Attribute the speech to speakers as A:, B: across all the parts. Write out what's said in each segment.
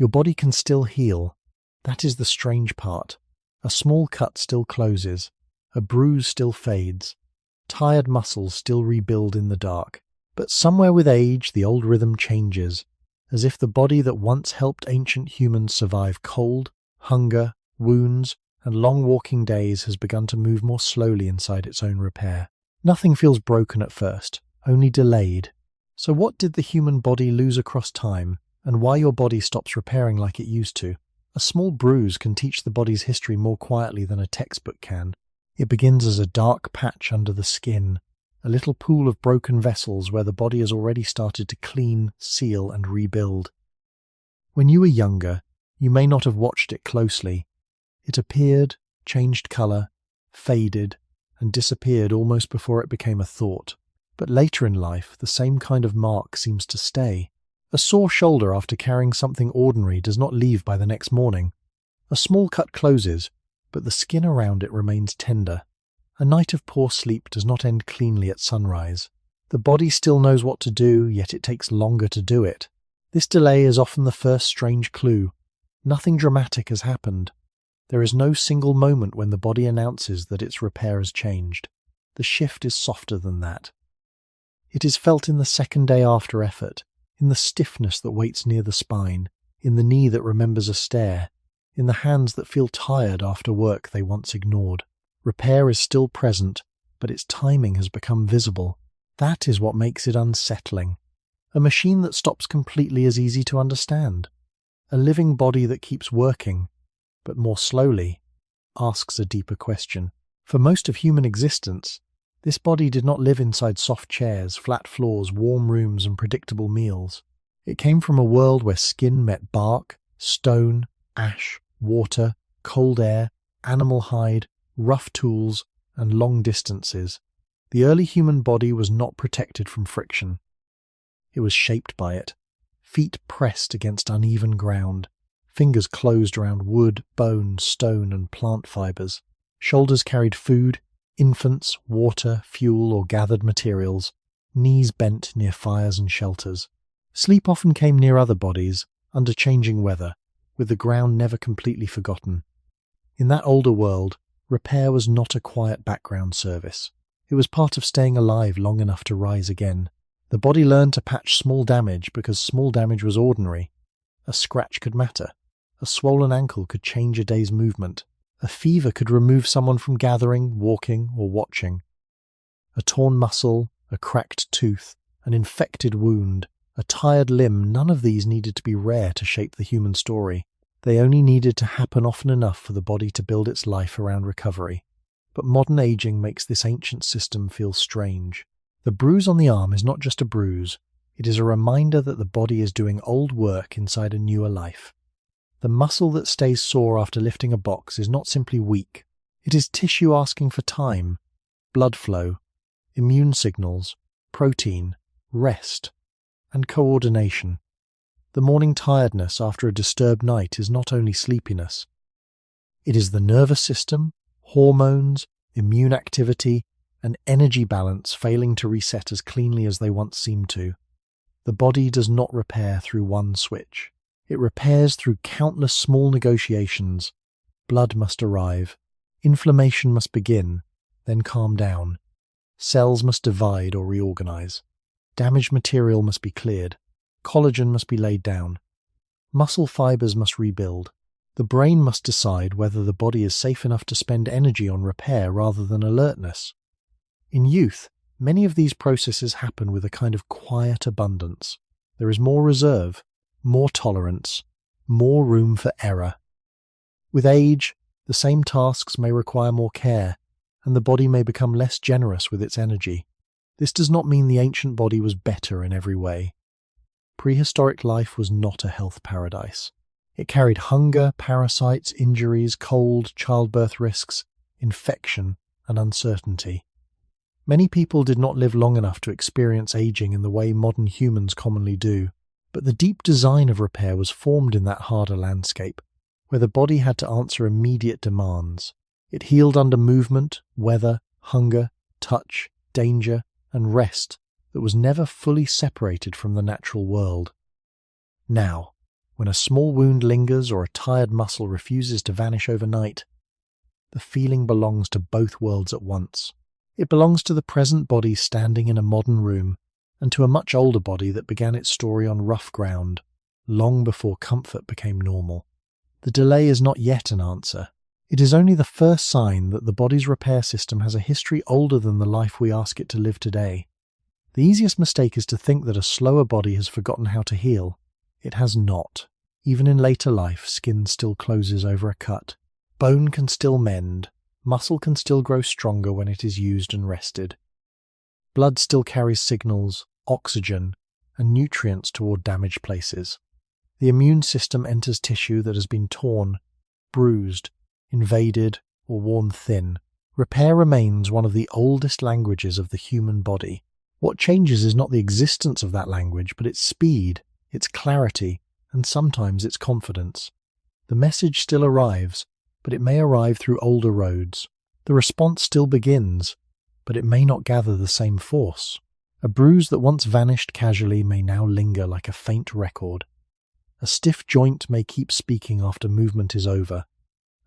A: Your body can still heal. That is the strange part. A small cut still closes. A bruise still fades. Tired muscles still rebuild in the dark. But somewhere with age, the old rhythm changes, as if the body that once helped ancient humans survive cold, hunger, wounds, and long walking days has begun to move more slowly inside its own repair. Nothing feels broken at first, only delayed. So what did the human body lose across time, and why your body stops repairing like it used to? A small bruise can teach the body's history more quietly than a textbook can. It begins as a dark patch under the skin, a little pool of broken vessels where the body has already started to clean, seal, and rebuild. When you were younger, you may not have watched it closely. It appeared, changed colour, faded, and disappeared almost before it became a thought. But later in life, the same kind of mark seems to stay. A sore shoulder after carrying something ordinary does not leave by the next morning. A small cut closes, but the skin around it remains tender. A night of poor sleep does not end cleanly at sunrise. The body still knows what to do, yet it takes longer to do it. This delay is often the first strange clue. Nothing dramatic has happened. There is no single moment when the body announces that its repair has changed. The shift is softer than that. It is felt in the second day after effort, in the stiffness that waits near the spine, in the knee that remembers a stair, in the hands that feel tired after work they once ignored. Repair is still present, but its timing has become visible. That is what makes it unsettling. A machine that stops completely is easy to understand. A living body that keeps working, but more slowly, asks a deeper question. For most of human existence, this body did not live inside soft chairs, flat floors, warm rooms, and predictable meals. It came from a world where skin met bark, stone, ash, water, cold air, animal hide, rough tools, and long distances. The early human body was not protected from friction. It was shaped by it. Feet pressed against uneven ground. Fingers closed around wood, bone, stone, and plant fibers. Shoulders carried food, infants, water, fuel, or gathered materials. Knees bent near fires and shelters. Sleep often came near other bodies, under changing weather, with the ground never completely forgotten. In that older world, repair was not a quiet background service. It was part of staying alive long enough to rise again. The body learned to patch small damage because small damage was ordinary. A scratch could matter. A swollen ankle could change a day's movement. A fever could remove someone from gathering, walking, or watching. A torn muscle, a cracked tooth, an infected wound, a tired limb, none of these needed to be rare to shape the human story. They only needed to happen often enough for the body to build its life around recovery. But modern aging makes this ancient system feel strange. The bruise on the arm is not just a bruise. It is a reminder that the body is doing old work inside a newer life. The muscle that stays sore after lifting a box is not simply weak. It is tissue asking for time, blood flow, immune signals, protein, rest, and coordination. The morning tiredness after a disturbed night is not only sleepiness. It is the nervous system, hormones, immune activity, and energy balance failing to reset as cleanly as they once seemed to. The body does not repair through one switch. It repairs through countless small negotiations. Blood must arrive. Inflammation must begin, then calm down. Cells must divide or reorganize. Damaged material must be cleared. Collagen must be laid down. Muscle fibers must rebuild. The brain must decide whether the body is safe enough to spend energy on repair rather than alertness. In youth, many of these processes happen with a kind of quiet abundance. There is more reserve, more tolerance, more room for error. With age, the same tasks may require more care, and the body may become less generous with its energy. This does not mean the ancient body was better in every way. Prehistoric life was not a health paradise. It carried hunger, parasites, injuries, cold, childbirth risks, infection, and uncertainty. Many people did not live long enough to experience aging in the way modern humans commonly do, but the deep design of repair was formed in that harder landscape, where the body had to answer immediate demands. It healed under movement, weather, hunger, touch, danger, and rest that was never fully separated from the natural world. Now, When a small wound lingers or a tired muscle refuses to vanish overnight, the feeling belongs to both worlds at once. It belongs to the present body standing in a modern room, and to a much older body that began its story on rough ground, long before comfort became normal. The delay is not yet an answer. It is only the first sign that the body's repair system has a history older than the life we ask it to live today. The easiest mistake is to think that a slower body has forgotten how to heal. It has not. Even in later life, skin still closes over a cut. Bone can still mend. Muscle can still grow stronger when it is used and rested. Blood still carries signals, oxygen, and nutrients toward damaged places. The immune system enters tissue that has been torn, bruised, invaded, or worn thin. Repair remains one of the oldest languages of the human body. What changes is not the existence of that language, but its speed, its clarity, and sometimes its confidence. The message still arrives, but it may arrive through older roads. The response still begins, but it may not gather the same force. A bruise that once vanished casually may now linger like a faint record. A stiff joint may keep speaking after movement is over.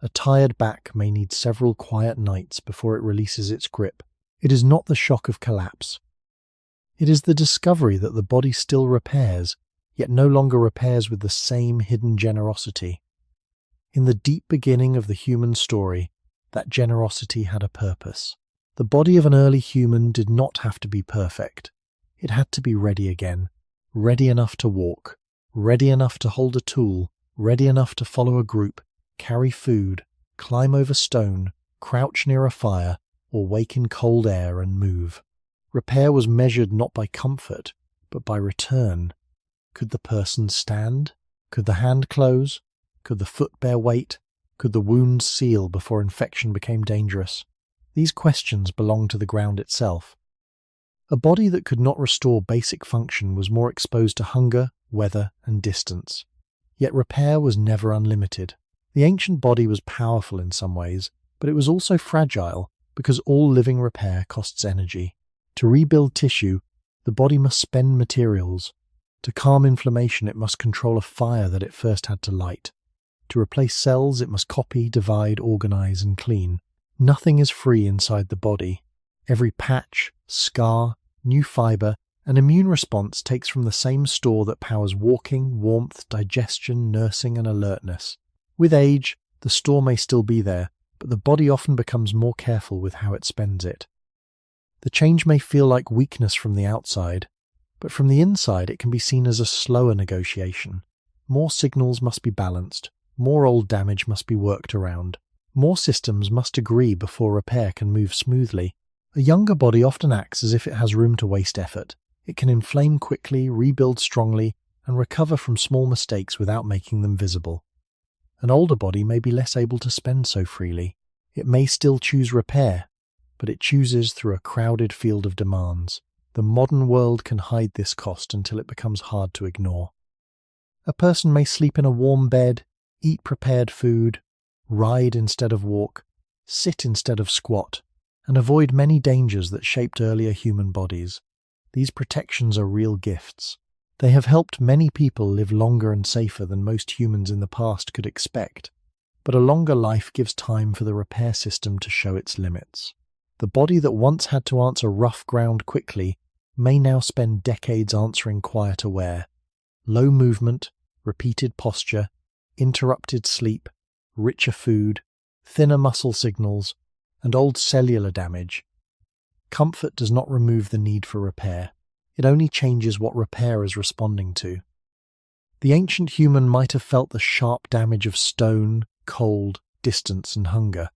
A: A tired back may need several quiet nights before it releases its grip. It is not the shock of collapse. It is the discovery that the body still repairs, yet no longer repairs with the same hidden generosity. In the deep beginning of the human story, that generosity had a purpose. The body of an early human did not have to be perfect. It had to be ready again, ready enough to walk, ready enough to hold a tool, ready enough to follow a group, carry food, climb over stone, crouch near a fire, or wake in cold air and move. Repair was measured not by comfort, but by return. Could the person stand? Could the hand close? Could the foot bear weight? Could the wound seal before infection became dangerous? These questions belong to the ground itself. A body that could not restore basic function was more exposed to hunger, weather, and distance. Yet repair was never unlimited. The ancient body was powerful in some ways, but it was also fragile because all living repair costs energy. To rebuild tissue, the body must spend materials. To calm inflammation, it must control a fire that it first had to light. To replace cells, it must copy, divide, organize, and clean. Nothing is free inside the body. Every patch, scar, new fiber, and immune response takes from the same store that powers walking, warmth, digestion, nursing, and alertness. With age, the store may still be there, but the body often becomes more careful with how it spends it. The change may feel like weakness from the outside, but from the inside it can be seen as a slower negotiation. More signals must be balanced, more old damage must be worked around, more systems must agree before repair can move smoothly. A younger body often acts as if it has room to waste effort. It can inflame quickly, rebuild strongly, and recover from small mistakes without making them visible. An older body may be less able to spend so freely. It may still choose repair, but it chooses through a crowded field of demands. The modern world can hide this cost until it becomes hard to ignore. A person may sleep in a warm bed, eat prepared food, ride instead of walk, sit instead of squat, and avoid many dangers that shaped earlier human bodies. These protections are real gifts. They have helped many people live longer and safer than most humans in the past could expect. But a longer life gives time for the repair system to show its limits. The body that once had to answer rough ground quickly may now spend decades answering quieter wear. Low movement, repeated posture, interrupted sleep, richer food, thinner muscle signals, and old cellular damage. Comfort does not remove the need for repair. It only changes what repair is responding to. The ancient human might have felt the sharp damage of stone, cold, distance, and hunger.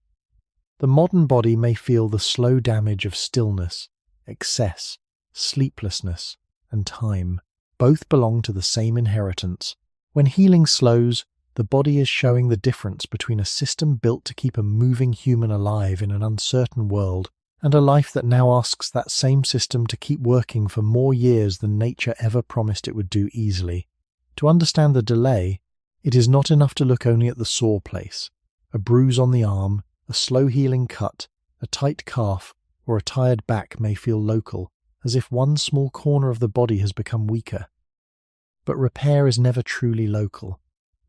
A: The modern body may feel the slow damage of stillness, excess, sleeplessness, and time. Both belong to the same inheritance. When healing slows, the body is showing the difference between a system built to keep a moving human alive in an uncertain world and a life that now asks that same system to keep working for more years than nature ever promised it would do easily. To understand the delay, it is not enough to look only at the sore place. A bruise on the arm, a slow-healing cut, a tight calf, or a tired back may feel local, as if one small corner of the body has become weaker. But repair is never truly local.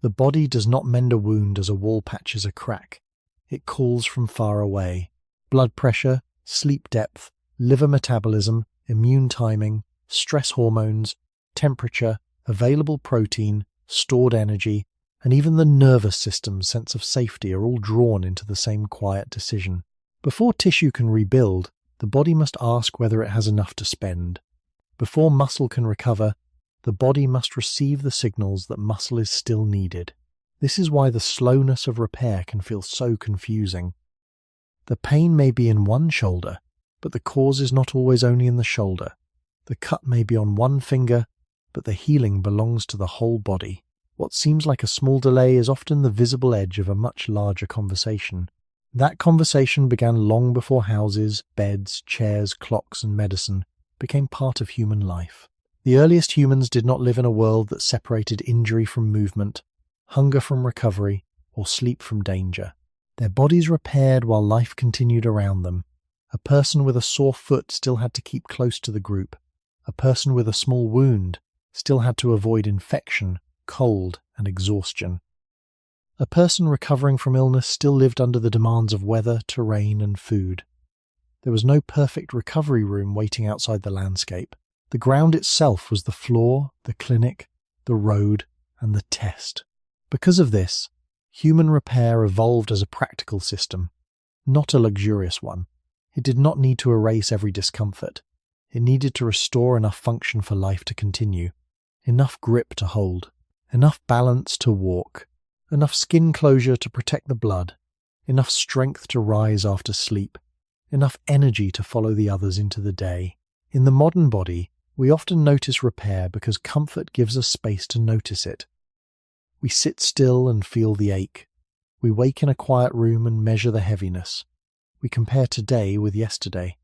A: The body does not mend a wound as a wall patches a crack. It calls from far away. Blood pressure, sleep depth, liver metabolism, immune timing, stress hormones, temperature, available protein, stored energy, and even the nervous system's sense of safety are all drawn into the same quiet decision. Before tissue can rebuild, the body must ask whether it has enough to spend. Before muscle can recover, the body must receive the signals that muscle is still needed. This is why the slowness of repair can feel so confusing. The pain may be in one shoulder, but the cause is not always only in the shoulder. The cut may be on one finger, but the healing belongs to the whole body. What seems like a small delay is often the visible edge of a much larger conversation. That conversation began long before houses, beds, chairs, clocks, and medicine became part of human life. The earliest humans did not live in a world that separated injury from movement, hunger from recovery, or sleep from danger. Their bodies repaired while life continued around them. A person with a sore foot still had to keep close to the group. A person with a small wound still had to avoid infection, cold, and exhaustion. A person recovering from illness still lived under the demands of weather, terrain, and food. There was no perfect recovery room waiting outside the landscape. The ground itself was the floor, the clinic, the road, and the test. Because of this, human repair evolved as a practical system, not a luxurious one. It did not need to erase every discomfort. It needed to restore enough function for life to continue, enough grip to hold, enough balance to walk, enough skin closure to protect the blood, enough strength to rise after sleep, enough energy to follow the others into the day. In the modern body, we often notice repair because comfort gives us space to notice it. We sit still and feel the ache. We wake in a quiet room and measure the heaviness. We compare today with yesterday.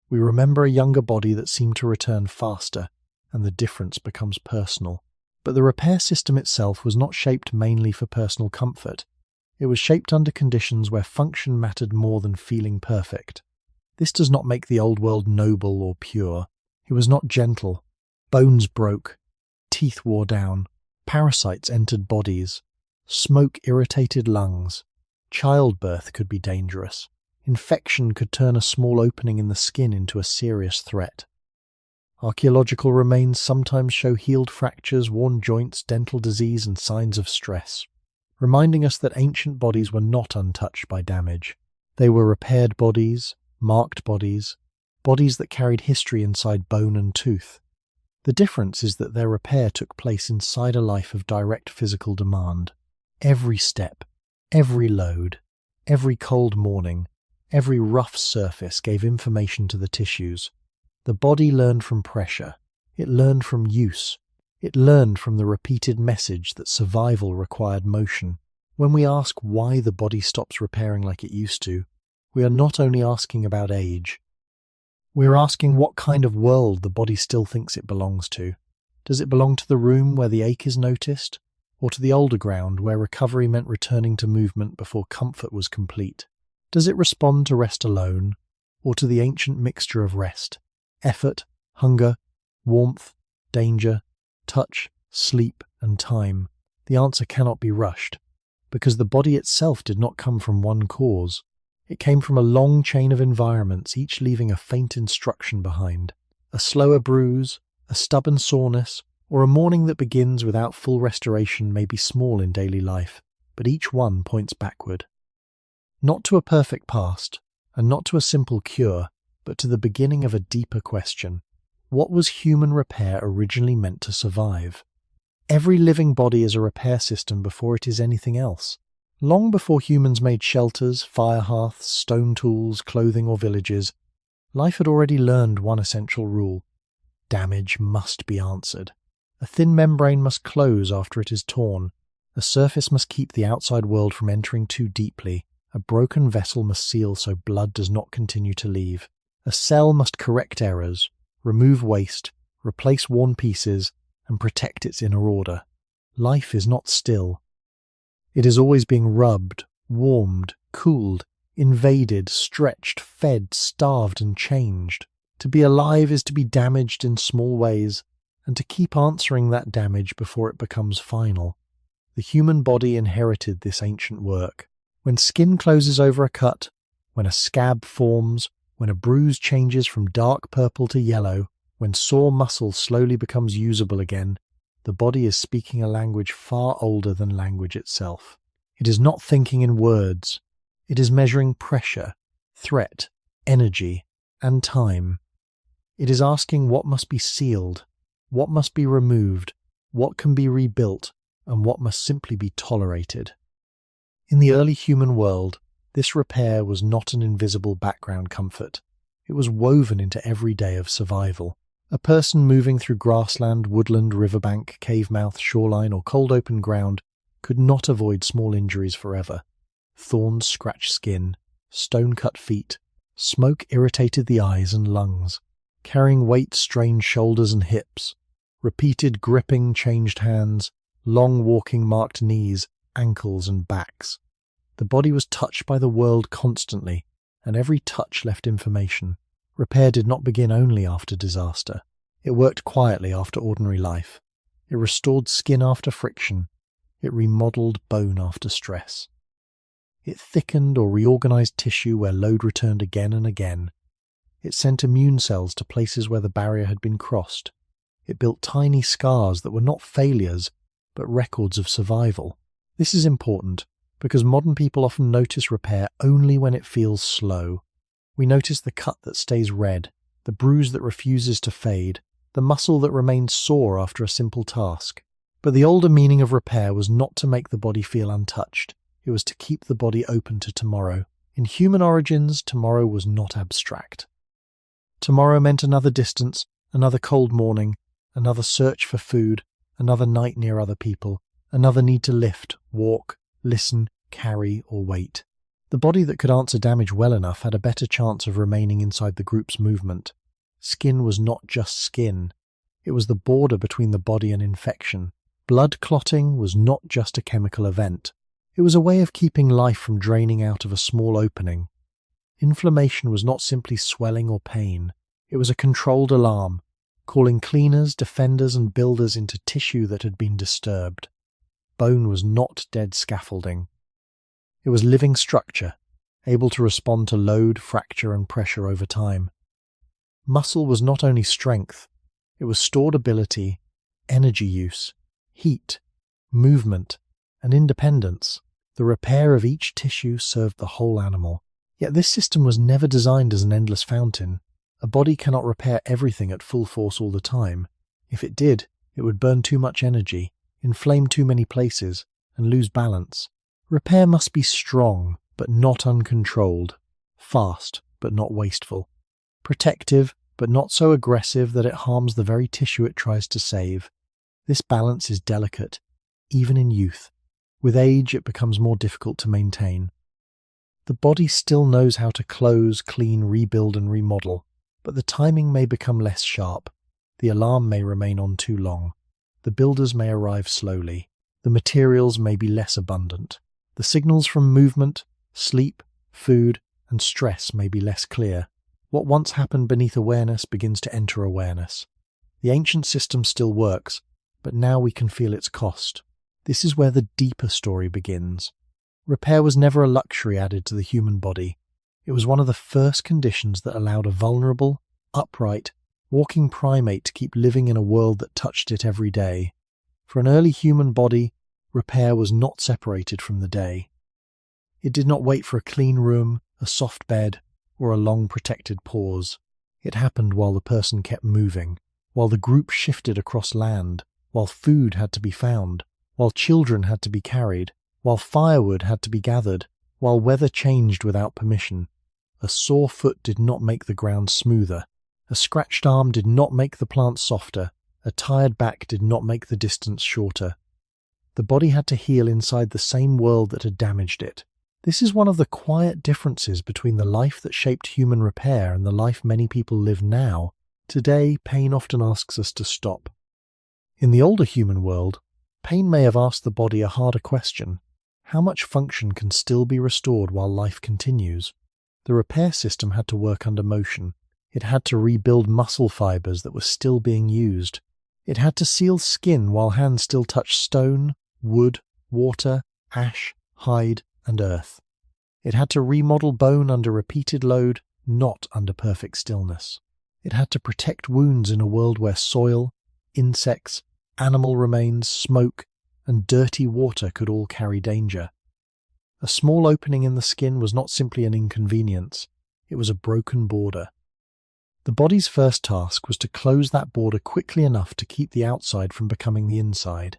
A: We remember a younger body that seemed to return faster, and the difference becomes personal. But the repair system itself was not shaped mainly for personal comfort. It was shaped under conditions where function mattered more than feeling perfect. This does not make the old world noble or pure. It was not gentle. Bones broke. Teeth wore down. Parasites entered bodies. Smoke irritated lungs. Childbirth could be dangerous. Infection could turn a small opening in the skin into a serious threat. Archaeological remains sometimes show healed fractures, worn joints, dental disease, and signs of stress, reminding us that ancient bodies were not untouched by damage. They were repaired bodies, marked bodies, bodies that carried history inside bone and tooth. The difference is that their repair took place inside a life of direct physical demand. Every step, every load, every cold morning, every rough surface gave information to the tissues. The body learned from pressure. It learned from use. It learned from the repeated message that survival required motion. When we ask why the body stops repairing like it used to, we are not only asking about age. We're asking what kind of world the body still thinks it belongs to. Does it belong to the room where the ache is noticed, or to the older ground where recovery meant returning to movement before comfort was complete? Does it respond to rest alone, or to the ancient mixture of rest, effort, hunger, warmth, danger, touch, sleep, and time? The answer cannot be rushed, because the body itself did not come from one cause. It came from a long chain of environments, each leaving a faint instruction behind. A slower bruise, a stubborn soreness, or a morning that begins without full restoration may be small in daily life, but each one points backward. Not to a perfect past, and not to a simple cure, but to the beginning of a deeper question. What was human repair originally meant to survive? Every living body is a repair system before it is anything else. Long before humans made shelters, fire hearths, stone tools, clothing, or villages, life had already learned one essential rule. Damage must be answered. A thin membrane must close after it is torn. A surface must keep the outside world from entering too deeply. A broken vessel must seal so blood does not continue to leave. A cell must correct errors, remove waste, replace worn pieces, and protect its inner order. Life is not still. It is always being rubbed, warmed, cooled, invaded, stretched, fed, starved, and changed. To be alive is to be damaged in small ways, and to keep answering that damage before it becomes final. The human body inherited this ancient work. When skin closes over a cut, when a scab forms, when a bruise changes from dark purple to yellow, when sore muscle slowly becomes usable again, the body is speaking a language far older than language itself. It is not thinking in words. It is measuring pressure, threat, energy, and time. It is asking what must be sealed, what must be removed, what can be rebuilt, and what must simply be tolerated. In the early human world, this repair was not an invisible background comfort. It was woven into every day of survival. A person moving through grassland, woodland, riverbank, cave mouth, shoreline, or cold open ground could not avoid small injuries forever. Thorns scratched skin, stone-cut feet, smoke irritated the eyes and lungs. Carrying weight strained shoulders and hips. Repeated gripping changed hands. Long walking marked knees, ankles, and backs. The body was touched by the world constantly, and every touch left information. Repair did not begin only after disaster. It worked quietly after ordinary life. It restored skin after friction. It remodeled bone after stress. It thickened or reorganized tissue where load returned again and again. It sent immune cells to places where the barrier had been crossed. It built tiny scars that were not failures, but records of survival. This is important because modern people often notice repair only when it feels slow. We notice the cut that stays red, the bruise that refuses to fade, the muscle that remains sore after a simple task. But the older meaning of repair was not to make the body feel untouched. It was to keep the body open to tomorrow. In human origins, tomorrow was not abstract. Tomorrow meant another distance, another cold morning, another search for food, another night near other people, another need to lift, walk, listen, carry, or wait. The body that could answer damage well enough had a better chance of remaining inside the group's movement. Skin was not just skin. It was the border between the body and infection. Blood clotting was not just a chemical event. It was a way of keeping life from draining out of a small opening. Inflammation was not simply swelling or pain. It was a controlled alarm, calling cleaners, defenders, and builders into tissue that had been disturbed. Bone was not dead scaffolding. It was living structure, able to respond to load, fracture, and pressure over time. Muscle was not only strength, it was stored ability, energy use, heat, movement, and independence. The repair of each tissue served the whole animal. Yet this system was never designed as an endless fountain. A body cannot repair everything at full force all the time. If it did, it would burn too much energy, inflame too many places, and lose balance. Repair must be strong, but not uncontrolled, fast, but not wasteful, protective, but not so aggressive that it harms the very tissue it tries to save. This balance is delicate, even in youth. With age, it becomes more difficult to maintain. The body still knows how to close, clean, rebuild, and remodel, but the timing may become less sharp. The alarm may remain on too long. The builders may arrive slowly. The materials may be less abundant. The signals from movement, sleep, food, and stress may be less clear. What once happened beneath awareness begins to enter awareness. The ancient system still works, but now we can feel its cost. This is where the deeper story begins. Repair was never a luxury added to the human body. It was one of the first conditions that allowed a vulnerable, upright, walking primate to keep living in a world that touched it every day. For an early human body, repair was not separated from the day. It did not wait for a clean room, a soft bed, or a long protected pause. It happened while the person kept moving, while the group shifted across land, while food had to be found, while children had to be carried, while firewood had to be gathered, while weather changed without permission. A sore foot did not make the ground smoother. A scratched arm did not make the plant softer. A tired back did not make the distance shorter. The body had to heal inside the same world that had damaged it. This is one of the quiet differences between the life that shaped human repair and the life many people live now. Today, pain often asks us to stop. In the older human world, pain may have asked the body a harder question. How much function can still be restored while life continues? The repair system had to work under motion. It had to rebuild muscle fibers that were still being used. It had to seal skin while hands still touched stone, wood, water, ash, hide, and earth. It had to remodel bone under repeated load, not under perfect stillness. It had to protect wounds in a world where soil, insects, animal remains, smoke, and dirty water could all carry danger. A small opening in the skin was not simply an inconvenience, it was a broken border. The body's first task was to close that border quickly enough to keep the outside from becoming the inside.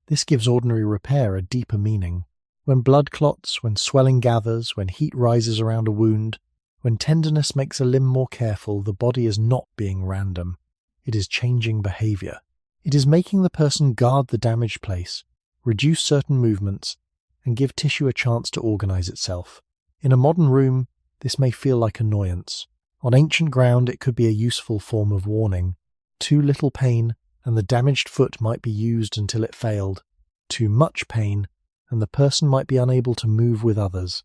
A: This gives ordinary repair a deeper meaning. When blood clots, when swelling gathers, when heat rises around a wound, when tenderness makes a limb more careful, the body is not being random. It is changing behavior. It is making the person guard the damaged place, reduce certain movements, and give tissue a chance to organize itself. In a modern room, this may feel like annoyance. On ancient ground, it could be a useful form of warning. Too little pain, and the damaged foot might be used until it failed. Too much pain, and the person might be unable to move with others.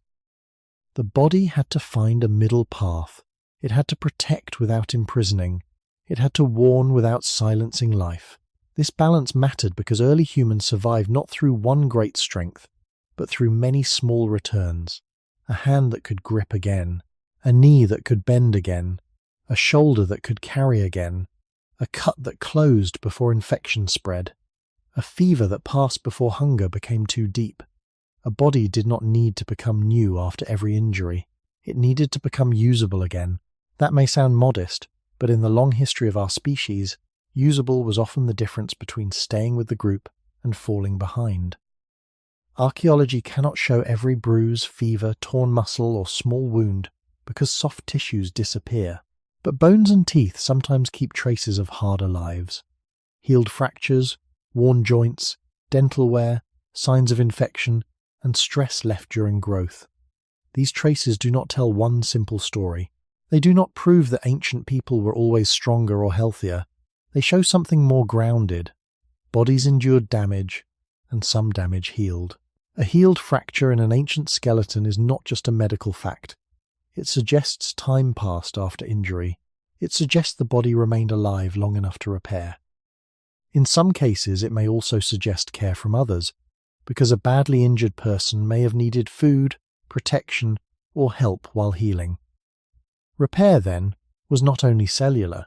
A: The body had to find a middle path. It had to protect without imprisoning. It had to warn without silencing life. This balance mattered because early humans survived not through one great strength, but through many small returns. A hand that could grip again, a knee that could bend again, a shoulder that could carry again, a cut that closed before infection spread, a fever that passed before hunger became too deep. A body did not need to become new after every injury. It needed to become usable again. That may sound modest, but in the long history of our species, usable was often the difference between staying with the group and falling behind. Archaeology cannot show every bruise, fever, torn muscle, or small wound because soft tissues disappear. But bones and teeth sometimes keep traces of harder lives. Healed fractures, worn joints, dental wear, signs of infection, and stress left during growth. These traces do not tell one simple story. They do not prove that ancient people were always stronger or healthier. They show something more grounded. Bodies endured damage, and some damage healed. A healed fracture in an ancient skeleton is not just a medical fact. It suggests time passed after injury. It suggests the body remained alive long enough to repair. In some cases, it may also suggest care from others, because a badly injured person may have needed food, protection, or help while healing. Repair, then, was not only cellular,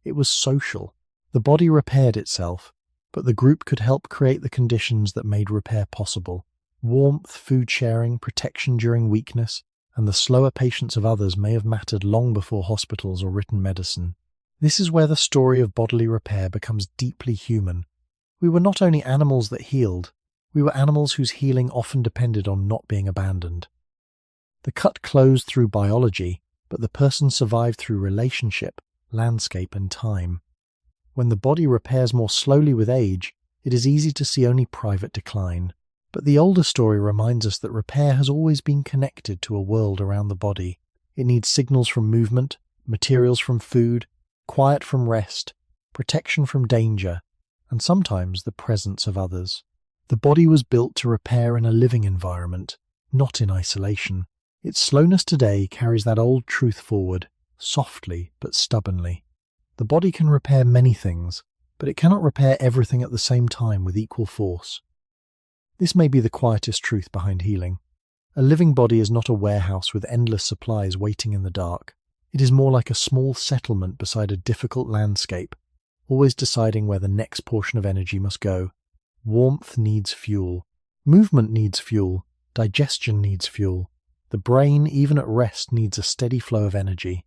A: it was social. The body repaired itself, but the group could help create the conditions that made repair possible. Warmth, food sharing, protection during weakness, and the slower patience of others may have mattered long before hospitals or written medicine. This is where the story of bodily repair becomes deeply human. We were not only animals that healed, we were animals whose healing often depended on not being abandoned. The cut closed through biology, but the person survived through relationship, landscape, and time. When the body repairs more slowly with age, it is easy to see only private decline. But the older story reminds us that repair has always been connected to a world around the body. It needs signals from movement, materials from food, quiet from rest, protection from danger, and sometimes the presence of others. The body was built to repair in a living environment, not in isolation. Its slowness today carries that old truth forward, softly but stubbornly. The body can repair many things, but it cannot repair everything at the same time with equal force. This may be the quietest truth behind healing. A living body is not a warehouse with endless supplies waiting in the dark. It is more like a small settlement beside a difficult landscape, always deciding where the next portion of energy must go. Warmth needs fuel. Movement needs fuel. Digestion needs fuel. The brain, even at rest, needs a steady flow of energy.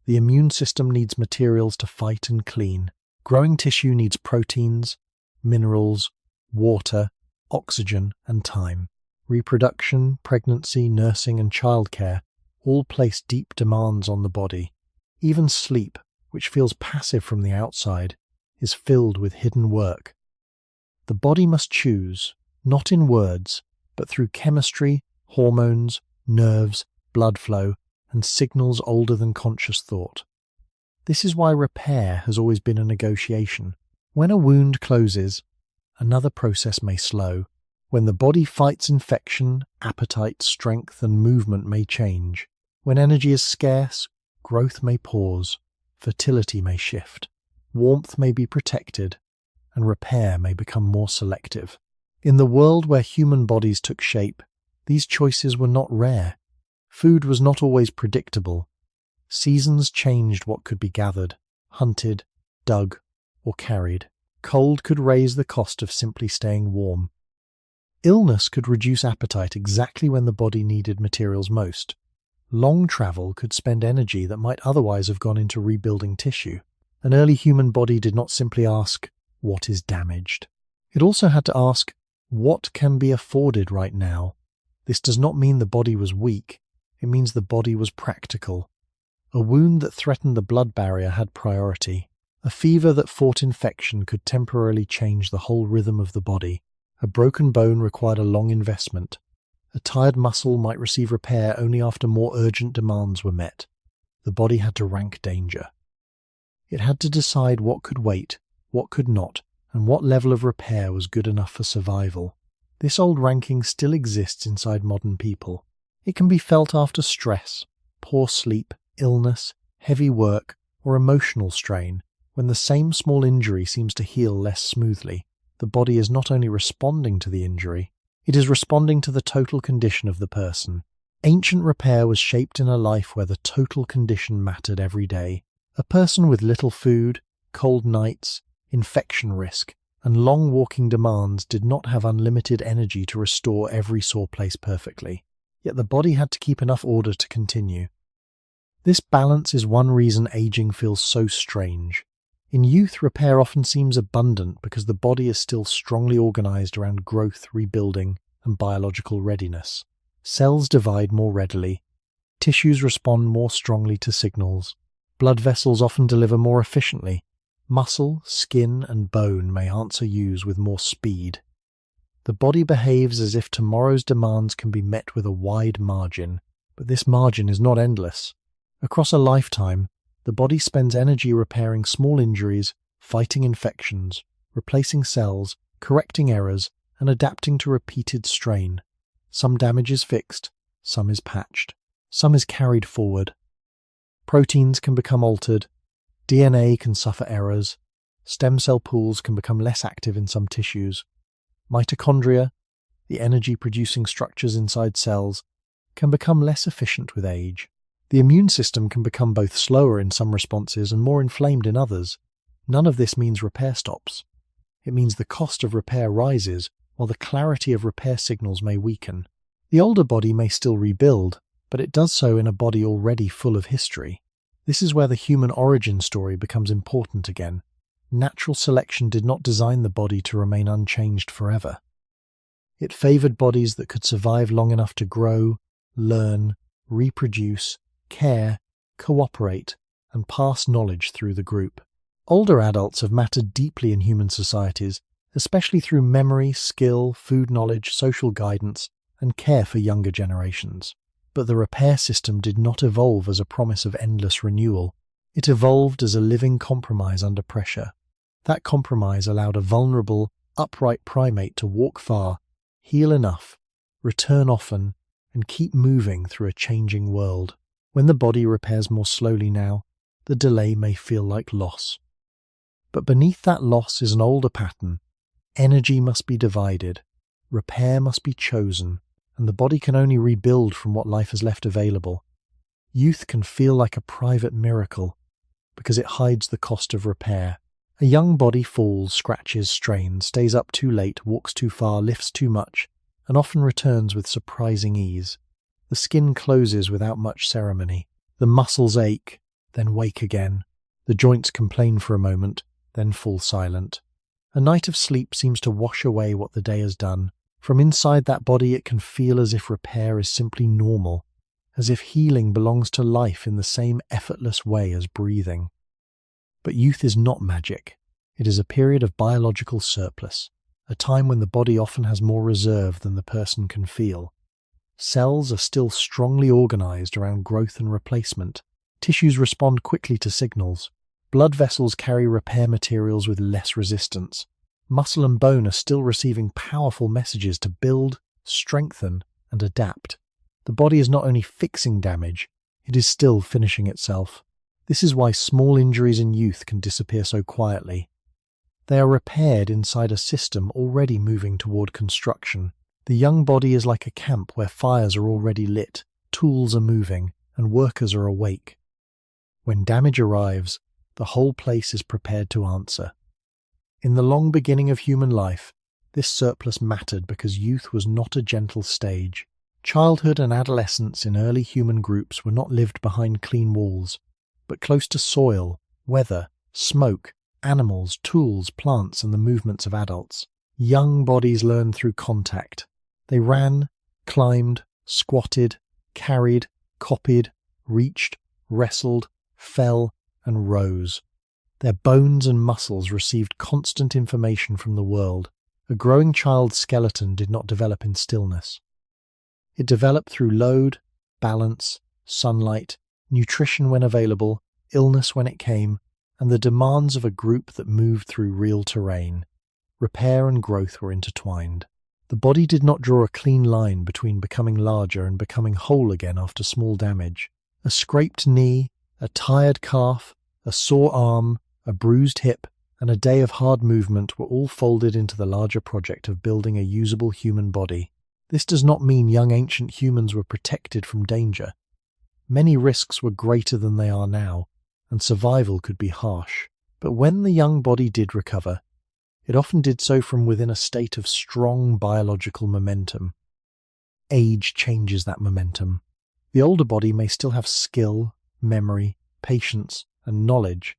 A: The immune system needs materials to fight and clean. Growing tissue needs proteins, minerals, water, oxygen, and time. Reproduction, pregnancy, nursing, and childcare all place deep demands on the body. Even sleep, which feels passive from the outside, is filled with hidden work. The body must choose, not in words, but through chemistry, hormones, nerves, blood flow, and signals older than conscious thought. This is why repair has always been a negotiation. When a wound closes, another process may slow. When the body fights infection, appetite, strength, and movement may change. When energy is scarce, growth may pause, fertility may shift, warmth may be protected, and repair may become more selective. In the world where human bodies took shape, these choices were not rare. Food was not always predictable. Seasons changed what could be gathered, hunted, dug, or carried. Cold could raise the cost of simply staying warm. Illness could reduce appetite exactly when the body needed materials most. Long travel could spend energy that might otherwise have gone into rebuilding tissue. An early human body did not simply ask, "What is damaged?" It also had to ask, "What can be afforded right now?" This does not mean the body was weak. It means the body was practical. A wound that threatened the blood barrier had priority. A fever that fought infection could temporarily change the whole rhythm of the body. A broken bone required a long investment. A tired muscle might receive repair only after more urgent demands were met. The body had to rank danger. It had to decide what could wait, what could not, and what level of repair was good enough for survival. This old ranking still exists inside modern people. It can be felt after stress, poor sleep, illness, heavy work, or emotional strain, when the same small injury seems to heal less smoothly. The body is not only responding to the injury, it is responding to the total condition of the person. Ancient repair was shaped in a life where the total condition mattered every day. A person with little food, cold nights, infection risk, and long walking demands did not have unlimited energy to restore every sore place perfectly. Yet the body had to keep enough order to continue. This balance is one reason aging feels so strange. In youth, repair often seems abundant because the body is still strongly organized around growth, rebuilding, and biological readiness. Cells divide more readily. Tissues respond more strongly to signals. Blood vessels often deliver more efficiently. Muscle, skin, and bone may answer use with more speed. The body behaves as if tomorrow's demands can be met with a wide margin, but this margin is not endless. Across a lifetime, the body spends energy repairing small injuries, fighting infections, replacing cells, correcting errors, and adapting to repeated strain. Some damage is fixed, some is patched, some is carried forward. Proteins can become altered, DNA can suffer errors, stem cell pools can become less active in some tissues. Mitochondria, the energy-producing structures inside cells, can become less efficient with age. The immune system can become both slower in some responses and more inflamed in others. None of this means repair stops. It means the cost of repair rises, while the clarity of repair signals may weaken. The older body may still rebuild, but it does so in a body already full of history. This is where the human origin story becomes important again. Natural selection did not design the body to remain unchanged forever. It favored bodies that could survive long enough to grow, learn, reproduce, care, cooperate, and pass knowledge through the group. Older adults have mattered deeply in human societies, especially through memory, skill, food knowledge, social guidance, and care for younger generations. But the repair system did not evolve as a promise of endless renewal. It evolved as a living compromise under pressure. That compromise allowed a vulnerable, upright primate to walk far, heal enough, return often, and keep moving through a changing world. When the body repairs more slowly now, the delay may feel like loss. But beneath that loss is an older pattern. Energy must be divided, repair must be chosen, and the body can only rebuild from what life has left available. Youth can feel like a private miracle because it hides the cost of repair. A young body falls, scratches, strains, stays up too late, walks too far, lifts too much, and often returns with surprising ease. The skin closes without much ceremony. The muscles ache, then wake again. The joints complain for a moment, then fall silent. A night of sleep seems to wash away what the day has done. From inside that body it can feel as if repair is simply normal, as if healing belongs to life in the same effortless way as breathing. But youth is not magic. It is a period of biological surplus, a time when the body often has more reserve than the person can feel. Cells are still strongly organized around growth and replacement. Tissues respond quickly to signals. Blood vessels carry repair materials with less resistance. Muscle and bone are still receiving powerful messages to build, strengthen, and adapt. The body is not only fixing damage, it is still finishing itself. This is why small injuries in youth can disappear so quietly. They are repaired inside a system already moving toward construction. The young body is like a camp where fires are already lit, tools are moving, and workers are awake. When damage arrives, the whole place is prepared to answer. In the long beginning of human life, this surplus mattered because youth was not a gentle stage. Childhood and adolescence in early human groups were not lived behind clean walls, but close to soil, weather, smoke, animals, tools, plants, and the movements of adults. Young bodies learned through contact. They ran, climbed, squatted, carried, copied, reached, wrestled, fell, and rose. Their bones and muscles received constant information from the world. A growing child's skeleton did not develop in stillness. It developed through load, balance, sunlight, nutrition when available, illness when it came, and the demands of a group that moved through real terrain. Repair and growth were intertwined. The body did not draw a clean line between becoming larger and becoming whole again after small damage. A scraped knee, a tired calf, a sore arm, a bruised hip, and a day of hard movement were all folded into the larger project of building a usable human body. This does not mean young ancient humans were protected from danger. Many risks were greater than they are now, and survival could be harsh. But when the young body did recover, it often did so from within a state of strong biological momentum. Age changes that momentum. The older body may still have skill, memory, patience, and knowledge,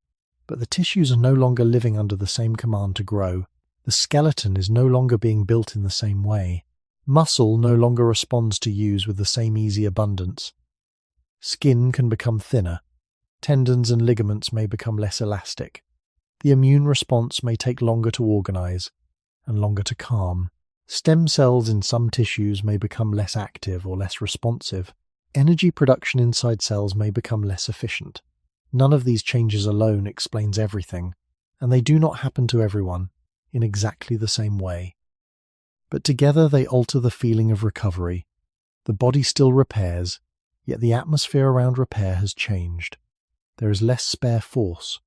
A: but the tissues are no longer living under the same command to grow. The skeleton is no longer being built in the same way. Muscle no longer responds to use with the same easy abundance. Skin can become thinner. Tendons and ligaments may become less elastic. The immune response may take longer to organize and longer to calm. Stem cells in some tissues may become less active or less responsive. Energy production inside cells may become less efficient. None of these changes alone explains everything, and they do not happen to everyone in exactly the same way. But together they alter the feeling of recovery. The body still repairs, yet the atmosphere around repair has changed. There is less spare force,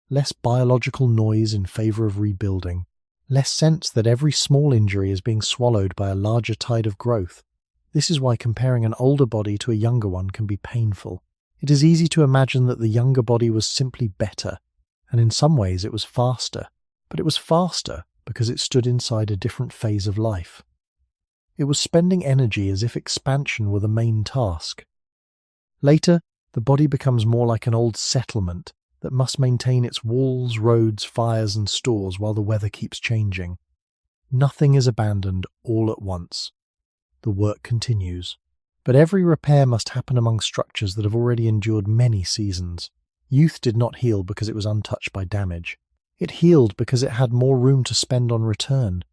A: less biological noise in favor of rebuilding, less sense that every small injury is being swallowed by a larger tide of growth. This is why comparing an older body to a younger one can be painful. It is easy to imagine that the younger body was simply better, and in some ways it was faster, but it was faster because it stood inside a different phase of life. It was spending energy as if expansion were the main task. Later, the body becomes more like an old settlement that must maintain its walls, roads, fires, and stores while the weather keeps changing. Nothing is abandoned all at once. The work continues. But every repair must happen among structures that have already endured many seasons. Youth did not heal because it was untouched by damage. It healed because it had more room to spend on return.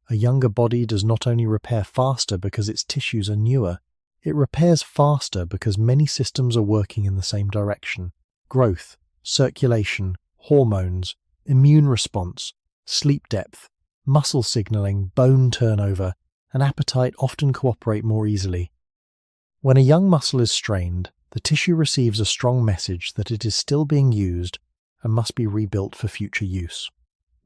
A: A younger body does not only repair faster because its tissues are newer, it repairs faster because many systems are working in the same direction. Growth, circulation, hormones, immune response, sleep depth, muscle signaling, bone turnover, and appetite often cooperate more easily. When a young muscle is strained, the tissue receives a strong message that it is still being used and must be rebuilt for future use.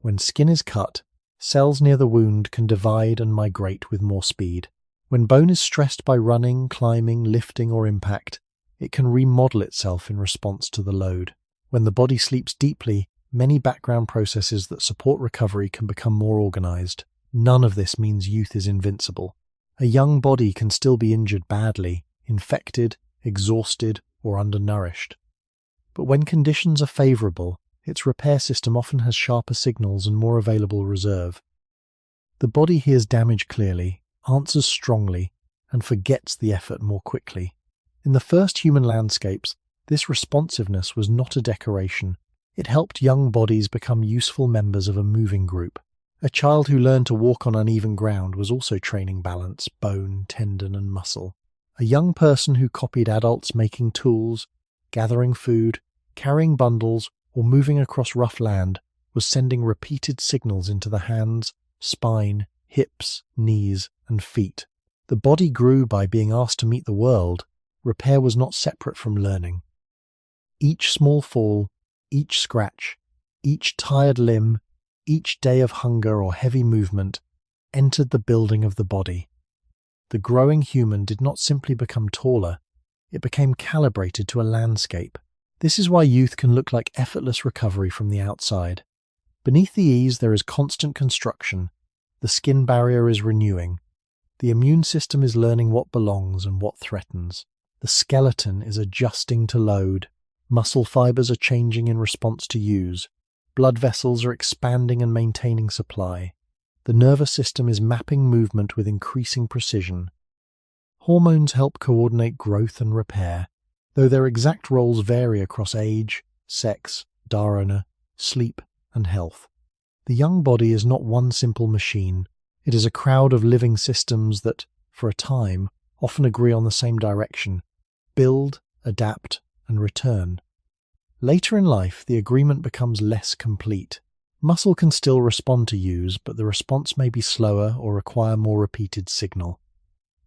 A: When skin is cut, cells near the wound can divide and migrate with more speed. When bone is stressed by running, climbing, lifting, or impact, it can remodel itself in response to the load. When the body sleeps deeply, many background processes that support recovery can become more organized. None of this means youth is invincible. A young body can still be injured badly, infected, exhausted, or undernourished. But when conditions are favorable, its repair system often has sharper signals and more available reserve. The body hears damage clearly, answers strongly, and forgets the effort more quickly. In the first human landscapes, this responsiveness was not a decoration. It helped young bodies become useful members of a moving group. A child who learned to walk on uneven ground was also training balance, bone, tendon, and muscle. A young person who copied adults making tools, gathering food, carrying bundles, or moving across rough land was sending repeated signals into the hands, spine, hips, knees, and feet. The body grew by being asked to meet the world. Repair was not separate from learning. Each small fall, each scratch, each tired limb, each day of hunger or heavy movement entered the building of the body. The growing human did not simply become taller, it became calibrated to a landscape. This is why youth can look like effortless recovery from the outside. Beneath the ease there is constant construction, the skin barrier is renewing, the immune system is learning what belongs and what threatens, the skeleton is adjusting to load, muscle fibers are changing in response to use, blood vessels are expanding and maintaining supply, the nervous system is mapping movement with increasing precision. Hormones help coordinate growth and repair, though their exact roles vary across age, sex, dharana, sleep, and health. The young body is not one simple machine. It is a crowd of living systems that, for a time, often agree on the same direction: build, adapt, and return. Later in life, the agreement becomes less complete. Muscle can still respond to use, but the response may be slower or require more repeated signal.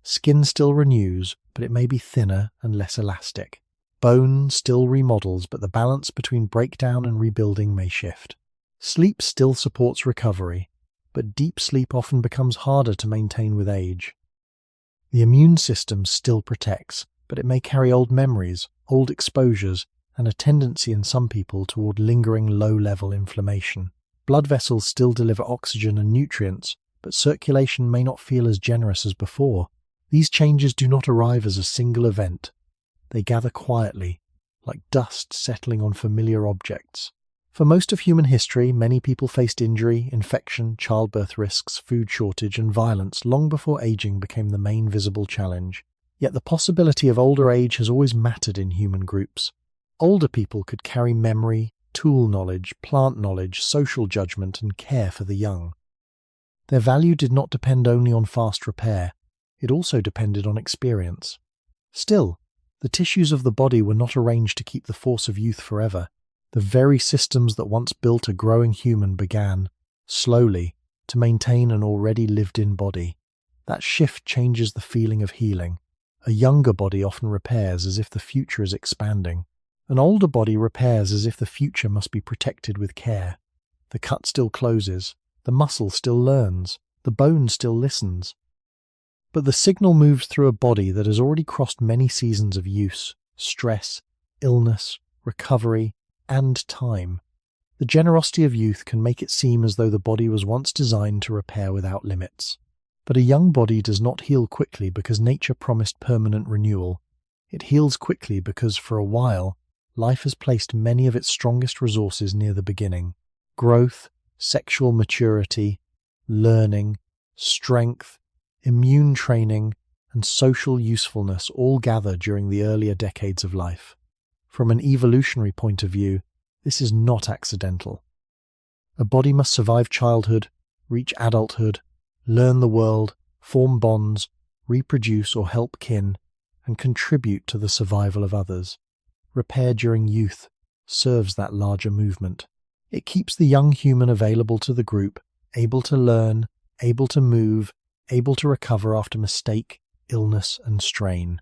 A: Skin still renews, but it may be thinner and less elastic. Bone still remodels, but the balance between breakdown and rebuilding may shift. Sleep still supports recovery, but deep sleep often becomes harder to maintain with age. The immune system still protects, but it may carry old memories, old exposures, and a tendency in some people toward lingering low-level inflammation. Blood vessels still deliver oxygen and nutrients, but circulation may not feel as generous as before. These changes do not arrive as a single event. They gather quietly, like dust settling on familiar objects. For most of human history, many people faced injury, infection, childbirth risks, food shortage, and violence long before aging became the main visible challenge. Yet the possibility of older age has always mattered in human groups. Older people could carry memory, tool knowledge, plant knowledge, social judgment, and care for the young. Their value did not depend only on fast repair, it also depended on experience. Still, the tissues of the body were not arranged to keep the force of youth forever. The very systems that once built a growing human began, slowly, to maintain an already lived-in body. That shift changes the feeling of healing. A younger body often repairs as if the future is expanding. An older body repairs as if the future must be protected with care. The cut still closes, the muscle still learns, the bone still listens. But the signal moves through a body that has already crossed many seasons of use, stress, illness, recovery, and time. The generosity of youth can make it seem as though the body was once designed to repair without limits. But a young body does not heal quickly because nature promised permanent renewal. It heals quickly because, for a while, life has placed many of its strongest resources near the beginning. Growth, sexual maturity, learning, strength, immune training, and social usefulness all gather during the earlier decades of life. From an evolutionary point of view, this is not accidental. A body must survive childhood, reach adulthood, learn the world, form bonds, reproduce or help kin, and contribute to the survival of others. Repair during youth serves that larger movement. It keeps the young human available to the group, able to learn, able to move, able to recover after mistake, illness, and strain.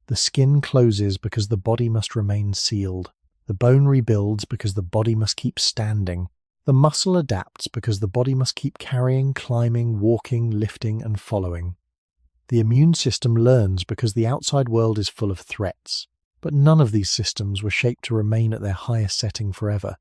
A: The skin closes because the body must remain sealed. The bone rebuilds because the body must keep standing. The muscle adapts because the body must keep carrying, climbing, walking, lifting, and following. The immune system learns because the outside world is full of threats. But none of these systems were shaped to remain at their highest setting forever.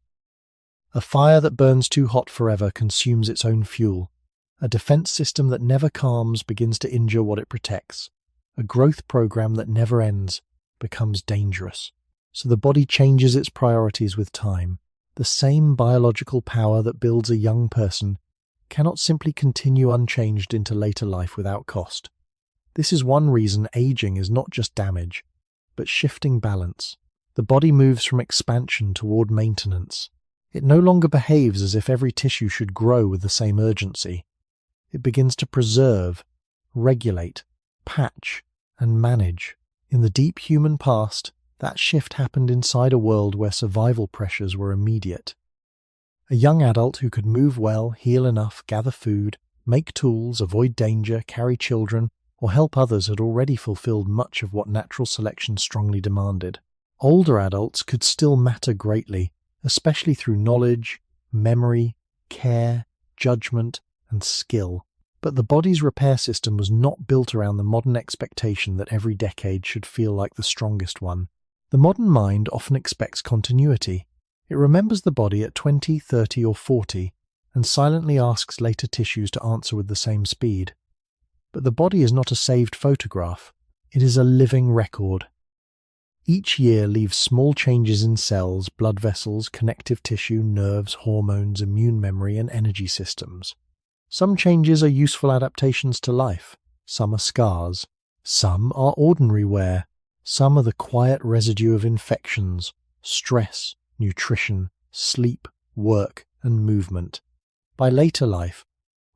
A: A fire that burns too hot forever consumes its own fuel. A defense system that never calms begins to injure what it protects. A growth program that never ends becomes dangerous. So the body changes its priorities with time. The same biological power that builds a young person cannot simply continue unchanged into later life without cost. This is one reason aging is not just damage, but shifting balance. The body moves from expansion toward maintenance. It no longer behaves as if every tissue should grow with the same urgency. It begins to preserve, regulate, patch, and manage. In the deep human past, that shift happened inside a world where survival pressures were immediate. A young adult who could move well, heal enough, gather food, make tools, avoid danger, carry children, or help others had already fulfilled much of what natural selection strongly demanded. Older adults could still matter greatly, especially through knowledge, memory, care, judgment, and skill. But the body's repair system was not built around the modern expectation that every decade should feel like the strongest one. The modern mind often expects continuity. It remembers the body at 20, 30, or 40, and silently asks later tissues to answer with the same speed. But the body is not a saved photograph. It is a living record. Each year leaves small changes in cells, blood vessels, connective tissue, nerves, hormones, immune memory, and energy systems. Some changes are useful adaptations to life. Some are scars. Some are ordinary wear. Some are the quiet residue of infections, stress, nutrition, sleep, work, and movement. By later life,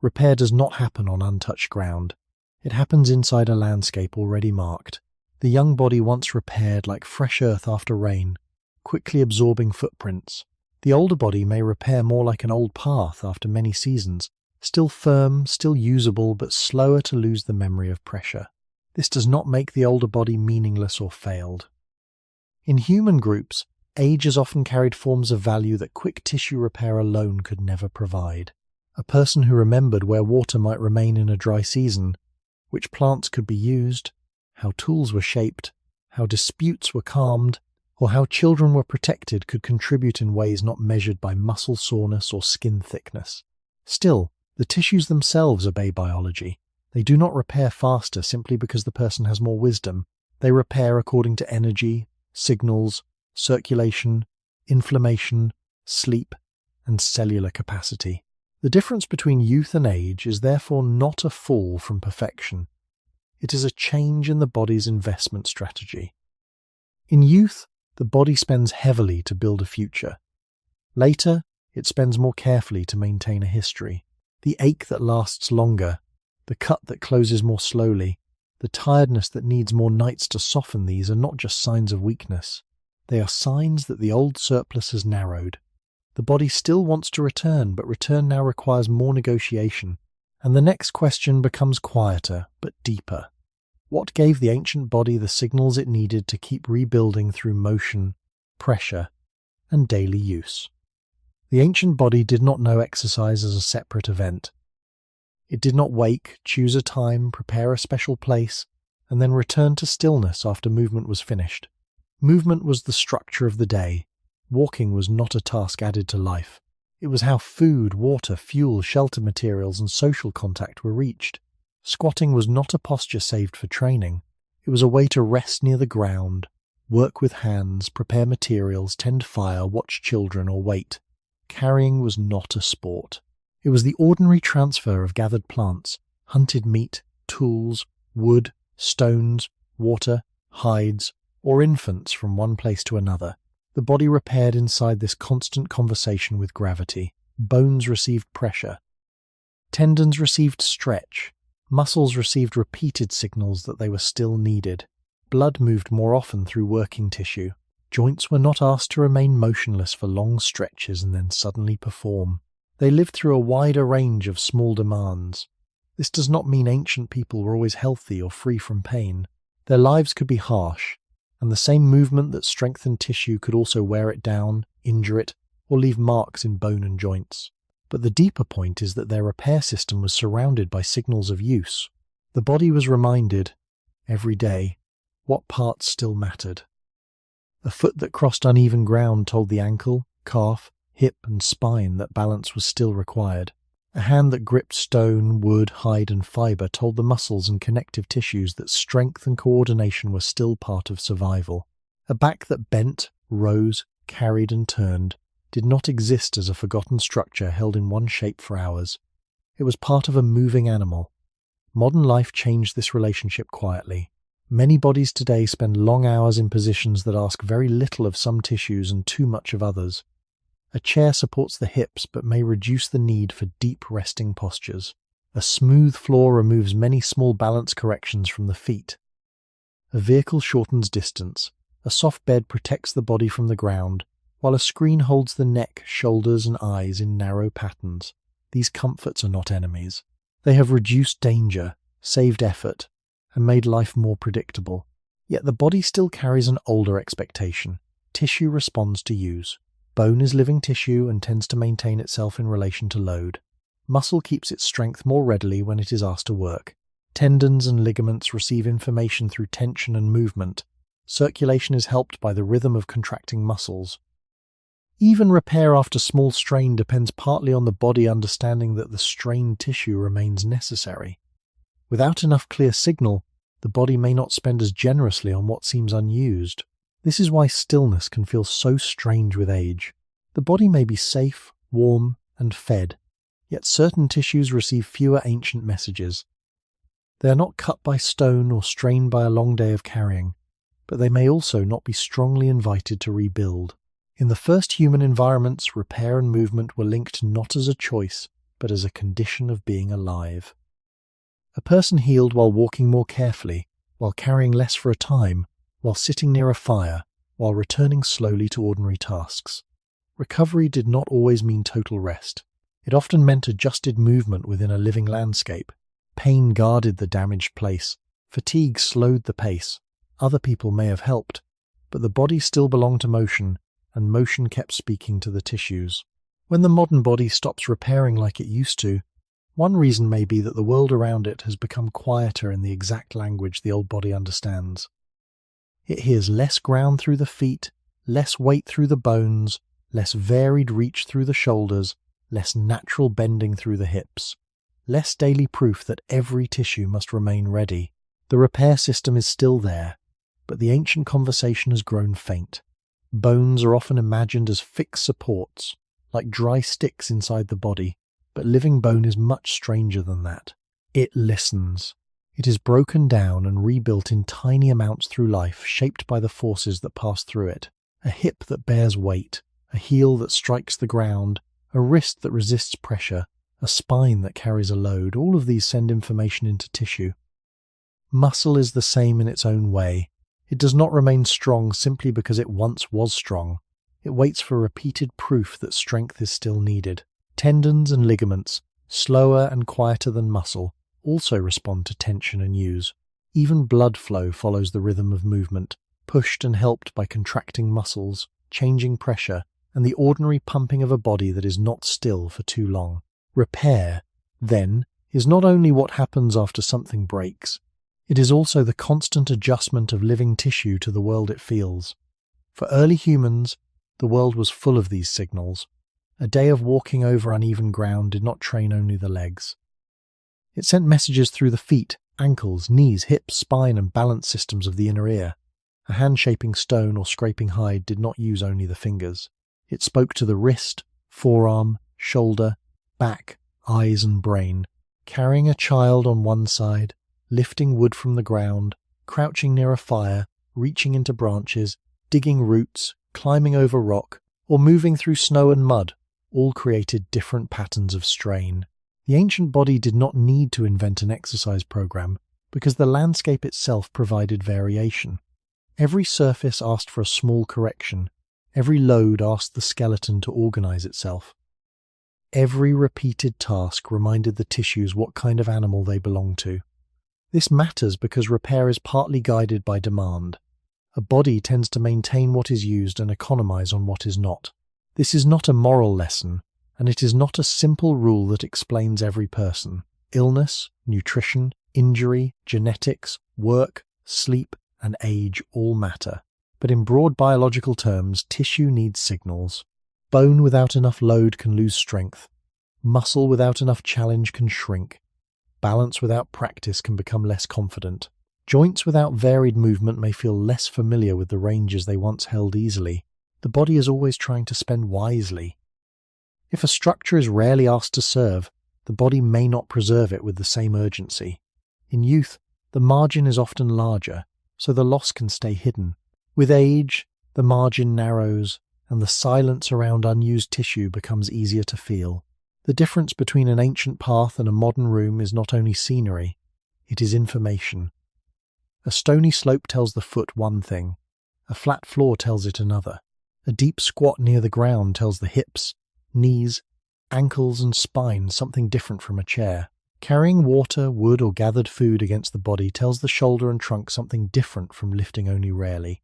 A: repair does not happen on untouched ground. It happens inside a landscape already marked. The young body once repaired like fresh earth after rain, quickly absorbing footprints. The older body may repair more like an old path after many seasons, still firm, still usable, but slower to lose the memory of pressure. This does not make the older body meaningless or failed. In human groups, age has often carried forms of value that quick tissue repair alone could never provide. A person who remembered where water might remain in a dry season, which plants could be used, how tools were shaped, how disputes were calmed, or how children were protected could contribute in ways not measured by muscle soreness or skin thickness. Still, the tissues themselves obey biology. They do not repair faster simply because the person has more wisdom. They repair according to energy, signals, circulation, inflammation, sleep, and cellular capacity. The difference between youth and age is therefore not a fall from perfection. It is a change in the body's investment strategy. In youth, the body spends heavily to build a future. Later, it spends more carefully to maintain a history. The ache that lasts longer, the cut that closes more slowly, the tiredness that needs more nights to soften these are not just signs of weakness. They are signs that the old surplus has narrowed. The body still wants to return, but return now requires more negotiation. And the next question becomes quieter, but deeper. What gave the ancient body the signals it needed to keep rebuilding through motion, pressure, and daily use? The ancient body did not know exercise as a separate event. It did not wake, choose a time, prepare a special place, and then return to stillness after movement was finished. Movement was the structure of the day. Walking was not a task added to life. It was how food, water, fuel, shelter materials, and social contact were reached. Squatting was not a posture saved for training. It was a way to rest near the ground, work with hands, prepare materials, tend fire, watch children, or wait. Carrying was not a sport. It was the ordinary transfer of gathered plants, hunted meat, tools, wood, stones, water, hides, or infants from one place to another. The body repaired inside this constant conversation with gravity. Bones received pressure. Tendons received stretch. Muscles received repeated signals that they were still needed. Blood moved more often through working tissue. Joints were not asked to remain motionless for long stretches and then suddenly perform. They lived through a wider range of small demands. This does not mean ancient people were always healthy or free from pain. Their lives could be harsh, and the same movement that strengthened tissue could also wear it down, injure it, or leave marks in bone and joints. But the deeper point is that their repair system was surrounded by signals of use. The body was reminded, every day, what parts still mattered. A foot that crossed uneven ground told the ankle, calf, hip, and spine that balance was still required. A hand that gripped stone, wood, hide, and fibre told the muscles and connective tissues that strength and coordination were still part of survival. A back that bent, rose, carried, and turned did not exist as a forgotten structure held in one shape for hours. It was part of a moving animal. Modern life changed this relationship quietly. Many bodies today spend long hours in positions that ask very little of some tissues and too much of others. A chair supports the hips but may reduce the need for deep resting postures. A smooth floor removes many small balance corrections from the feet. A vehicle shortens distance. A soft bed protects the body from the ground, while a screen holds the neck, shoulders, and eyes in narrow patterns. These comforts are not enemies. They have reduced danger, saved effort, and made life more predictable. Yet the body still carries an older expectation. Tissue responds to use. Bone is living tissue and tends to maintain itself in relation to load. Muscle keeps its strength more readily when it is asked to work. Tendons and ligaments receive information through tension and movement. Circulation is helped by the rhythm of contracting muscles. Even repair after small strain depends partly on the body understanding that the strained tissue remains necessary. Without enough clear signal, the body may not spend as generously on what seems unused. This is why stillness can feel so strange with age. The body may be safe, warm, and fed, yet certain tissues receive fewer ancient messages. They are not cut by stone or strained by a long day of carrying, but they may also not be strongly invited to rebuild. In the first human environments, repair and movement were linked not as a choice, but as a condition of being alive. A person healed while walking more carefully, while carrying less for a time, while sitting near a fire, while returning slowly to ordinary tasks. Recovery did not always mean total rest. It often meant adjusted movement within a living landscape. Pain guarded the damaged place. Fatigue slowed the pace. Other people may have helped, but the body still belonged to motion, and motion kept speaking to the tissues. When the modern body stops repairing like it used to, one reason may be that the world around it has become quieter in the exact language the old body understands. It hears less ground through the feet, less weight through the bones, less varied reach through the shoulders, less natural bending through the hips, less daily proof that every tissue must remain ready. The repair system is still there, but the ancient conversation has grown faint. Bones are often imagined as fixed supports, like dry sticks inside the body, but living bone is much stranger than that. It listens. It is broken down and rebuilt in tiny amounts through life, shaped by the forces that pass through it. A hip that bears weight, a heel that strikes the ground, a wrist that resists pressure, a spine that carries a load, all of these send information into tissue. Muscle is the same in its own way. It does not remain strong simply because it once was strong. It waits for repeated proof that strength is still needed. Tendons and ligaments, slower and quieter than muscle, also respond to tension and use. Even blood flow follows the rhythm of movement, pushed and helped by contracting muscles, changing pressure, and the ordinary pumping of a body that is not still for too long. Repair, then, is not only what happens after something breaks, it is also the constant adjustment of living tissue to the world it feels. For early humans, the world was full of these signals. A day of walking over uneven ground did not train only the legs. It sent messages through the feet, ankles, knees, hips, spine, and balance systems of the inner ear. A hand shaping stone or scraping hide did not use only the fingers. It spoke to the wrist, forearm, shoulder, back, eyes, and brain. Carrying a child on one side, lifting wood from the ground, crouching near a fire, reaching into branches, digging roots, climbing over rock, or moving through snow and mud, all created different patterns of strain. The ancient body did not need to invent an exercise program because the landscape itself provided variation. Every surface asked for a small correction. Every load asked the skeleton to organize itself. Every repeated task reminded the tissues what kind of animal they belonged to. This matters because repair is partly guided by demand. A body tends to maintain what is used and economize on what is not. This is not a moral lesson, and it is not a simple rule that explains every person. Illness, nutrition, injury, genetics, work, sleep, and age all matter. But in broad biological terms, tissue needs signals. Bone without enough load can lose strength. Muscle without enough challenge can shrink. Balance without practice can become less confident. Joints without varied movement may feel less familiar with the ranges they once held easily. The body is always trying to spend wisely. If a structure is rarely asked to serve, the body may not preserve it with the same urgency. In youth, the margin is often larger, so the loss can stay hidden. With age, the margin narrows, and the silence around unused tissue becomes easier to feel. The difference between an ancient path and a modern room is not only scenery, it is information. A stony slope tells the foot one thing, a flat floor tells it another. A deep squat near the ground tells the hips, knees, ankles, and spine something different from a chair. Carrying water, wood, or gathered food against the body tells the shoulder and trunk something different from lifting only rarely.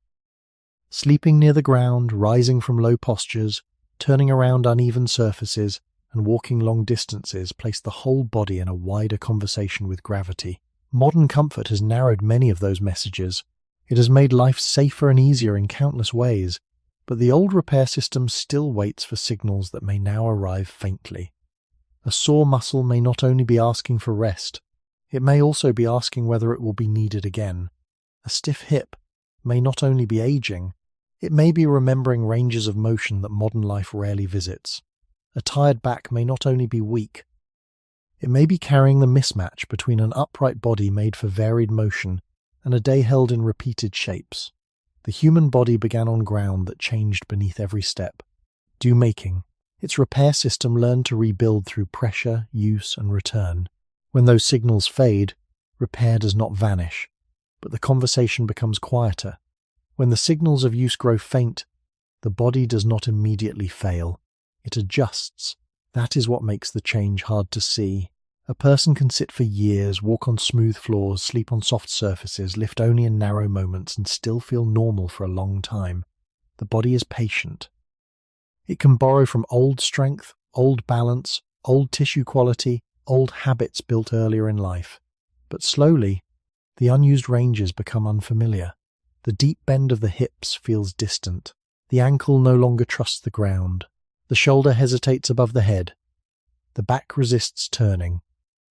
A: Sleeping near the ground, rising from low postures, Turning around uneven surfaces and walking long distances placed the whole body in a wider conversation with gravity. Modern comfort has narrowed many of those messages. It has made life safer and easier in countless ways, but the old repair system still waits for signals that may now arrive faintly. A sore muscle may not only be asking for rest, it may also be asking whether it will be needed again. A stiff hip may not only be aging, it may be remembering ranges of motion that modern life rarely visits. A tired back may not only be weak, it may be carrying the mismatch between an upright body made for varied motion and a day held in repeated shapes. The human body began on ground that changed beneath every step. Dew-making, its repair system learned to rebuild through pressure, use, and return. When those signals fade, repair does not vanish, but the conversation becomes quieter. When the signals of use grow faint, the body does not immediately fail. It adjusts. That is what makes the change hard to see. A person can sit for years, walk on smooth floors, sleep on soft surfaces, lift only in narrow moments, and still feel normal for a long time. The body is patient. It can borrow from old strength, old balance, old tissue quality, old habits built earlier in life. But slowly, the unused ranges become unfamiliar. The deep bend of the hips feels distant. The ankle no longer trusts the ground. The shoulder hesitates above the head. The back resists turning.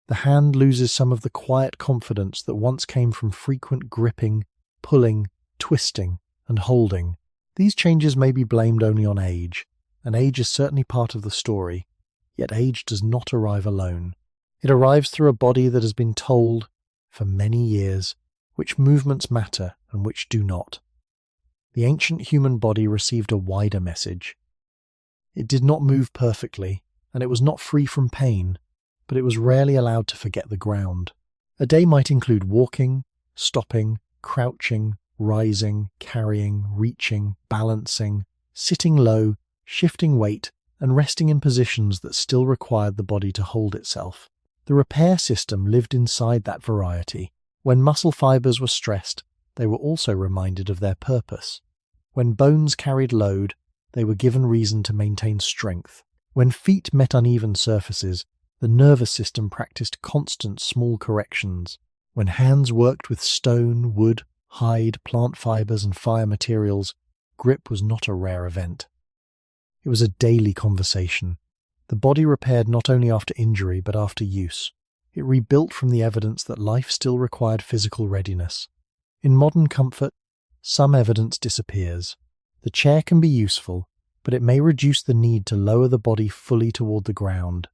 A: The hand loses some of the quiet confidence that once came from frequent gripping, pulling, twisting, and holding. These changes may be blamed only on age, and age is certainly part of the story, yet age does not arrive alone. It arrives through a body that has been told, for many years, which movements matter and which do not. The ancient human body received a wider message. It did not move perfectly, and it was not free from pain, but it was rarely allowed to forget the ground. A day might include walking, stopping, crouching, rising, carrying, reaching, balancing, sitting low, shifting weight, and resting in positions that still required the body to hold itself. The repair system lived inside that variety. When muscle fibers were stressed, they were also reminded of their purpose. When bones carried load, they were given reason to maintain strength. When feet met uneven surfaces, the nervous system practiced constant small corrections. When hands worked with stone, wood, hide, plant fibers, and fire materials, grip was not a rare event. It was a daily conversation. The body repaired not only after injury but after use. It rebuilt from the evidence that life still required physical readiness. In modern comfort, some evidence disappears. The chair can be useful, but it may reduce the need to lower the body fully toward the ground.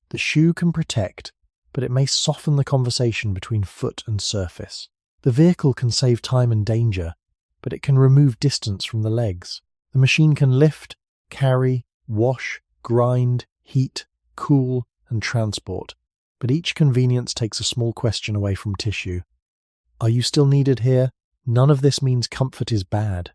A: The shoe can protect, but it may soften the conversation between foot and surface. The vehicle can save time and danger, but it can remove distance from the legs. The machine can lift, carry, wash, grind, heat, cool, and transport, but each convenience takes a small question away from tissue. Are you still needed here? None of this means comfort is bad.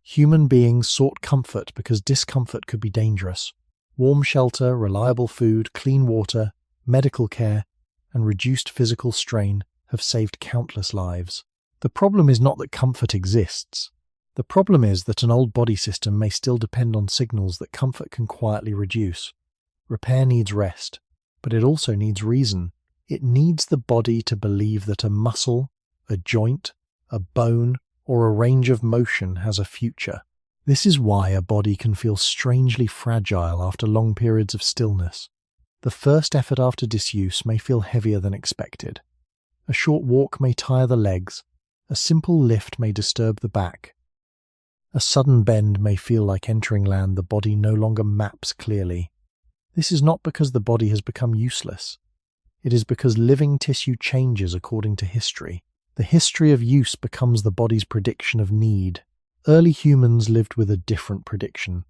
A: Human beings sought comfort because discomfort could be dangerous. Warm shelter, reliable food, clean water, medical care, and reduced physical strain have saved countless lives. The problem is not that comfort exists. The problem is that an old body system may still depend on signals that comfort can quietly reduce. Repair needs rest, but it also needs reason. It needs the body to believe that a muscle, a joint, a bone, or a range of motion has a future. This is why a body can feel strangely fragile after long periods of stillness. The first effort after disuse may feel heavier than expected. A short walk may tire the legs. A simple lift may disturb the back. A sudden bend may feel like entering land the body no longer maps clearly. This is not because the body has become useless. It is because living tissue changes according to history. The history of use becomes the body's prediction of need. Early humans lived with a different prediction.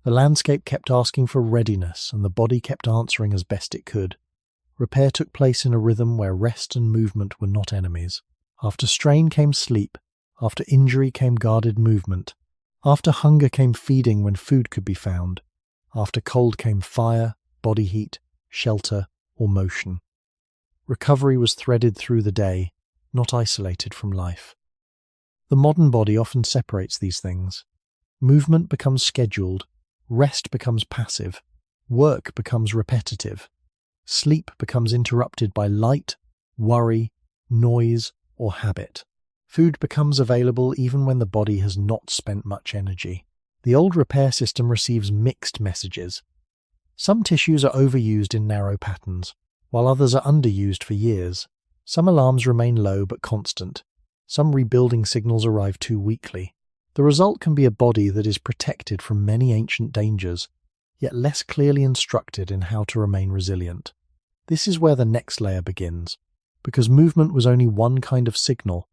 A: The landscape kept asking for readiness, and the body kept answering as best it could. Repair took place in a rhythm where rest and movement were not enemies. After strain came sleep. After injury came guarded movement. After hunger came feeding when food could be found. After cold came fire, body heat, shelter, or motion. Recovery was threaded through the day, not isolated from life. The modern body often separates these things. Movement becomes scheduled, Rest becomes passive. Work becomes repetitive. Sleep becomes interrupted by light, worry, noise, or habit. Food becomes available even when the body has not spent much energy. The old repair system receives mixed messages. Some tissues are overused in narrow patterns, while others are underused for years. Some alarms remain low but constant. Some rebuilding signals arrive too weakly. The result can be a body that is protected from many ancient dangers, yet less clearly instructed in how to remain resilient. This is where the next layer begins, because movement was only one kind of signal.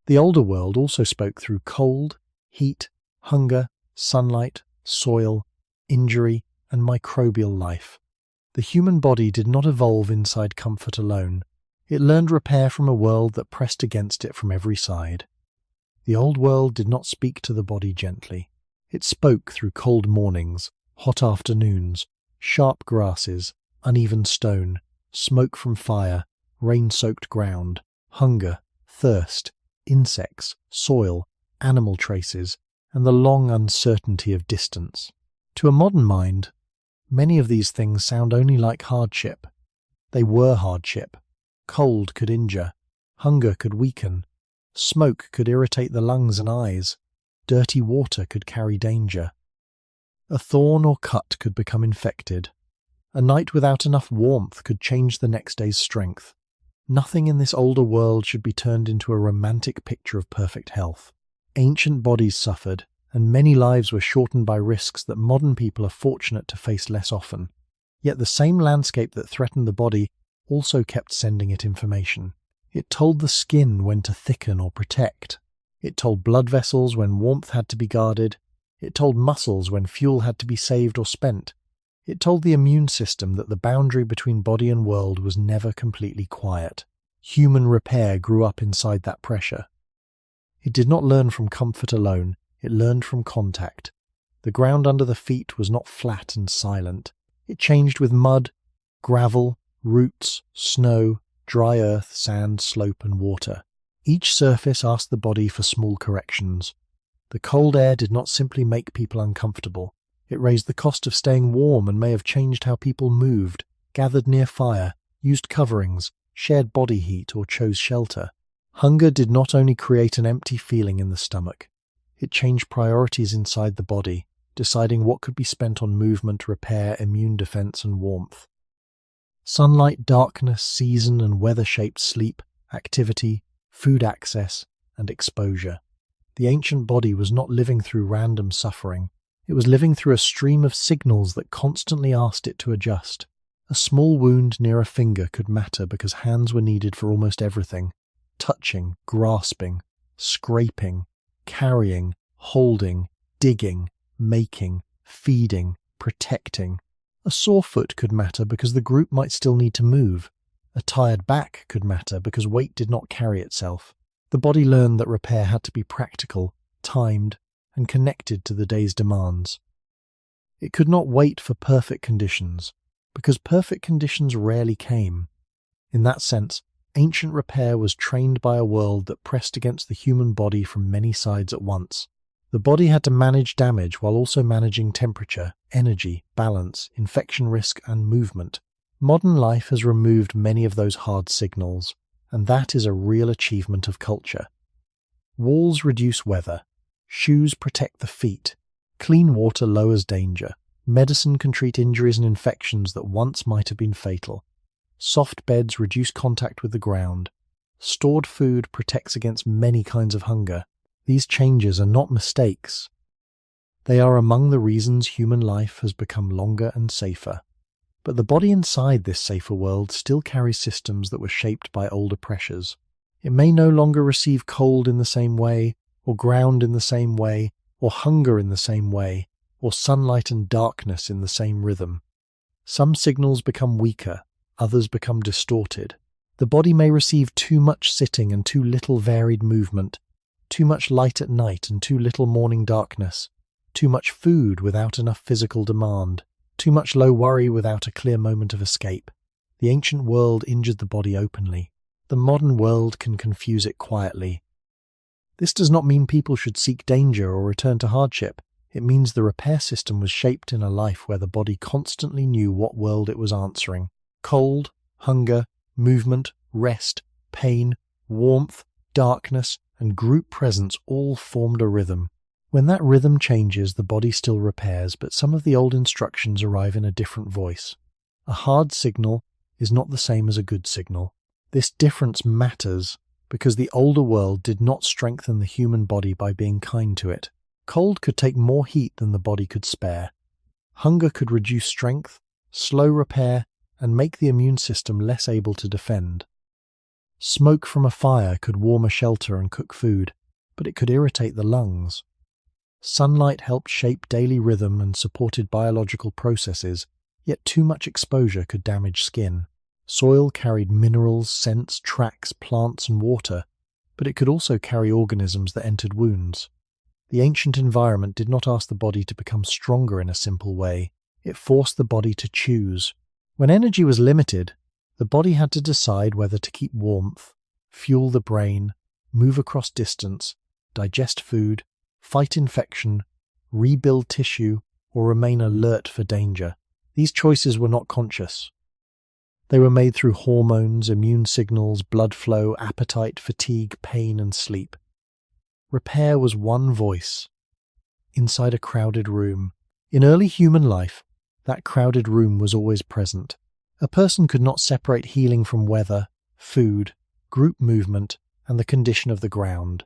A: The older world also spoke through cold, heat, hunger, sunlight, soil, injury, and microbial life. The human body did not evolve inside comfort alone. It learned repair from a world that pressed against it from every side. The old world did not speak to the body gently. It spoke through cold mornings, hot afternoons, sharp grasses, uneven stone, smoke from fire, rain-soaked ground, hunger, thirst, insects, soil, animal traces, and the long uncertainty of distance. To a modern mind, many of these things sound only like hardship. They were hardship. Cold could injure. Hunger could weaken. Smoke could irritate the lungs and eyes. Dirty water could carry danger. A thorn or cut could become infected. A night without enough warmth could change the next day's strength. Nothing in this older world should be turned into a romantic picture of perfect health. Ancient bodies suffered, and many lives were shortened by risks that modern people are fortunate to face less often. Yet the same landscape that threatened the body also kept sending it information. It told the skin when to thicken or protect. It told blood vessels when warmth had to be guarded. It told muscles when fuel had to be saved or spent. It told the immune system that the boundary between body and world was never completely quiet. Human repair grew up inside that pressure. It did not learn from comfort alone, it learned from contact. The ground under the feet was not flat and silent. It changed with mud, gravel, roots, snow, dry earth, sand, slope, and water. Each surface asked the body for small corrections. The cold air did not simply make people uncomfortable. It raised the cost of staying warm and may have changed how people moved, gathered near fire, used coverings, shared body heat, or chose shelter. Hunger did not only create an empty feeling in the stomach. It changed priorities inside the body, deciding what could be spent on movement, repair, immune defense, and warmth. Sunlight, darkness, season, and weather shaped sleep, activity, food access, and exposure. The ancient body was not living through random suffering. It was living through a stream of signals that constantly asked it to adjust. A small wound near a finger could matter because hands were needed for almost everything. Touching, grasping, scraping, carrying, holding, digging, making, feeding, protecting. A sore foot could matter because the group might still need to move. A tired back could matter because weight did not carry itself. The body learned that repair had to be practical, timed, and connected to the day's demands. It could not wait for perfect conditions, because perfect conditions rarely came. In that sense, ancient repair was trained by a world that pressed against the human body from many sides at once. The body had to manage damage while also managing temperature, energy, balance, infection risk, and movement. Modern life has removed many of those hard signals, and that is a real achievement of culture. Walls reduce weather. Shoes protect the feet. Clean water lowers danger. Medicine can treat injuries and infections that once might have been fatal. Soft beds reduce contact with the ground. Stored food protects against many kinds of hunger. These changes are not mistakes. They are among the reasons human life has become longer and safer. But the body inside this safer world still carries systems that were shaped by older pressures. It may no longer receive cold in the same way, or ground in the same way, or hunger in the same way, or sunlight and darkness in the same rhythm. Some signals become weaker, others become distorted. The body may receive too much sitting and too little varied movement, too much light at night and too little morning darkness, too much food without enough physical demand, too much low worry without a clear moment of escape. The ancient world injured the body openly. The modern world can confuse it quietly. This does not mean people should seek danger or return to hardship. It means the repair system was shaped in a life where the body constantly knew what world it was answering. Cold, hunger, movement, rest, pain, warmth, darkness, and group presence all formed a rhythm. When that rhythm changes, the body still repairs, but some of the old instructions arrive in a different voice. A hard signal is not the same as a good signal. This difference matters because the older world did not strengthen the human body by being kind to it. Cold could take more heat than the body could spare. Hunger could reduce strength, slow repair, and make the immune system less able to defend. Smoke from a fire could warm a shelter and cook food, but it could irritate the lungs. Sunlight helped shape daily rhythm and supported biological processes, yet too much exposure could damage skin. Soil carried minerals, scents, tracks, plants, and water, but it could also carry organisms that entered wounds. The ancient environment did not ask the body to become stronger in a simple way. It forced the body to choose. When energy was limited, the body had to decide whether to keep warmth, fuel the brain, move across distance, digest food, fight infection, rebuild tissue, or remain alert for danger. These choices were not conscious. They were made through hormones, immune signals, blood flow, appetite, fatigue, pain, and sleep. Repair was one voice inside a crowded room. In early human life, that crowded room was always present. A person could not separate healing from weather, food, group movement, and the condition of the ground.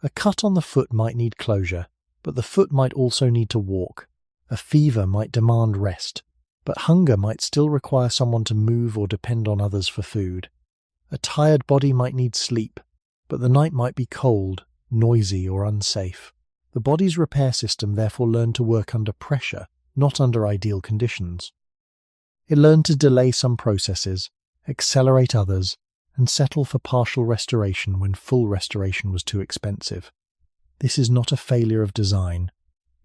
A: A cut on the foot might need closure, but the foot might also need to walk. A fever might demand rest, but hunger might still require someone to move or depend on others for food. A tired body might need sleep, but the night might be cold, noisy, or unsafe. The body's repair system therefore learned to work under pressure, not under ideal conditions. It learned to delay some processes, accelerate others, and settle for partial restoration when full restoration was too expensive. This is not a failure of design.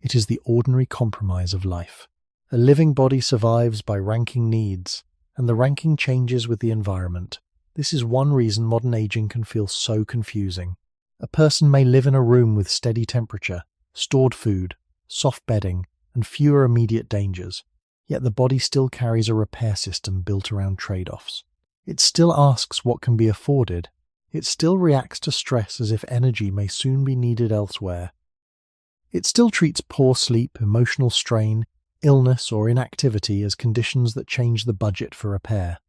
A: It is the ordinary compromise of life. A living body survives by ranking needs, and the ranking changes with the environment. This is one reason modern aging can feel so confusing. A person may live in a room with steady temperature, stored food, soft bedding, and fewer immediate dangers, yet the body still carries a repair system built around trade-offs. It still asks what can be afforded. It still reacts to stress as if energy may soon be needed elsewhere. It still treats poor sleep, emotional strain, illness, or inactivity as conditions that change the budget for repair.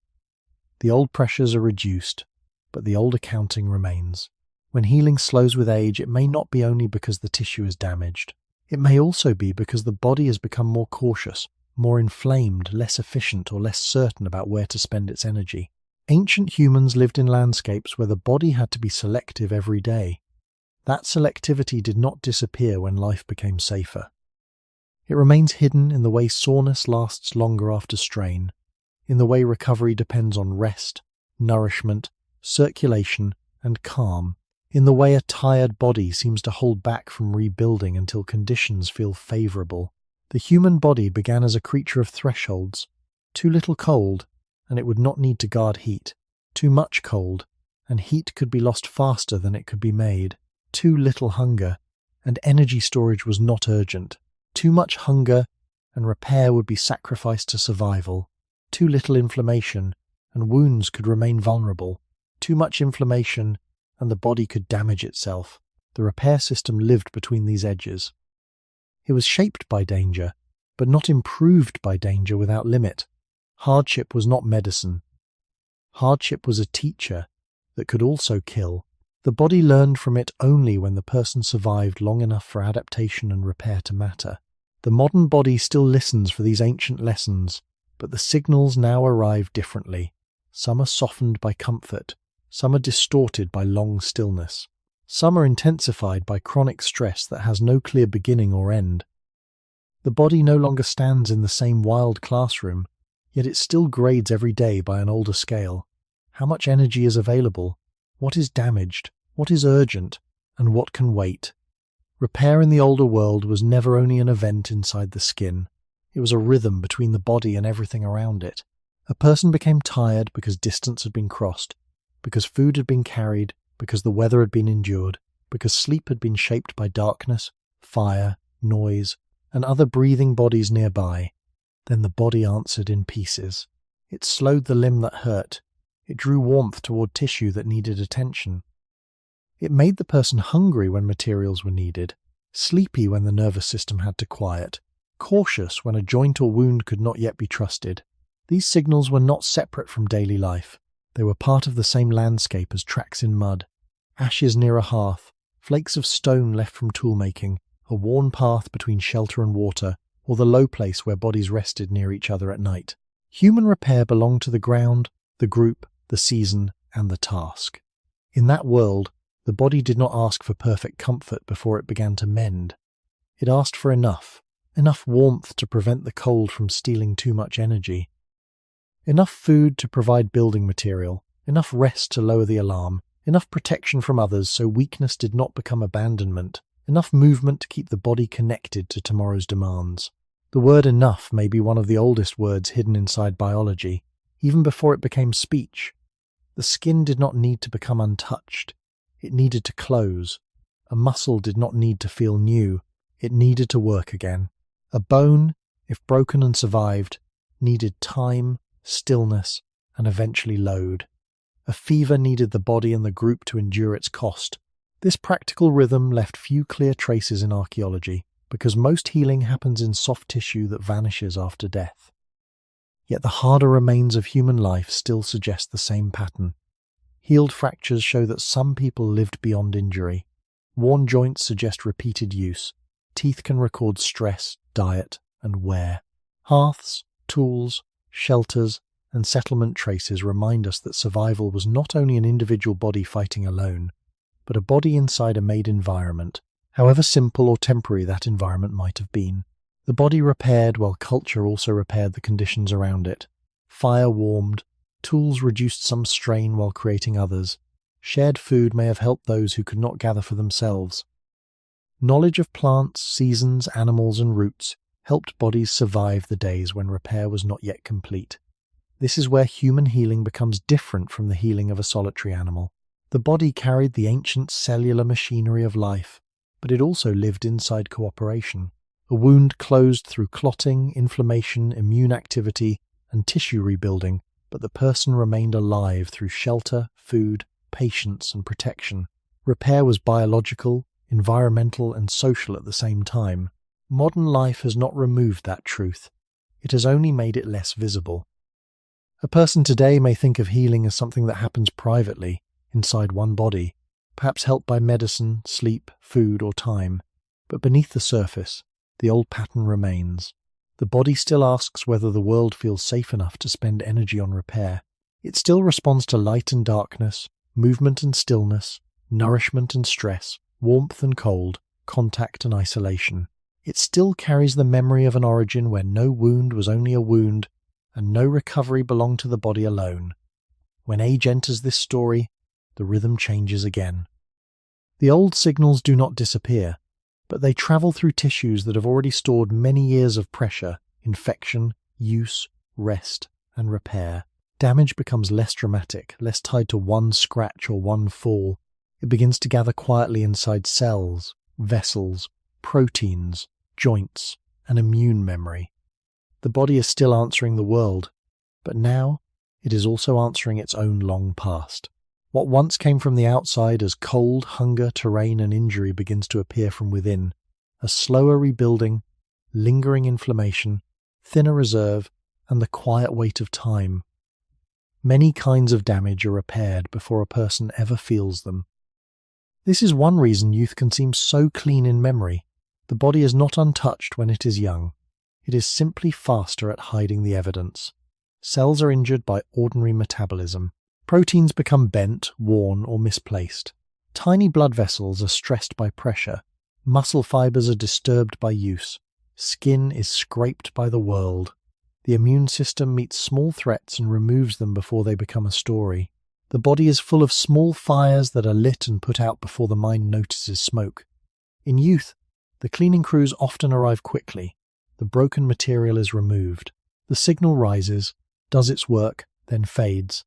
A: The old pressures are reduced, but the old accounting remains. When healing slows with age, it may not be only because the tissue is damaged. It may also be because the body has become more cautious, more inflamed, less efficient, or less certain about where to spend its energy. Ancient humans lived in landscapes where the body had to be selective every day. That selectivity did not disappear when life became safer. It remains hidden in the way soreness lasts longer after strain, in the way recovery depends on rest, nourishment, circulation, and calm, in the way a tired body seems to hold back from rebuilding until conditions feel favorable. The human body began as a creature of thresholds. Too little cold, and it would not need to guard heat. Too much cold, and heat could be lost faster than it could be made. Too little hunger, and energy storage was not urgent. Too much hunger, and repair would be sacrificed to survival. Too little inflammation, and wounds could remain vulnerable. Too much inflammation, and the body could damage itself. The repair system lived between these edges. It was shaped by danger, but not improved by danger without limit. Hardship was not medicine. Hardship was a teacher that could also kill. The body learned from it only when the person survived long enough for adaptation and repair to matter. The modern body still listens for these ancient lessons, but the signals now arrive differently. Some are softened by comfort. Some are distorted by long stillness. Some are intensified by chronic stress that has no clear beginning or end. The body no longer stands in the same wild classroom, yet it still grades every day by an older scale. How much energy is available? What is damaged? What is urgent? And what can wait? Repair in the older world was never only an event inside the skin. It was a rhythm between the body and everything around it. A person became tired because distance had been crossed, because food had been carried, because the weather had been endured, because sleep had been shaped by darkness, fire, noise, and other breathing bodies nearby. Then the body answered in pieces. It slowed the limb that hurt. It drew warmth toward tissue that needed attention. It made the person hungry when materials were needed, sleepy when the nervous system had to quiet, cautious when a joint or wound could not yet be trusted. These signals were not separate from daily life. They were part of the same landscape as tracks in mud, ashes near a hearth, flakes of stone left from tool-making, a worn path between shelter and water, or the low place where bodies rested near each other at night. Human repair belonged to the ground, the group, the season, and the task. In that world, the body did not ask for perfect comfort before it began to mend. It asked for enough warmth to prevent the cold from stealing too much energy, enough food to provide building material, enough rest to lower the alarm, enough protection from others so weakness did not become abandonment, enough movement to keep the body connected to tomorrow's demands. The word enough may be one of the oldest words hidden inside biology, even before it became speech. The skin did not need to become untouched. It needed to close. A muscle did not need to feel new. It needed to work again. A bone, if broken and survived, needed time, stillness, and eventually load. A fever needed the body and the group to endure its cost. This practical rhythm left few clear traces in archaeology, because most healing happens in soft tissue that vanishes after death. Yet the harder remains of human life still suggest the same pattern. Healed fractures show that some people lived beyond injury. Worn joints suggest repeated use. Teeth can record stress, diet, and wear. Hearths, tools, shelters, and settlement traces remind us that survival was not only an individual body fighting alone, but a body inside a made environment, however simple or temporary that environment might have been. The body repaired while culture also repaired the conditions around it. Fire warmed, tools reduced some strain while creating others. Shared food may have helped those who could not gather for themselves. Knowledge of plants, seasons, animals, and roots helped bodies survive the days when repair was not yet complete. This is where human healing becomes different from the healing of a solitary animal. The body carried the ancient cellular machinery of life, but it also lived inside cooperation. A wound closed through clotting, inflammation, immune activity, and tissue rebuilding, but the person remained alive through shelter, food, patience, and protection. Repair was biological, environmental, and social at the same time. Modern life has not removed that truth. It has only made it less visible. A person today may think of healing as something that happens privately, inside one body, perhaps helped by medicine, sleep, food, or time. But beneath the surface, the old pattern remains. The body still asks whether the world feels safe enough to spend energy on repair. It still responds to light and darkness, movement and stillness, nourishment and stress, warmth and cold, contact and isolation. It still carries the memory of an origin where no wound was only a wound, and no recovery belonged to the body alone. When age enters this story, the rhythm changes again. The old signals do not disappear, but they travel through tissues that have already stored many years of pressure, infection, use, rest, and repair. Damage becomes less dramatic, less tied to one scratch or one fall. It begins to gather quietly inside cells, vessels, proteins, joints, and immune memory. The body is still answering the world, but now it is also answering its own long past. What once came from the outside as cold, hunger, terrain, and injury begins to appear from within. A slower rebuilding, lingering inflammation, thinner reserve, and the quiet weight of time. Many kinds of damage are repaired before a person ever feels them. This is one reason youth can seem so clean in memory. The body is not untouched when it is young. It is simply faster at hiding the evidence. Cells are injured by ordinary metabolism. Proteins become bent, worn, or misplaced. Tiny blood vessels are stressed by pressure. Muscle fibers are disturbed by use. Skin is scraped by the world. The immune system meets small threats and removes them before they become a story. The body is full of small fires that are lit and put out before the mind notices smoke. In youth, the cleaning crews often arrive quickly. The broken material is removed. The signal rises, does its work, then fades.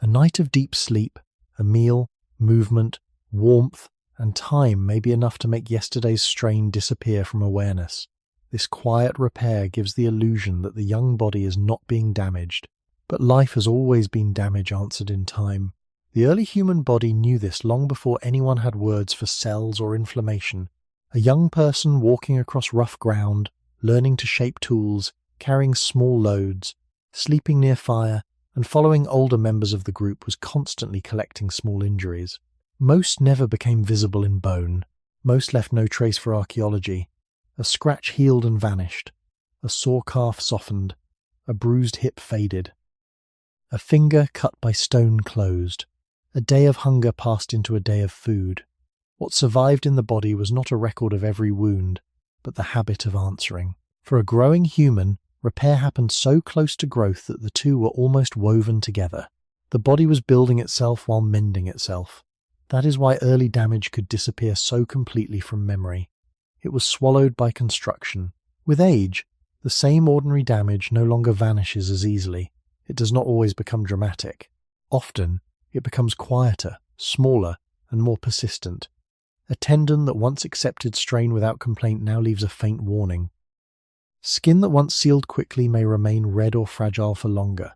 A: A night of deep sleep, a meal, movement, warmth, and time may be enough to make yesterday's strain disappear from awareness. This quiet repair gives the illusion that the young body is not being damaged. But life has always been damage answered in time. The early human body knew this long before anyone had words for cells or inflammation. A young person walking across rough ground, learning to shape tools, carrying small loads, sleeping near fire, and following older members of the group was constantly collecting small injuries. Most never became visible in bone. Most left no trace for archaeology. A scratch healed and vanished. A sore calf softened. A bruised hip faded. A finger cut by stone closed. A day of hunger passed into a day of food. What survived in the body was not a record of every wound, but the habit of answering. For a growing human, repair happened so close to growth that the two were almost woven together. The body was building itself while mending itself. That is why early damage could disappear so completely from memory. It was swallowed by construction. With age, the same ordinary damage no longer vanishes as easily. It does not always become dramatic. Often, it becomes quieter, smaller, and more persistent. A tendon that once accepted strain without complaint now leaves a faint warning. Skin that once sealed quickly may remain red or fragile for longer.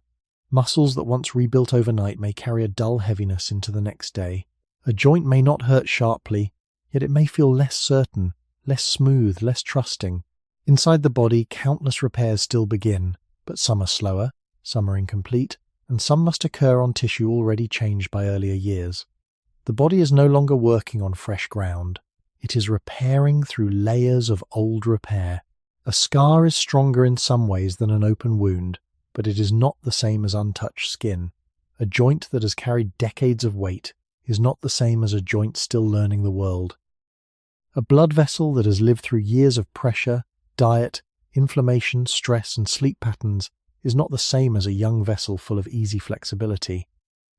A: Muscles that once rebuilt overnight may carry a dull heaviness into the next day. A joint may not hurt sharply, yet it may feel less certain, less smooth, less trusting. Inside the body, countless repairs still begin, but some are slower, some are incomplete, and some must occur on tissue already changed by earlier years. The body is no longer working on fresh ground. It is repairing through layers of old repair. A scar is stronger in some ways than an open wound, but it is not the same as untouched skin. A joint that has carried decades of weight is not the same as a joint still learning the world. A blood vessel that has lived through years of pressure, diet, inflammation, stress, and sleep patterns is not the same as a young vessel full of easy flexibility.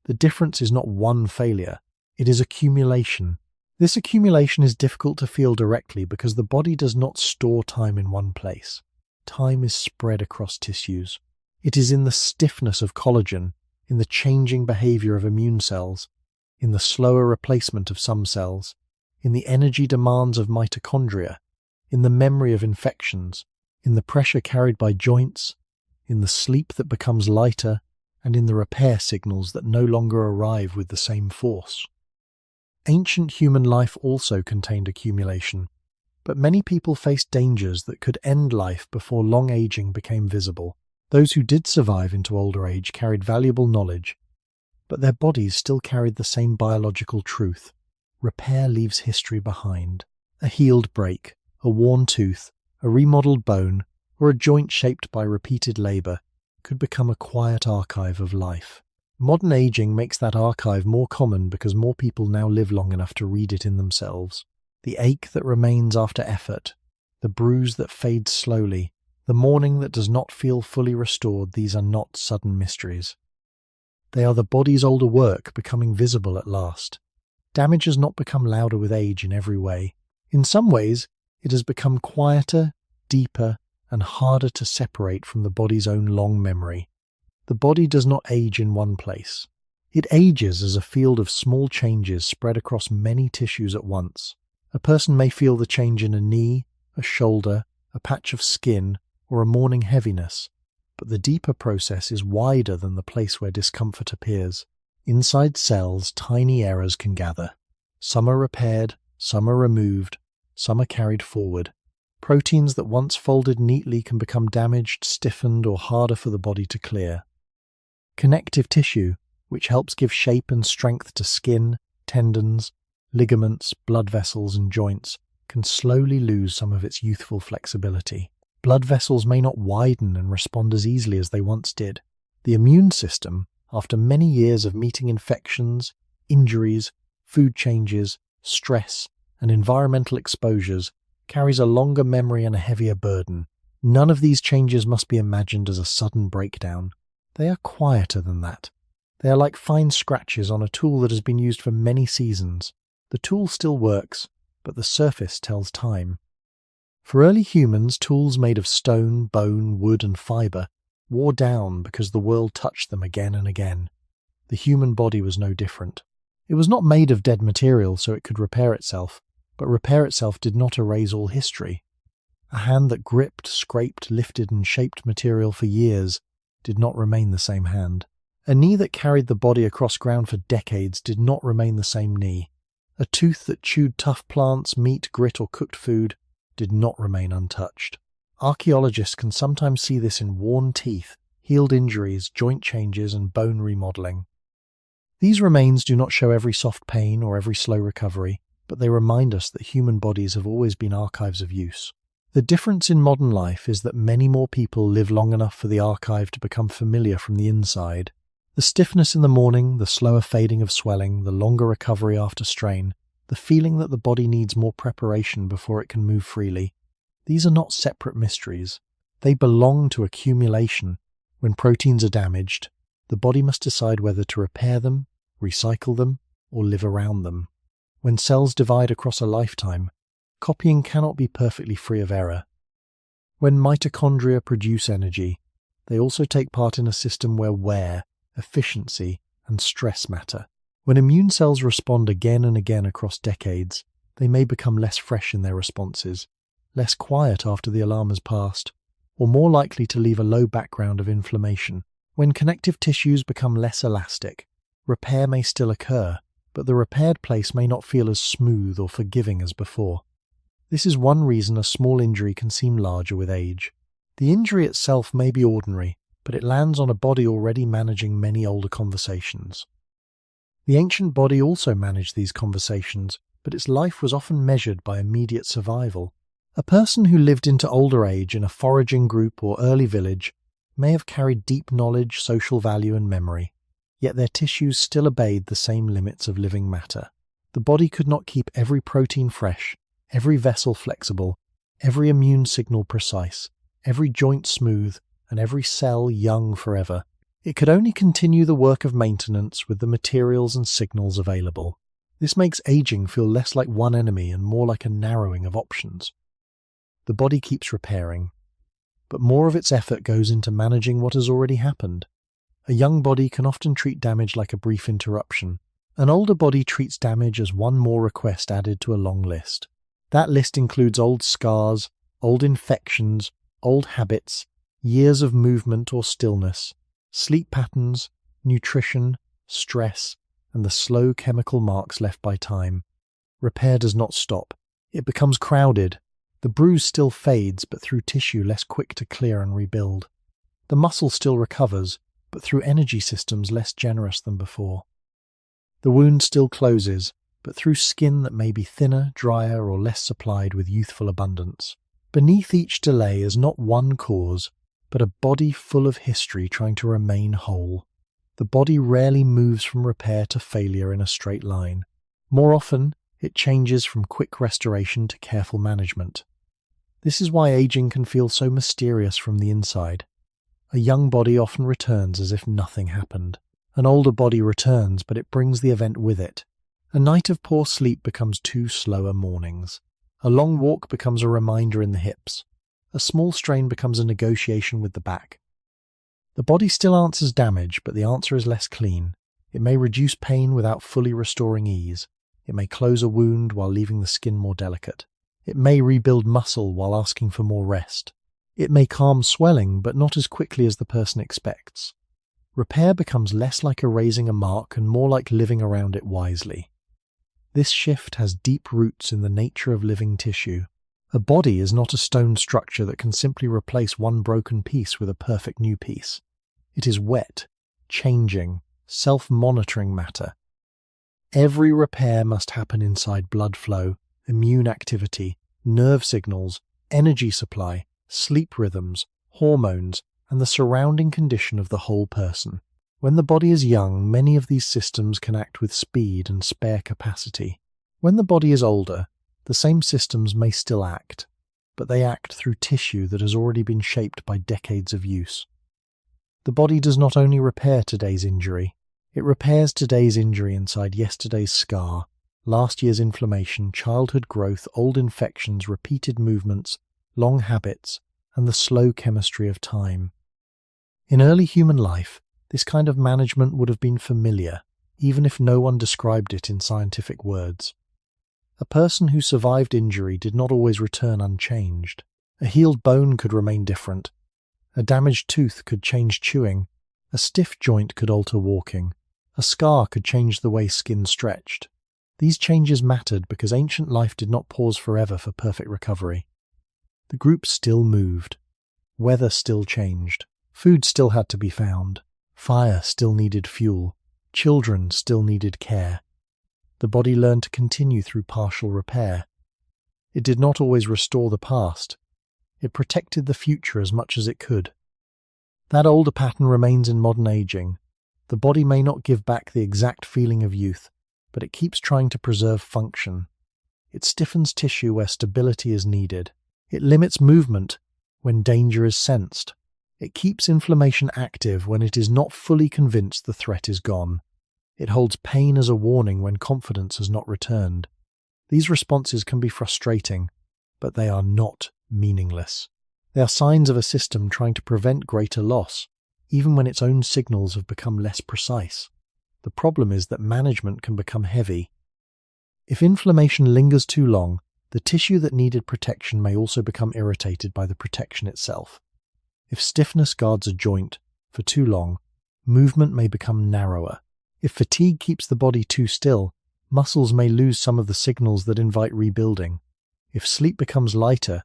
A: The difference is not one failure, it is accumulation. This accumulation is difficult to feel directly because the body does not store time in one place. Time is spread across tissues. It is in the stiffness of collagen, in the changing behavior of immune cells, in the slower replacement of some cells, in the energy demands of mitochondria, in the memory of infections, in the pressure carried by joints, in the sleep that becomes lighter, and in the repair signals that no longer arrive with the same force. Ancient human life also contained accumulation, but many people faced dangers that could end life before long aging became visible. Those who did survive into older age carried valuable knowledge, but their bodies still carried the same biological truth. Repair leaves history behind. A healed break, a worn tooth, a remodeled bone, or a joint shaped by repeated labor could become a quiet archive of life. Modern aging makes that archive more common because more people now live long enough to read it in themselves. The ache that remains after effort, the bruise that fades slowly, the mourning that does not feel fully restored, these are not sudden mysteries. They are the body's older work becoming visible at last. Damage has not become louder with age in every way. In some ways, it has become quieter, deeper, and harder to separate from the body's own long memory. The body does not age in one place. It ages as a field of small changes spread across many tissues at once. A person may feel the change in a knee, a shoulder, a patch of skin, or a morning heaviness, but the deeper process is wider than the place where discomfort appears. Inside cells, tiny errors can gather. Some are repaired, some are removed, some are carried forward. Proteins that once folded neatly can become damaged, stiffened, or harder for the body to clear. Connective tissue, which helps give shape and strength to skin, tendons, ligaments, blood vessels, and joints, can slowly lose some of its youthful flexibility. Blood vessels may not widen and respond as easily as they once did. The immune system, after many years of meeting infections, injuries, food changes, stress, and environmental exposures, carries a longer memory and a heavier burden. None of these changes must be imagined as a sudden breakdown. They are quieter than that. They are like fine scratches on a tool that has been used for many seasons. The tool still works, but the surface tells time. For early humans, tools made of stone, bone, wood, and fiber wore down because the world touched them again and again. The human body was no different. It was not made of dead material so it could repair itself, but repair itself did not erase all history. A hand that gripped, scraped, lifted and shaped material for years did not remain the same hand. A knee that carried the body across ground for decades did not remain the same knee. A tooth that chewed tough plants, meat, grit or cooked food did not remain untouched. Archaeologists can sometimes see this in worn teeth, healed injuries, joint changes and bone remodeling. These remains do not show every soft pain or every slow recovery, but they remind us that human bodies have always been archives of use. The difference in modern life is that many more people live long enough for the archive to become familiar from the inside. The stiffness in the morning, the slower fading of swelling, the longer recovery after strain, the feeling that the body needs more preparation before it can move freely. These are not separate mysteries. They belong to accumulation. When proteins are damaged, the body must decide whether to repair them, recycle them, or live around them. When cells divide across a lifetime, copying cannot be perfectly free of error. When mitochondria produce energy, they also take part in a system where wear, efficiency, and stress matter. When immune cells respond again and again across decades, they may become less fresh in their responses, less quiet after the alarm has passed, or more likely to leave a low background of inflammation. When connective tissues become less elastic, repair may still occur, but the repaired place may not feel as smooth or forgiving as before. This is one reason a small injury can seem larger with age. The injury itself may be ordinary, but it lands on a body already managing many older conversations. The ancient body also managed these conversations, but its life was often measured by immediate survival. A person who lived into older age in a foraging group or early village may have carried deep knowledge, social value and memory, yet their tissues still obeyed the same limits of living matter. The body could not keep every protein fresh, every vessel flexible, every immune signal precise, every joint smooth, and every cell young forever. It could only continue the work of maintenance with the materials and signals available. This makes aging feel less like one enemy and more like a narrowing of options. The body keeps repairing, but more of its effort goes into managing what has already happened. A young body can often treat damage like a brief interruption. An older body treats damage as one more request added to a long list. That list includes old scars, old infections, old habits, years of movement or stillness, sleep patterns, nutrition, stress, and the slow chemical marks left by time. Repair does not stop. It becomes crowded. The bruise still fades, but through tissue less quick to clear and rebuild. The muscle still recovers, but through energy systems less generous than before. The wound still closes, but through skin that may be thinner, drier, or less supplied with youthful abundance. Beneath each delay is not one cause, but a body full of history trying to remain whole. The body rarely moves from repair to failure in a straight line. More often, it changes from quick restoration to careful management. This is why aging can feel so mysterious from the inside. A young body often returns as if nothing happened. An older body returns, but it brings the event with it. A night of poor sleep becomes 2 slower mornings. A long walk becomes a reminder in the hips. A small strain becomes a negotiation with the back. The body still answers damage, but the answer is less clean. It may reduce pain without fully restoring ease. It may close a wound while leaving the skin more delicate. It may rebuild muscle while asking for more rest. It may calm swelling, but not as quickly as the person expects. Repair becomes less like erasing a mark and more like living around it wisely. This shift has deep roots in the nature of living tissue. A body is not a stone structure that can simply replace one broken piece with a perfect new piece. It is wet, changing, self-monitoring matter. Every repair must happen inside blood flow, immune activity, nerve signals, energy supply, sleep rhythms, hormones, and the surrounding condition of the whole person. When the body is young, many of these systems can act with speed and spare capacity. When the body is older, the same systems may still act, but they act through tissue that has already been shaped by decades of use. The body does not only repair today's injury, it repairs today's injury inside yesterday's scar, last year's inflammation, childhood growth, old infections, repeated movements, long habits, and the slow chemistry of time. In early human life, this kind of management would have been familiar, even if no one described it in scientific words. A person who survived injury did not always return unchanged. A healed bone could remain different. A damaged tooth could change chewing. A stiff joint could alter walking. A scar could change the way skin stretched. These changes mattered because ancient life did not pause forever for perfect recovery. The group still moved. Weather still changed. Food still had to be found. Fire still needed fuel. Children still needed care. The body learned to continue through partial repair. It did not always restore the past. It protected the future as much as it could. That older pattern remains in modern aging. The body may not give back the exact feeling of youth, but it keeps trying to preserve function. It stiffens tissue where stability is needed. It limits movement when danger is sensed. It keeps inflammation active when it is not fully convinced the threat is gone. It holds pain as a warning when confidence has not returned. These responses can be frustrating, but they are not meaningless. They are signs of a system trying to prevent greater loss, even when its own signals have become less precise. The problem is that management can become heavy. If inflammation lingers too long, the tissue that needed protection may also become irritated by the protection itself. If stiffness guards a joint for too long, movement may become narrower. If fatigue keeps the body too still, muscles may lose some of the signals that invite rebuilding. If sleep becomes lighter,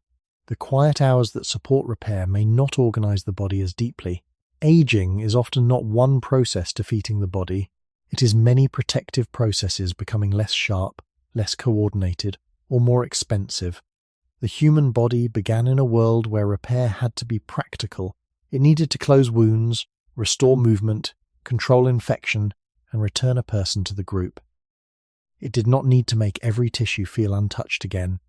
A: the quiet hours that support repair may not organize the body as deeply. Aging is often not one process defeating the body. It is many protective processes becoming less sharp, less coordinated, or more expensive. The human body began in a world where repair had to be practical. It needed to close wounds, restore movement, control infection, and return a person to the group. It did not need to make every tissue feel untouched again.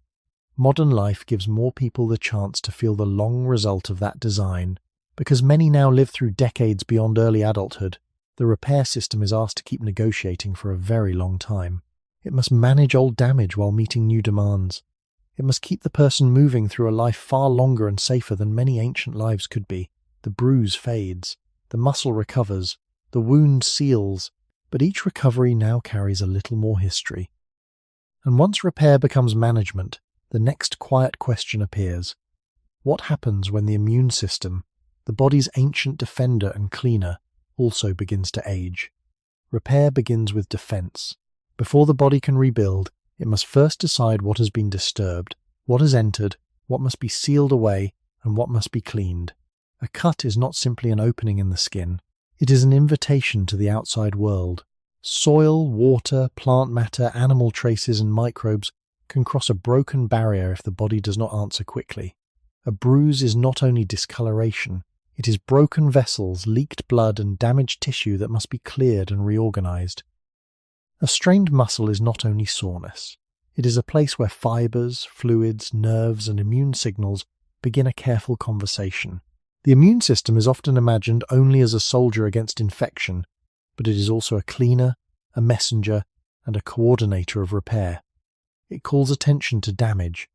A: Modern life gives more people the chance to feel the long result of that design. Because many now live through decades beyond early adulthood, the repair system is asked to keep negotiating for a very long time. It must manage old damage while meeting new demands. It must keep the person moving through a life far longer and safer than many ancient lives could be. The bruise fades, the muscle recovers, the wound seals, but each recovery now carries a little more history. And once repair becomes management, the next quiet question appears. What happens when the immune system, the body's ancient defender and cleaner, also begins to age? Repair begins with defense. Before the body can rebuild, it must first decide what has been disturbed, what has entered, what must be sealed away, and what must be cleaned. A cut is not simply an opening in the skin. It is an invitation to the outside world. Soil, water, plant matter, animal traces, and microbes can cross a broken barrier if the body does not answer quickly. A bruise is not only discoloration, it is broken vessels, leaked blood, and damaged tissue that must be cleared and reorganized. A strained muscle is not only soreness. It is a place where fibers, fluids, nerves, and immune signals begin a careful conversation. The immune system is often imagined only as a soldier against infection, but it is also a cleaner, a messenger, and a coordinator of repair. It calls attention to damage.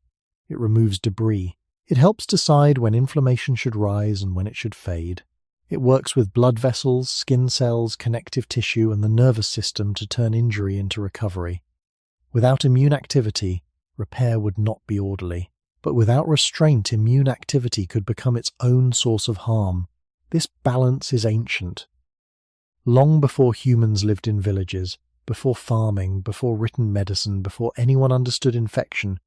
A: It removes debris. It helps decide when inflammation should rise and when it should fade. It works with blood vessels, skin cells, connective tissue, and the nervous system to turn injury into recovery. Without immune activity, repair would not be orderly. But without restraint, immune activity could become its own source of harm. This balance is ancient. Long before humans lived in villages, before farming, before written medicine, before anyone understood infection,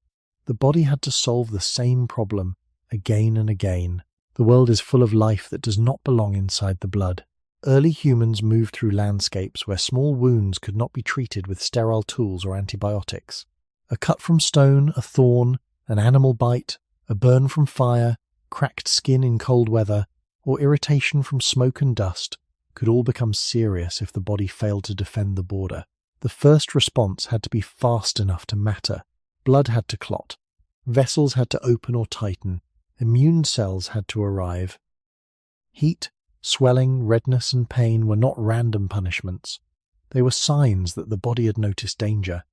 A: the body had to solve the same problem again and again. The world is full of life that does not belong inside the blood. Early humans moved through landscapes where small wounds could not be treated with sterile tools or antibiotics. A cut from stone, a thorn, an animal bite, a burn from fire, cracked skin in cold weather, or irritation from smoke and dust could all become serious if the body failed to defend the border. The first response had to be fast enough to matter. Blood had to clot. Vessels had to open or tighten. Immune cells had to arrive. Heat, swelling, redness, and pain were not random punishments. They were signs that the body had noticed danger.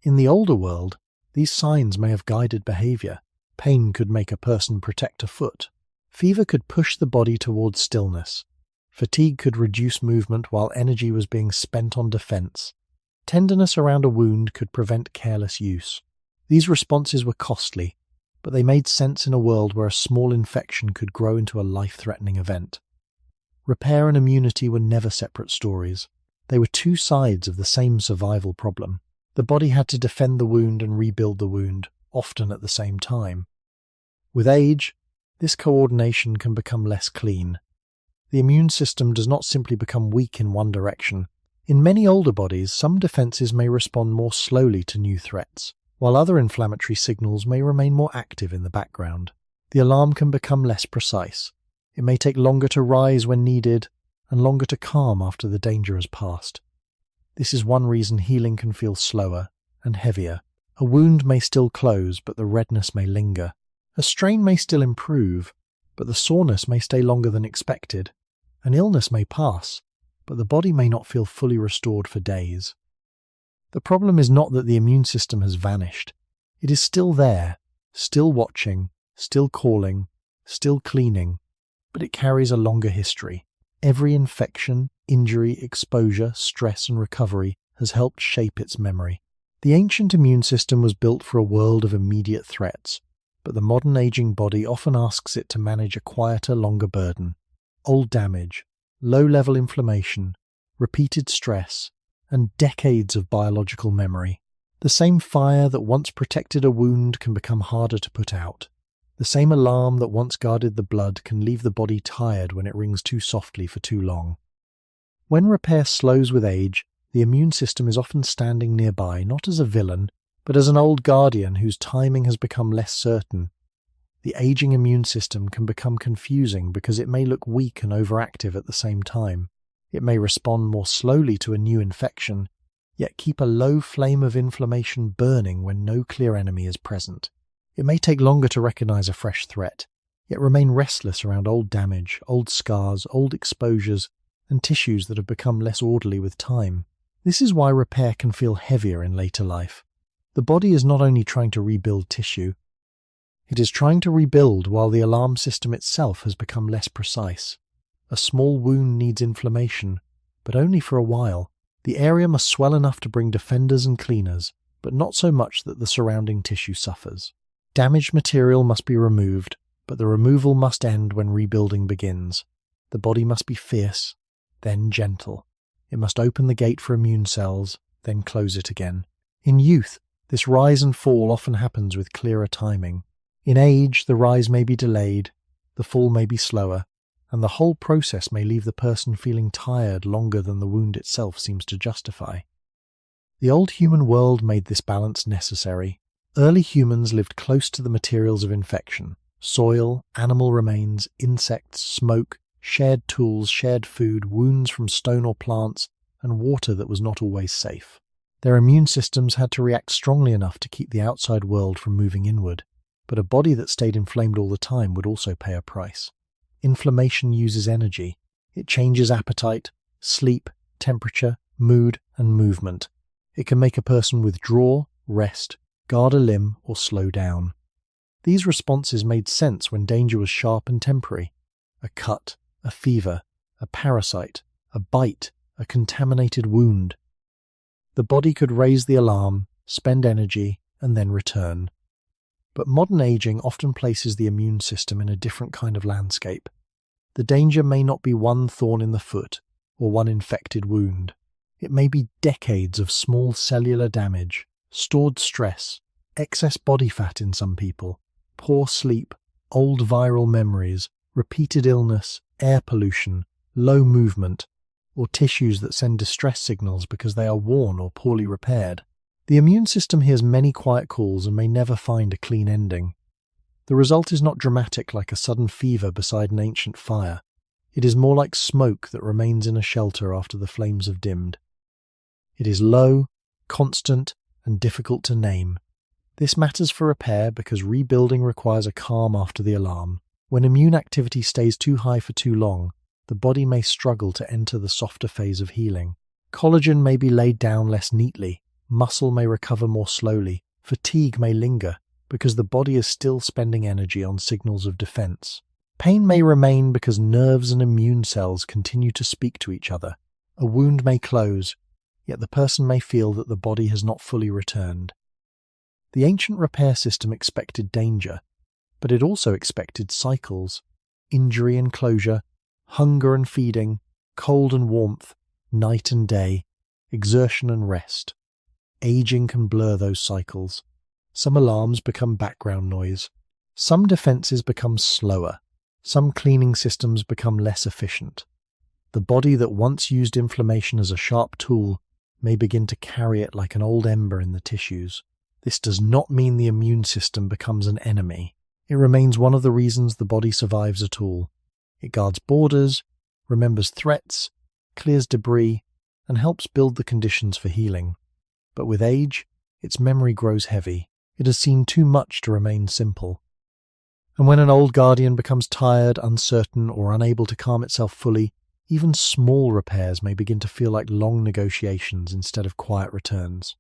A: In the older world, these signs may have guided behavior. Pain could make a person protect a foot. Fever could push the body towards stillness. Fatigue could reduce movement while energy was being spent on defense. Tenderness around a wound could prevent careless use. These responses were costly. but they made sense in a world where a small infection could grow into a life-threatening event. Repair and immunity were never separate stories. They were two sides of the same survival problem. The body had to defend the wound and rebuild the wound, often at the same time. With age, this coordination can become less clean. The immune system does not simply become weak in one direction. In many older bodies, some defenses may respond more slowly to new threats, while other inflammatory signals may remain more active in the background. The alarm can become less precise. It may take longer to rise when needed, and longer to calm after the danger has passed. This is one reason healing can feel slower and heavier. A wound may still close, but the redness may linger. A strain may still improve, but the soreness may stay longer than expected. An illness may pass, but the body may not feel fully restored for days. The problem is not that the immune system has vanished. It is still there, still watching, still calling, still cleaning, but it carries a longer history. Every infection, injury, exposure, stress, and recovery has helped shape its memory. The ancient immune system was built for a world of immediate threats, but the modern aging body often asks it to manage a quieter, longer burden. Old damage, low-level inflammation, repeated stress, and decades of biological memory. The same fire that once protected a wound can become harder to put out. The same alarm that once guarded the blood can leave the body tired when it rings too softly for too long. When repair slows with age, the immune system is often standing nearby, not as a villain, but as an old guardian whose timing has become less certain. The aging immune system can become confusing because it may look weak and overactive at the same time. It may respond more slowly to a new infection, yet keep a low flame of inflammation burning when no clear enemy is present. It may take longer to recognize a fresh threat, yet remain restless around old damage, old scars, old exposures, and tissues that have become less orderly with time. This is why repair can feel heavier in later life. The body is not only trying to rebuild tissue, it is trying to rebuild while the alarm system itself has become less precise. A small wound needs inflammation, but only for a while. The area must swell enough to bring defenders and cleaners, but not so much that the surrounding tissue suffers. Damaged material must be removed, but the removal must end when rebuilding begins. The body must be fierce, then gentle. It must open the gate for immune cells, then close it again. In youth, this rise and fall often happens with clearer timing. In age, the rise may be delayed, the fall may be slower, and the whole process may leave the person feeling tired longer than the wound itself seems to justify. The old human world made this balance necessary. Early humans lived close to the materials of infection: soil, animal remains, insects, smoke, shared tools, shared food, wounds from stone or plants, and water that was not always safe. Their immune systems had to react strongly enough to keep the outside world from moving inward, but a body that stayed inflamed all the time would also pay a price. Inflammation uses energy. It changes appetite, sleep, temperature, mood, and movement. It can make a person withdraw, rest, guard a limb, or slow down. These responses made sense when danger was sharp and temporary. A cut, a fever, a parasite, a bite, a contaminated wound. The body could raise the alarm, spend energy, and then return. But modern aging often places the immune system in a different kind of landscape. The danger may not be one thorn in the foot or one infected wound. It may be decades of small cellular damage, stored stress, excess body fat in some people, poor sleep, old viral memories, repeated illness, air pollution, low movement, or tissues that send distress signals because they are worn or poorly repaired. The immune system hears many quiet calls and may never find a clean ending. The result is not dramatic like a sudden fever beside an ancient fire. It is more like smoke that remains in a shelter after the flames have dimmed. It is low, constant, and difficult to name. This matters for repair because rebuilding requires a calm after the alarm. When immune activity stays too high for too long, the body may struggle to enter the softer phase of healing. Collagen may be laid down less neatly. Muscle may recover more slowly. Fatigue may linger because the body is still spending energy on signals of defense. Pain may remain because nerves and immune cells continue to speak to each other. A wound may close, yet the person may feel that the body has not fully returned. The ancient repair system expected danger. But it also expected cycles: injury and closure, hunger and feeding, cold and warmth, night and day, exertion and rest. Aging can blur those cycles. Some alarms become background noise. Some defenses become slower. Some cleaning systems become less efficient. The body that once used inflammation as a sharp tool may begin to carry it like an old ember in the tissues. This does not mean the immune system becomes an enemy. It remains one of the reasons the body survives at all. It guards borders, remembers threats, clears debris, and helps build the conditions for healing. But with age, its memory grows heavy. It has seen too much to remain simple. And when an old guardian becomes tired, uncertain, or unable to calm itself fully, even small repairs may begin to feel like long negotiations instead of quiet returns.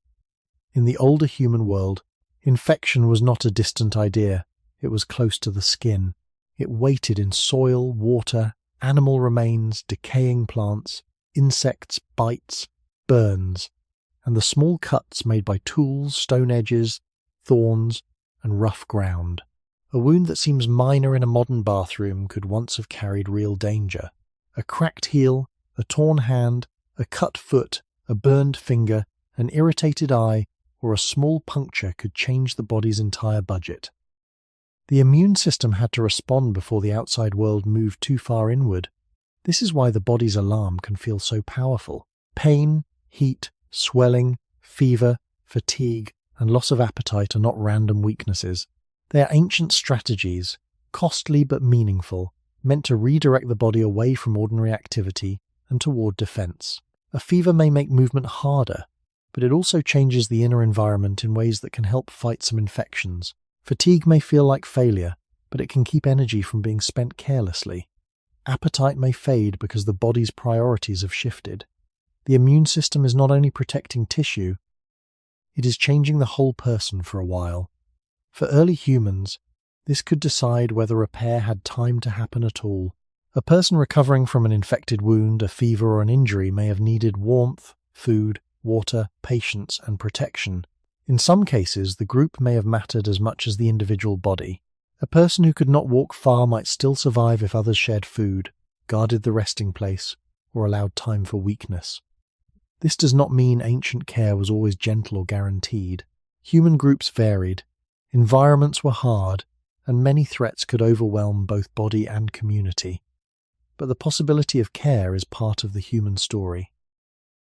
A: In the older human world, infection was not a distant idea. It was close to the skin. It waited in soil, water, animal remains, decaying plants, insects, bites, burns, and the small cuts made by tools, stone edges, thorns, and rough ground. A wound that seems minor in a modern bathroom could once have carried real danger. A cracked heel, a torn hand, a cut foot, a burned finger, an irritated eye, or a small puncture could change the body's entire budget. The immune system had to respond before the outside world moved too far inward. This is why the body's alarm can feel so powerful. Pain, heat, swelling, fever, fatigue, and loss of appetite are not random weaknesses. They are ancient strategies, costly but meaningful, meant to redirect the body away from ordinary activity and toward defense. A fever may make movement harder, but it also changes the inner environment in ways that can help fight some infections. Fatigue may feel like failure, but it can keep energy from being spent carelessly. Appetite may fade because the body's priorities have shifted. The immune system is not only protecting tissue, it is changing the whole person for a while. For early humans, this could decide whether repair had time to happen at all. A person recovering from an infected wound, a fever, or an injury may have needed warmth, food, water, patience, and protection. In some cases, the group may have mattered as much as the individual body. A person who could not walk far might still survive if others shared food, guarded the resting place, or allowed time for weakness. This does not mean ancient care was always gentle or guaranteed. Human groups varied, environments were hard, and many threats could overwhelm both body and community. But the possibility of care is part of the human story.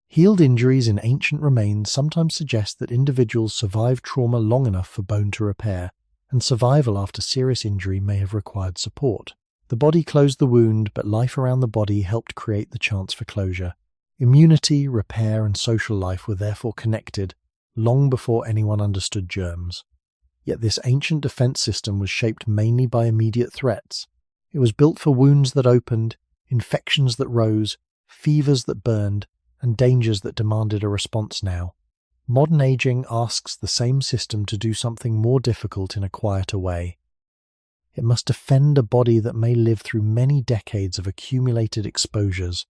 A: Healed injuries in ancient remains sometimes suggest that individuals survived trauma long enough for bone to repair, and survival after serious injury may have required support. The body closed the wound, but life around the body helped create the chance for closure. Immunity, repair, and social life were therefore connected long before anyone understood germs. Yet this ancient defense system was shaped mainly by immediate threats. It was built for wounds that opened, infections that rose, fevers that burned, and dangers that demanded a response now. Modern aging asks the same system to do something more difficult in a quieter way. It must defend a body that may live through many decades of accumulated exposures.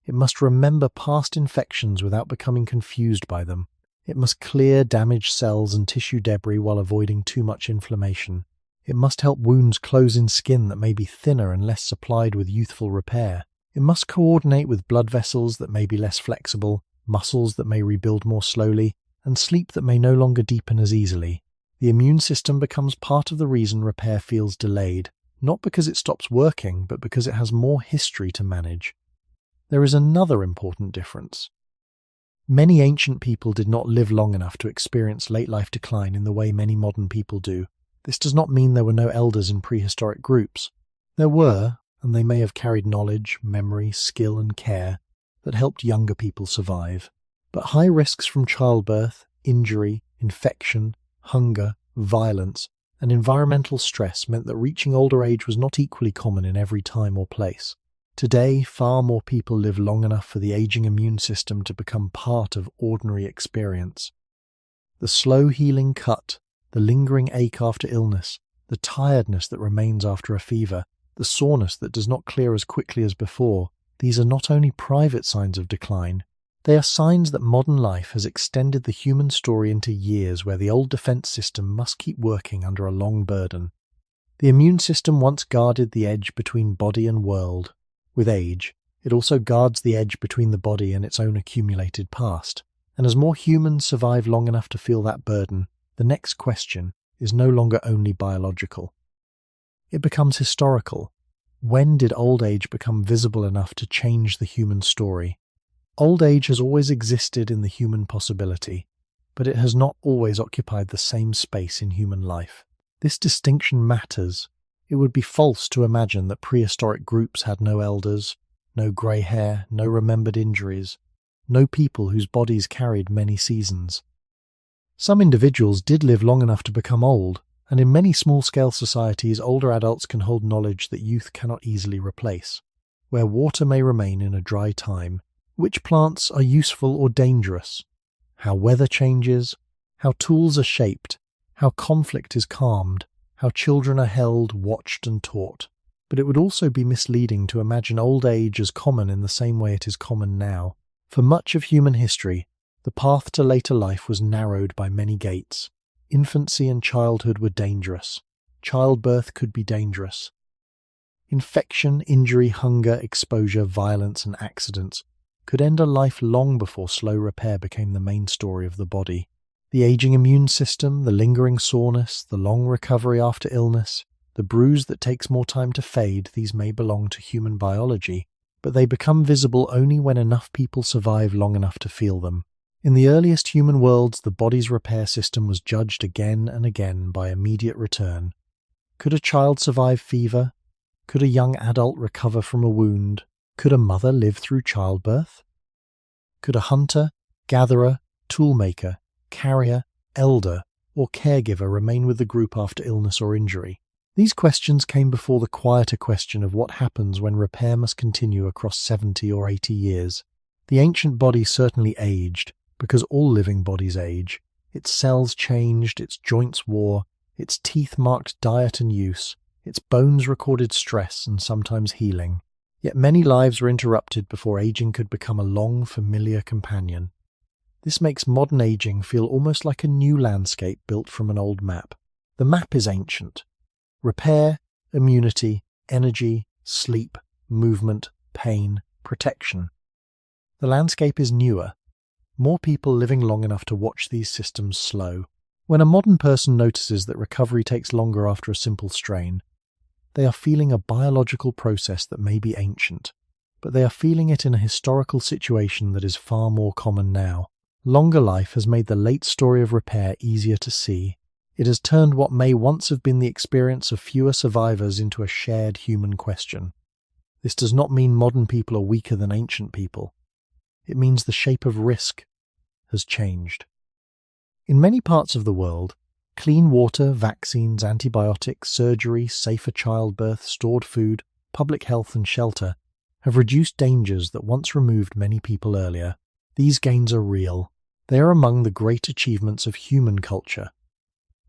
A: It must remember past infections without becoming confused by them. It must clear damaged cells and tissue debris while avoiding too much inflammation. It must help wounds close in skin that may be thinner and less supplied with youthful repair. It must coordinate with blood vessels that may be less flexible, muscles that may rebuild more slowly, and sleep that may no longer deepen as easily. The immune system becomes part of the reason repair feels delayed, not because it stops working, but because it has more history to manage. There is another important difference. Many ancient people did not live long enough to experience late-life decline in the way many modern people do. This does not mean there were no elders in prehistoric groups. There were, and they may have carried knowledge, memory, skill, and care that helped younger people survive. But high risks from childbirth, injury, infection, hunger, violence, and environmental stress meant that reaching older age was not equally common in every time or place. Today, far more people live long enough for the aging immune system to become part of ordinary experience. The slow healing cut, the lingering ache after illness, the tiredness that remains after a fever, the soreness that does not clear as quickly as before, these are not only private signs of decline, they are signs that modern life has extended the human story into years where the old defense system must keep working under a long burden. The immune system once guarded the edge between body and world. With age, it also guards the edge between the body and its own accumulated past. And as more humans survive long enough to feel that burden, the next question is no longer only biological. It becomes historical. When did old age become visible enough to change the human story? Old age has always existed in the human possibility, but it has not always occupied the same space in human life. This distinction matters. It would be false to imagine that prehistoric groups had no elders, no grey hair, no remembered injuries, no people whose bodies carried many seasons. Some individuals did live long enough to become old, and in many small-scale societies older adults can hold knowledge that youth cannot easily replace. Where water may remain in a dry time, which plants are useful or dangerous, how weather changes, how tools are shaped, how conflict is calmed, how children are held, watched and taught. But it would also be misleading to imagine old age as common in the same way it is common now. For much of human history, the path to later life was narrowed by many gates. Infancy and childhood were dangerous. Childbirth could be dangerous. Infection, injury, hunger, exposure, violence and accidents could end a life long before slow repair became the main story of the body. The aging immune system, the lingering soreness, the long recovery after illness, the bruise that takes more time to fade, these may belong to human biology, but they become visible only when enough people survive long enough to feel them. In the earliest human worlds, the body's repair system was judged again and again by immediate return. Could a child survive fever? Could a young adult recover from a wound? Could a mother live through childbirth? Could a hunter, gatherer, toolmaker, carrier, elder, or caregiver remain with the group after illness or injury? These questions came before the quieter question of what happens when repair must continue across 70 or 80 years. The ancient body certainly aged, because all living bodies age. Its cells changed, its joints wore, its teeth marked diet and use, its bones recorded stress and sometimes healing. Yet many lives were interrupted before aging could become a long, familiar companion. This makes modern aging feel almost like a new landscape built from an old map. The map is ancient. Repair, immunity, energy, sleep, movement, pain, protection. The landscape is newer. More people living long enough to watch these systems slow. When a modern person notices that recovery takes longer after a simple strain, they are feeling a biological process that may be ancient, but they are feeling it in a historical situation that is far more common now. Longer life has made the late story of repair easier to see. It has turned what may once have been the experience of fewer survivors into a shared human question. This does not mean modern people are weaker than ancient people. It means the shape of risk has changed. In many parts of the world, clean water, vaccines, antibiotics, surgery, safer childbirth, stored food, public health and shelter have reduced dangers that once removed many people earlier. These gains are real. They are among the great achievements of human culture.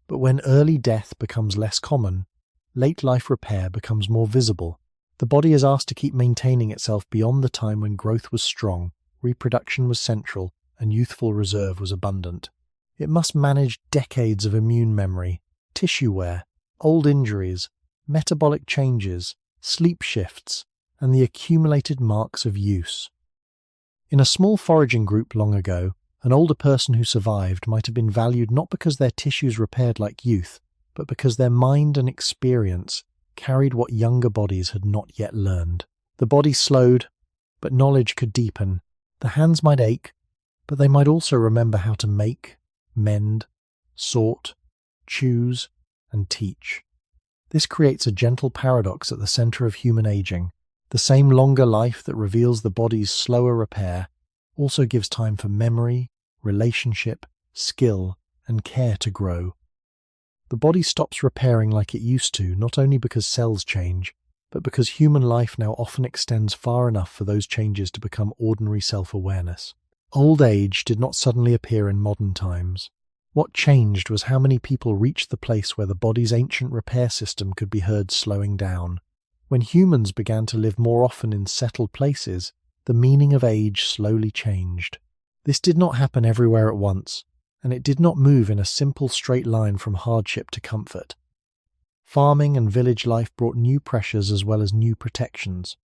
A: But when early death becomes less common, late life repair becomes more visible. The body is asked to keep maintaining itself beyond the time when growth was strong, reproduction was central, and youthful reserve was abundant. It must manage decades of immune memory, tissue wear, old injuries, metabolic changes, sleep shifts, and the accumulated marks of use. In a small foraging group long ago, an older person who survived might have been valued not because their tissues repaired like youth, but because their mind and experience carried what younger bodies had not yet learned. The body slowed, but knowledge could deepen. The hands might ache, but they might also remember how to make, mend, sort, choose, and teach. This creates a gentle paradox at the center of human aging. The same longer life that reveals the body's slower repair also gives time for memory, relationship, skill, and care to grow. The body stops repairing like it used to, not only because cells change, but because human life now often extends far enough for those changes to become ordinary self-awareness. Old age did not suddenly appear in modern times. What changed was how many people reached the place where the body's ancient repair system could be heard slowing down. When humans began to live more often in settled places, the meaning of age slowly changed. This did not happen everywhere at once, and it did not move in a simple straight line from hardship to comfort. Farming and village life brought new pressures as well as new protections.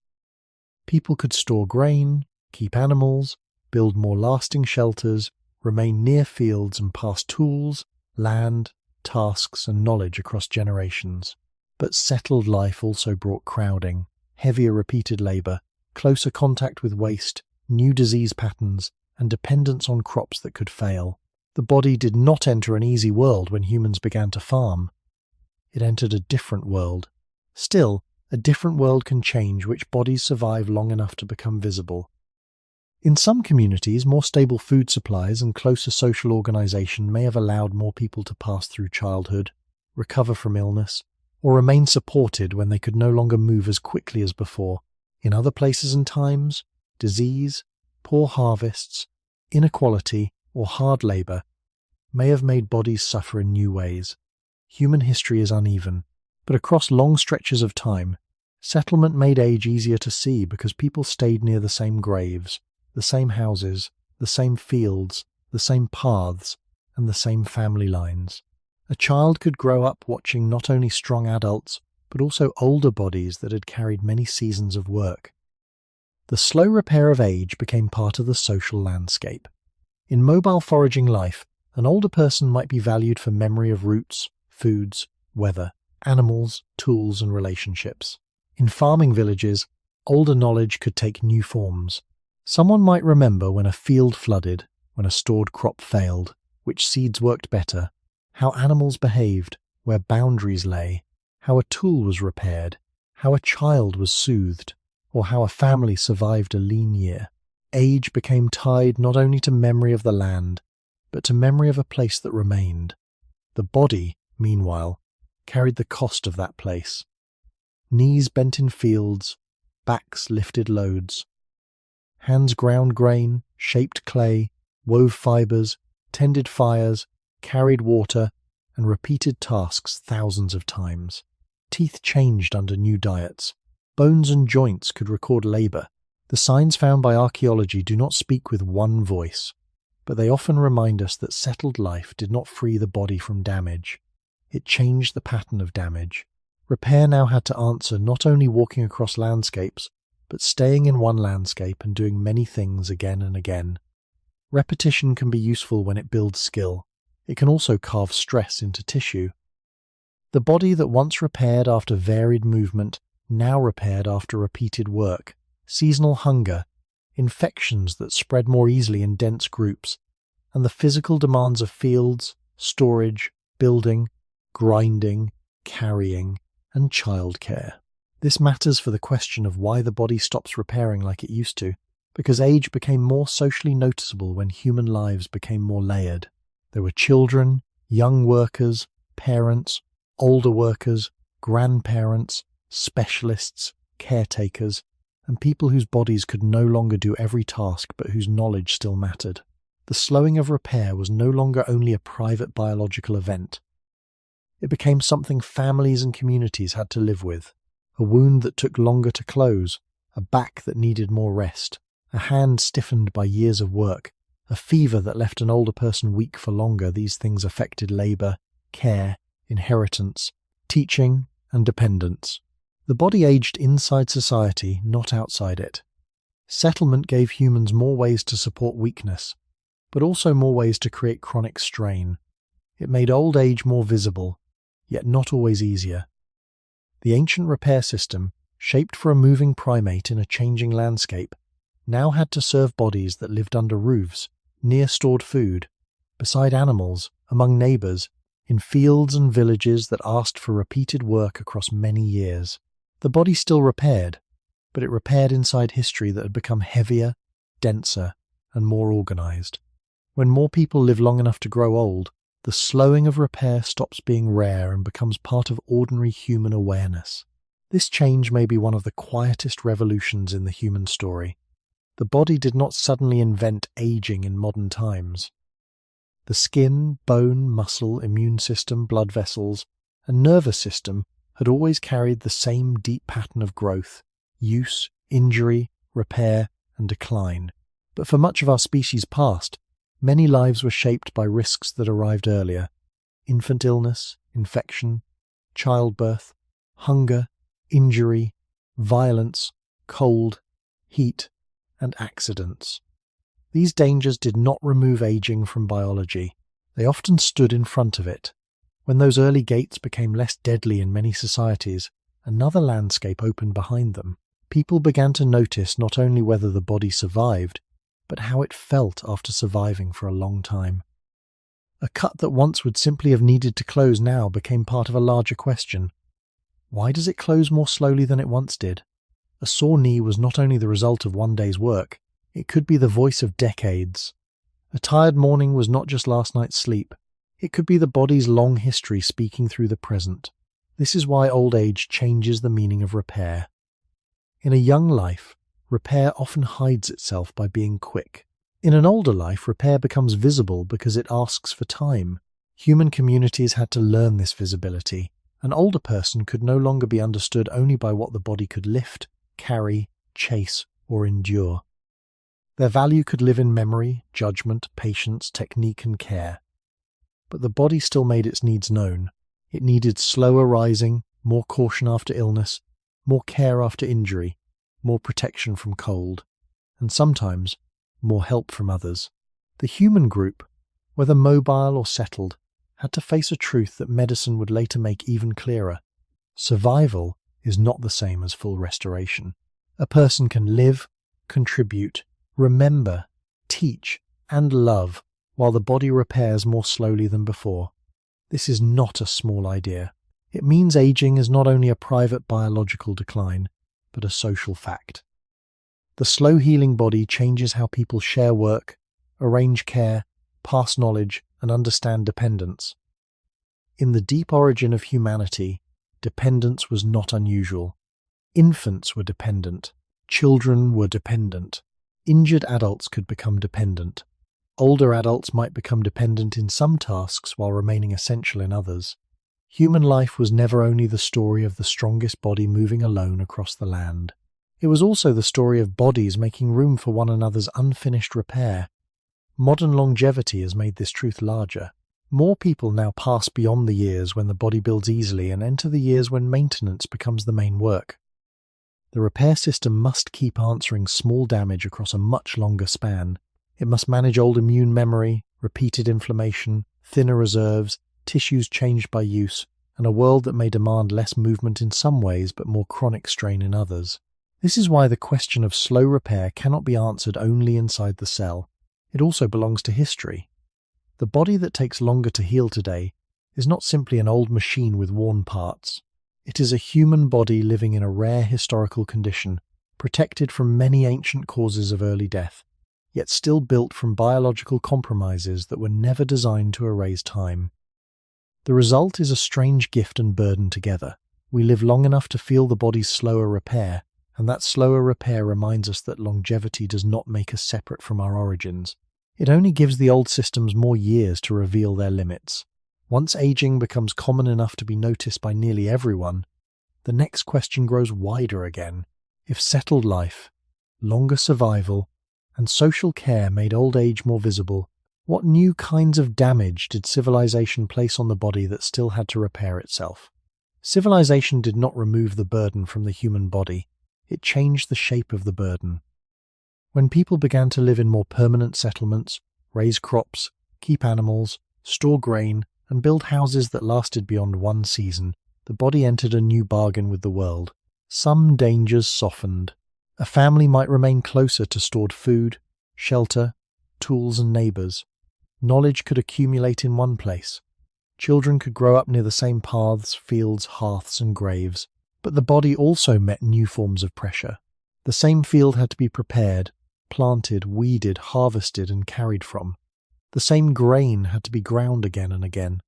A: People could store grain, keep animals, build more lasting shelters, remain near fields and pass tools, land, tasks and knowledge across generations. But settled life also brought crowding, heavier repeated labour, closer contact with waste, new disease patterns, and dependence on crops that could fail. The body did not enter an easy world when humans began to farm. It entered a different world. Still, a different world can change which bodies survive long enough to become visible. In some communities, more stable food supplies and closer social organisation may have allowed more people to pass through childhood, recover from illness, or remain supported when they could no longer move as quickly as before. In other places and times, disease, poor harvests, inequality, or hard labour may have made bodies suffer in new ways. Human history is uneven, but across long stretches of time, settlement made age easier to see because people stayed near the same graves, the same houses, the same fields, the same paths, and the same family lines. A child could grow up watching not only strong adults, but also older bodies that had carried many seasons of work. The slow repair of age became part of the social landscape. In mobile foraging life, an older person might be valued for memory of roots, foods, weather, animals, tools, and relationships. In farming villages, older knowledge could take new forms. Someone might remember when a field flooded, when a stored crop failed, which seeds worked better, how animals behaved, where boundaries lay, how a tool was repaired, how a child was soothed, or how a family survived a lean year. Age became tied not only to memory of the land, but to memory of a place that remained. The body, meanwhile, carried the cost of that place. Knees bent in fields, backs lifted loads. Hands ground grain, shaped clay, wove fibres, tended fires, carried water, and repeated tasks thousands of times. Teeth changed under new diets. Bones and joints could record labour. The signs found by archaeology do not speak with one voice, but they often remind us that settled life did not free the body from damage. It changed the pattern of damage. Repair now had to answer not only walking across landscapes, but staying in one landscape and doing many things again and again. Repetition can be useful when it builds skill. It can also carve stress into tissue. The body that once repaired after varied movement now repaired after repeated work. Seasonal hunger, infections that spread more easily in dense groups, and the physical demands of fields, storage, building, grinding, carrying, and childcare. This matters for the question of why the body stops repairing like it used to, because age became more socially noticeable when human lives became more layered. There were children, young workers, parents, older workers, grandparents, specialists, caretakers, and people whose bodies could no longer do every task but whose knowledge still mattered. The slowing of repair was no longer only a private biological event. It became something families and communities had to live with. A wound that took longer to close, a back that needed more rest, a hand stiffened by years of work, a fever that left an older person weak for longer. These things affected labour, care, inheritance, teaching, and dependence. The body aged inside society, not outside it. Settlement gave humans more ways to support weakness, but also more ways to create chronic strain. It made old age more visible, yet not always easier. The ancient repair system, shaped for a moving primate in a changing landscape, now had to serve bodies that lived under roofs, near stored food, beside animals, among neighbours, in fields and villages that asked for repeated work across many years. The body still repaired, but it repaired inside history that had become heavier, denser, and more organised. When more people live long enough to grow old, the slowing of repair stops being rare and becomes part of ordinary human awareness. This change may be one of the quietest revolutions in the human story. The body did not suddenly invent aging in modern times. The skin, bone, muscle, immune system, blood vessels, and nervous system had always carried the same deep pattern of growth, use, injury, repair, and decline. But for much of our species past, many lives were shaped by risks that arrived earlier: infant illness, infection, childbirth, hunger, injury, violence, cold, heat, and accidents. These dangers did not remove aging from biology. They often stood in front of it. When those early gates became less deadly in many societies, another landscape opened behind them. People began to notice not only whether the body survived, but how it felt after surviving for a long time. A cut that once would simply have needed to close now became part of a larger question. Why does it close more slowly than it once did? A sore knee was not only the result of one day's work, it could be the voice of decades. A tired morning was not just last night's sleep, it could be the body's long history speaking through the present. This is why old age changes the meaning of repair. In a young life, repair often hides itself by being quick. In an older life, repair becomes visible because it asks for time. Human communities had to learn this visibility. An older person could no longer be understood only by what the body could lift, carry, chase, or endure. Their value could live in memory, judgment, patience, technique, and care. But the body still made its needs known. It needed slower rising, more caution after illness, more care after injury, more protection from cold, and sometimes more help from others. The human group, whether mobile or settled, had to face a truth that medicine would later make even clearer. Survival is not the same as full restoration. A person can live, contribute, remember, teach, and love while the body repairs more slowly than before. This is not a small idea. It means aging is not only a private biological decline, but a social fact. The slow healing body changes how people share work, arrange care, pass knowledge, and understand dependence. In the deep origin of humanity, dependence was not unusual. Infants were dependent. Children were dependent. Injured adults could become dependent. Older adults might become dependent in some tasks while remaining essential in others. Human life was never only the story of the strongest body moving alone across the land. It was also the story of bodies making room for one another's unfinished repair. Modern longevity has made this truth larger. More people now pass beyond the years when the body builds easily and enter the years when maintenance becomes the main work. The repair system must keep answering small damage across a much longer span. It must manage old immune memory, repeated inflammation, thinner reserves, tissues changed by use, and a world that may demand less movement in some ways but more chronic strain in others. This is why the question of slow repair cannot be answered only inside the cell. It also belongs to history. The body that takes longer to heal today is not simply an old machine with worn parts. It is a human body living in a rare historical condition, protected from many ancient causes of early death, yet still built from biological compromises that were never designed to erase time. The result is a strange gift and burden together. We live long enough to feel the body's slower repair, and that slower repair reminds us that longevity does not make us separate from our origins. It only gives the old systems more years to reveal their limits. Once aging becomes common enough to be noticed by nearly everyone, the next question grows wider again. If settled life, longer survival, and social care made old age more visible, what new kinds of damage did civilization place on the body that still had to repair itself? Civilization did not remove the burden from the human body. It changed the shape of the burden. When people began to live in more permanent settlements, raise crops, keep animals, store grain, and build houses that lasted beyond one season, the body entered a new bargain with the world. Some dangers softened. A family might remain closer to stored food, shelter, tools, and neighbours. Knowledge could accumulate in one place. Children could grow up near the same paths, fields, hearths, and graves. But the body also met new forms of pressure. The same field had to be prepared, planted, weeded, harvested, and carried from. The same grain had to be ground again and again.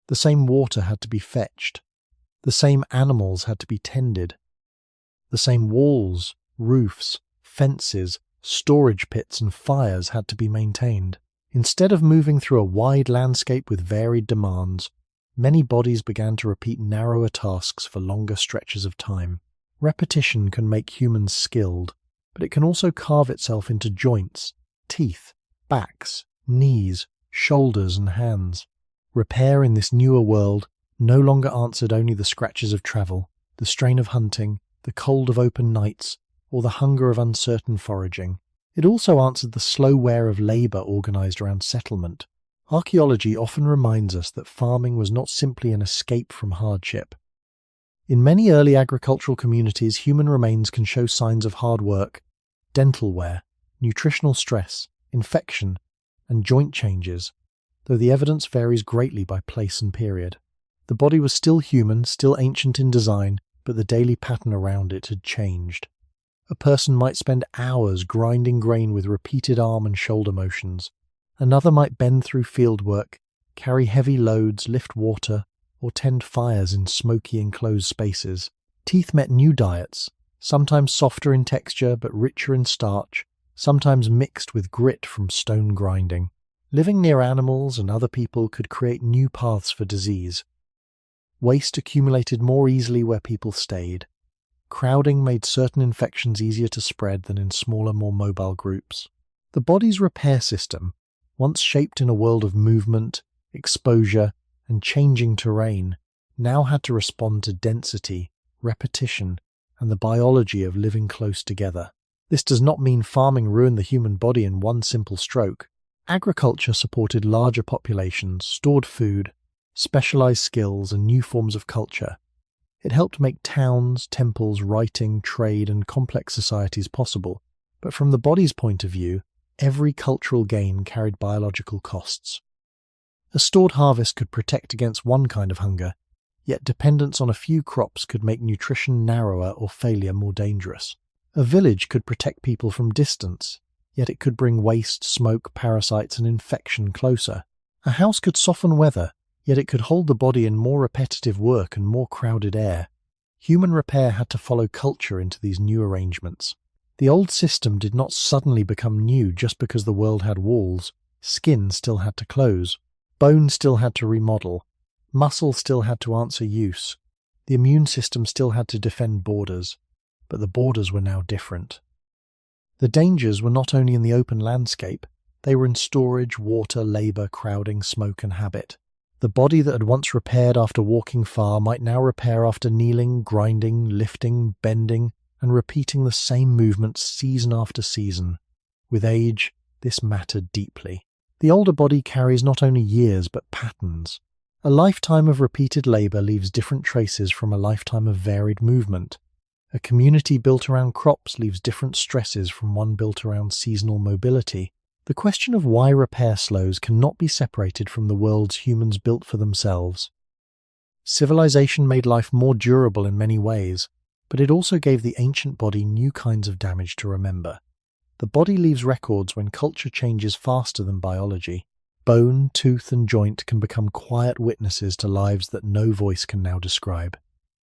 A: The same water had to be fetched. The same animals had to be tended. The same walls, roofs, fences, storage pits, and fires had to be maintained. Instead of moving through a wide landscape with varied demands, many bodies began to repeat narrower tasks for longer stretches of time. Repetition can make humans skilled, but it can also carve itself into joints, teeth, backs, knees, shoulders, and hands. Repair in this newer world no longer answered only the scratches of travel, the strain of hunting, the cold of open nights, or the hunger of uncertain foraging. It also answered the slow wear of labour organised around settlement. Archaeology often reminds us that farming was not simply an escape from hardship. In many early agricultural communities, human remains can show signs of hard work, dental wear, nutritional stress, infection, and joint changes, though the evidence varies greatly by place and period. The body was still human, still ancient in design, but the daily pattern around it had changed. A person might spend hours grinding grain with repeated arm and shoulder motions. Another might bend through field work, carry heavy loads, lift water, or tend fires in smoky enclosed spaces. Teeth met new diets, sometimes softer in texture but richer in starch, sometimes mixed with grit from stone grinding. Living near animals and other people could create new paths for disease. Waste accumulated more easily where people stayed. Crowding made certain infections easier to spread than in smaller, more mobile groups. The body's repair system, once shaped in a world of movement, exposure, and changing terrain, now had to respond to density, repetition, and the biology of living close together. This does not mean farming ruined the human body in one simple stroke. Agriculture supported larger populations, stored food, specialized skills, and new forms of culture. It helped make towns, temples, writing, trade, and complex societies possible. But from the body's point of view, every cultural gain carried biological costs. A stored harvest could protect against one kind of hunger, yet dependence on a few crops could make nutrition narrower or failure more dangerous. A village could protect people from distance, yet it could bring waste, smoke, parasites, and infection closer. A house could soften weather, yet it could hold the body in more repetitive work and more crowded air. Human repair had to follow culture into these new arrangements. The old system did not suddenly become new just because the world had walls. Skin still had to close. Bone still had to remodel. Muscle still had to answer use. The immune system still had to defend borders. But the borders were now different. The dangers were not only in the open landscape, they were in storage, water, labour, crowding, smoke, and habit. The body that had once repaired after walking far might now repair after kneeling, grinding, lifting, bending, and repeating the same movements season after season. With age, this mattered deeply. The older body carries not only years but patterns. A lifetime of repeated labour leaves different traces from a lifetime of varied movement. A community built around crops leaves different stresses from one built around seasonal mobility. The question of why repair slows cannot be separated from the worlds humans built for themselves. Civilization made life more durable in many ways, but it also gave the ancient body new kinds of damage to remember. The body leaves records when culture changes faster than biology. Bone, tooth, and joint can become quiet witnesses to lives that no voice can now describe.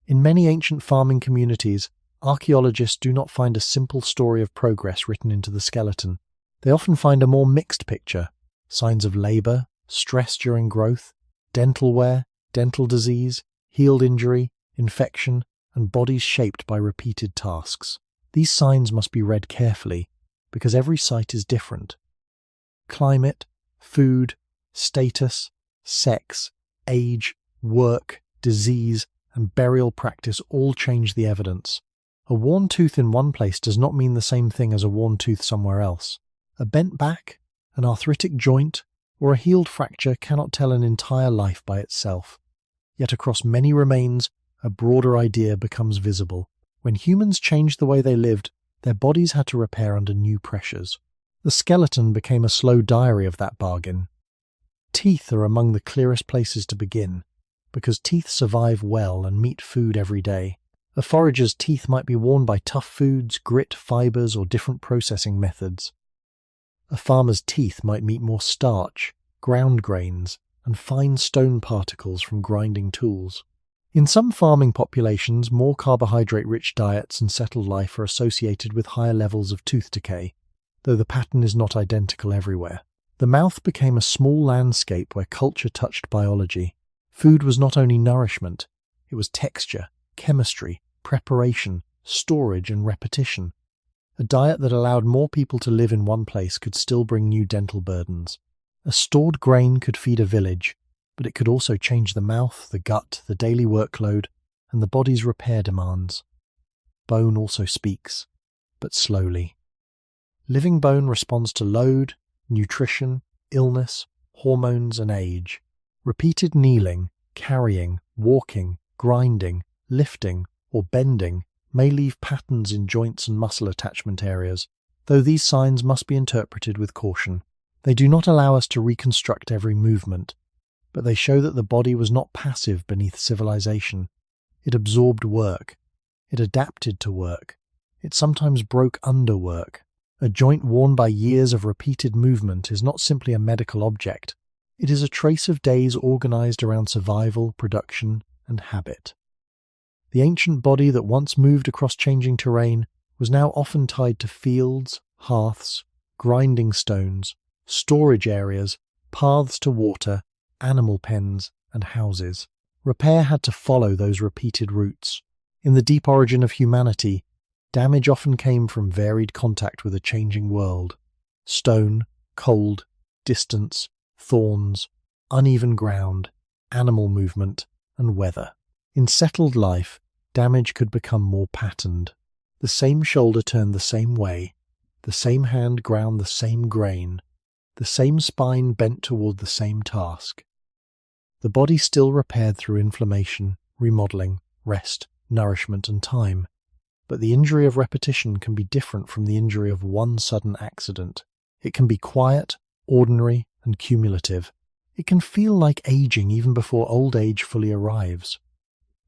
A: In many ancient farming communities, archaeologists do not find a simple story of progress written into the skeleton. They often find a more mixed picture: signs of labour, stress during growth, dental wear, dental disease, healed injury, infection, and bodies shaped by repeated tasks. These signs must be read carefully, because every site is different. Climate, food, status, sex, age, work, disease, and burial practice all change the evidence. A worn tooth in one place does not mean the same thing as a worn tooth somewhere else. A bent back, an arthritic joint, or a healed fracture cannot tell an entire life by itself. Yet across many remains, a broader idea becomes visible. When humans changed the way they lived, their bodies had to repair under new pressures. The skeleton became a slow diary of that bargain. Teeth are among the clearest places to begin, because teeth survive well and meet food every day. A forager's teeth might be worn by tough foods, grit, fibres, or different processing methods. A farmer's teeth might meet more starch, ground grains, and fine stone particles from grinding tools. In some farming populations, more carbohydrate-rich diets and settled life are associated with higher levels of tooth decay, though the pattern is not identical everywhere. The mouth became a small landscape where culture touched biology. Food was not only nourishment, it was texture, chemistry, preparation, storage, and repetition. A diet that allowed more people to live in one place could still bring new dental burdens. A stored grain could feed a village, but it could also change the mouth, the gut, the daily workload, and the body's repair demands. Bone also speaks, but slowly. Living bone responds to load, nutrition, illness, hormones, and age. Repeated kneeling, carrying, walking, grinding, lifting, or bending may leave patterns in joints and muscle attachment areas, though these signs must be interpreted with caution. They do not allow us to reconstruct every movement, but they show that the body was not passive beneath civilization. It absorbed work. It adapted to work. It sometimes broke under work. A joint worn by years of repeated movement is not simply a medical object. It is a trace of days organized around survival, production, and habit. The ancient body that once moved across changing terrain was now often tied to fields, hearths, grinding stones, storage areas, paths to water, animal pens, and houses. Repair had to follow those repeated routes. In the deep origin of humanity, damage often came from varied contact with a changing world. Stone, cold, distance, thorns, uneven ground, animal movement, and weather. In settled life, damage could become more patterned. The same shoulder turned the same way, the same hand ground the same grain, the same spine bent toward the same task. The body still repaired through inflammation, remodeling, rest, nourishment, and time. But the injury of repetition can be different from the injury of one sudden accident. It can be quiet, ordinary, and cumulative. It can feel like aging even before old age fully arrives.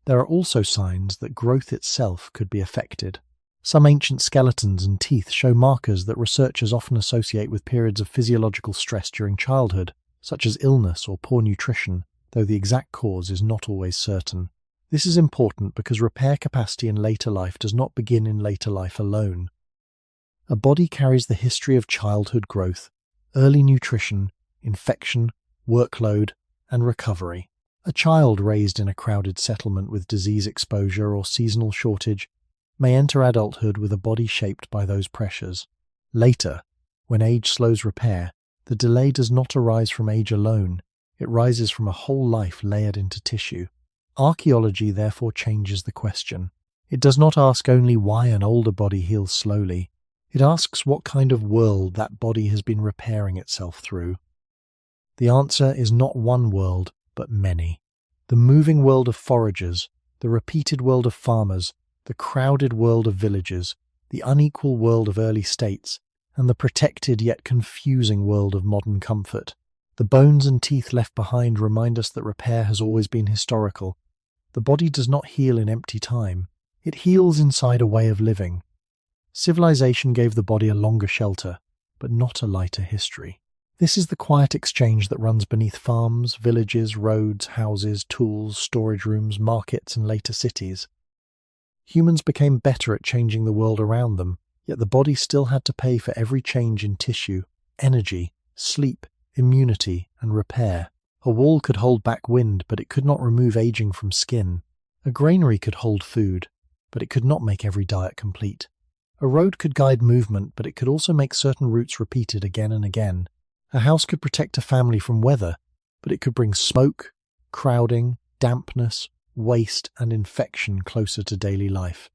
A: There are also signs that growth itself could be affected. Some ancient skeletons and teeth show markers that researchers often associate with periods of physiological stress during childhood, such as illness or poor nutrition, though the exact cause is not always certain. This is important because repair capacity in later life does not begin in later life alone. A body carries the history of childhood growth, early nutrition, infection, workload, and recovery. A child raised in a crowded settlement with disease exposure or seasonal shortage may enter adulthood with a body shaped by those pressures. Later, when age slows repair, the delay does not arise from age alone. It rises from a whole life layered into tissue. Archaeology therefore changes the question. It does not ask only why an older body heals slowly. It asks what kind of world that body has been repairing itself through. The answer is not one world, but many. The moving world of foragers, the repeated world of farmers, the crowded world of villagers, the unequal world of early states, and the protected yet confusing world of modern comfort. The bones and teeth left behind remind us that repair has always been historical. The body does not heal in empty time. It heals inside a way of living. Civilization gave the body a longer shelter, but not a lighter history. This is the quiet exchange that runs beneath farms, villages, roads, houses, tools, storage rooms, markets, and later cities. Humans became better at changing the world around them, yet the body still had to pay for every change in tissue, energy, sleep, immunity, and repair. A wall could hold back wind, but it could not remove aging from skin. A granary could hold food, but it could not make every diet complete. A road could guide movement, but it could also make certain routes repeated again and again. A house could protect a family from weather, but it could bring smoke, crowding, dampness, waste, and infection closer to daily life.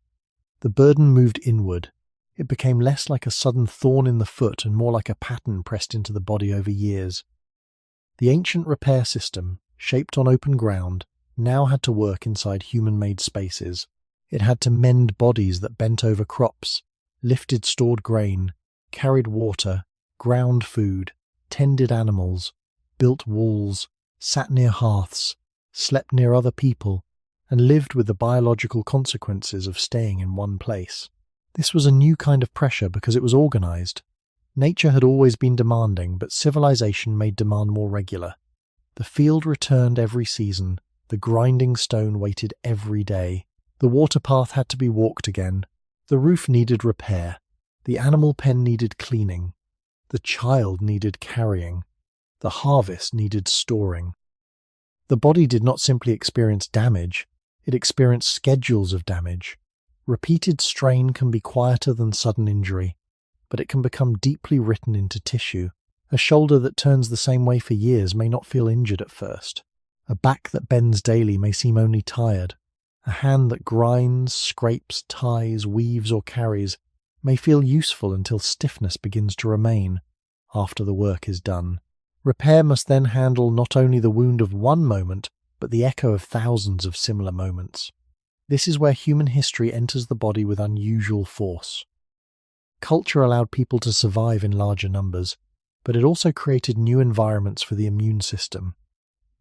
A: The burden moved inward. It became less like a sudden thorn in the foot and more like a pattern pressed into the body over years. The ancient repair system, shaped on open ground, now had to work inside human-made spaces. It had to mend bodies that bent over crops, lifted stored grain, carried water, ground food, tended animals, built walls, sat near hearths, slept near other people, and lived with the biological consequences of staying in one place. This was a new kind of pressure because it was organized. Nature had always been demanding, but civilization made demand more regular. The field returned every season, the grinding stone waited every day, the water path had to be walked again, the roof needed repair, the animal pen needed cleaning, the child needed carrying, the harvest needed storing. The body did not simply experience damage, it experienced schedules of damage. Repeated strain can be quieter than sudden injury, but it can become deeply written into tissue. A shoulder that turns the same way for years may not feel injured at first. A back that bends daily may seem only tired. A hand that grinds, scrapes, ties, weaves or carries may feel useful until stiffness begins to remain after the work is done. Repair must then handle not only the wound of one moment, but the echo of thousands of similar moments. This is where human history enters the body with unusual force. Culture allowed people to survive in larger numbers, but it also created new environments for the immune system.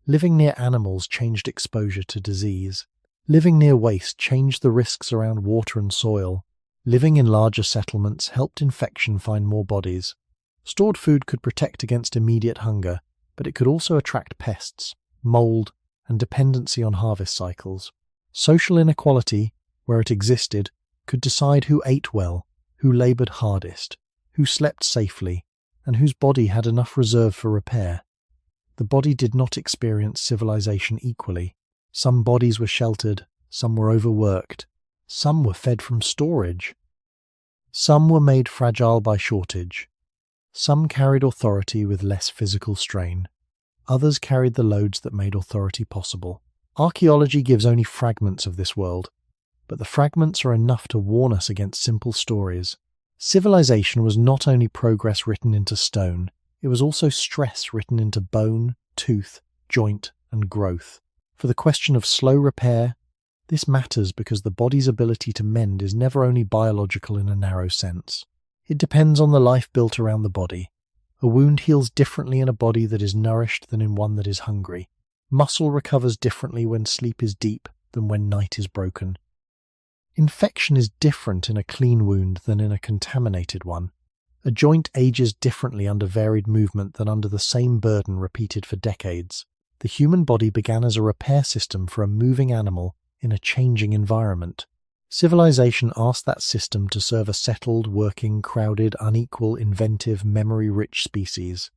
A: Living near animals changed exposure to disease. Living near waste changed the risks around water and soil. Living in larger settlements helped infection find more bodies. Stored food could protect against immediate hunger, but it could also attract pests, mold, and dependency on harvest cycles. Social inequality, where it existed, could decide who ate well, who laboured hardest, who slept safely, and whose body had enough reserve for repair. The body did not experience civilization equally. Some bodies were sheltered, some were overworked, some were fed from storage. Some were made fragile by shortage. Some carried authority with less physical strain. Others carried the loads that made authority possible. Archaeology gives only fragments of this world, but the fragments are enough to warn us against simple stories. Civilization was not only progress written into stone, it was also stress written into bone, tooth, joint, and growth. For the question of slow repair, this matters because the body's ability to mend is never only biological in a narrow sense. It depends on the life built around the body. A wound heals differently in a body that is nourished than in one that is hungry. Muscle recovers differently when sleep is deep than when night is broken. Infection is different in a clean wound than in a contaminated one. A joint ages differently under varied movement than under the same burden repeated for decades. The human body began as a repair system for a moving animal in a changing environment. Civilization asked that system to serve a settled, working, crowded, unequal, inventive, memory-rich species.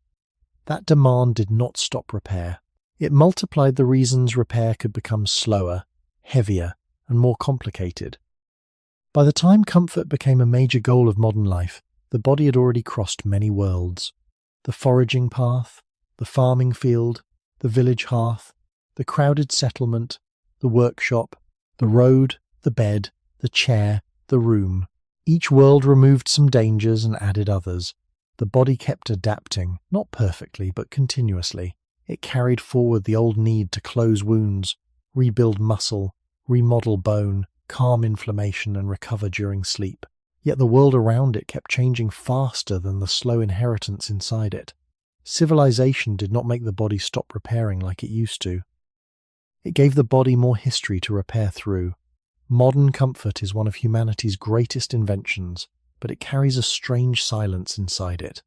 A: That demand did not stop repair. It multiplied the reasons repair could become slower, heavier, and more complicated. By the time comfort became a major goal of modern life, the body had already crossed many worlds. The foraging path, the farming field, the village hearth, the crowded settlement, the workshop, the road, the bed, the chair, the room. Each world removed some dangers and added others. The body kept adapting, not perfectly, but continuously. It carried forward the old need to close wounds, rebuild muscle, remodel bone, calm inflammation, and recover during sleep. Yet the world around it kept changing faster than the slow inheritance inside it. Civilization did not make the body stop repairing like it used to. It gave the body more history to repair through. Modern comfort is one of humanity's greatest inventions, but it carries a strange silence inside it.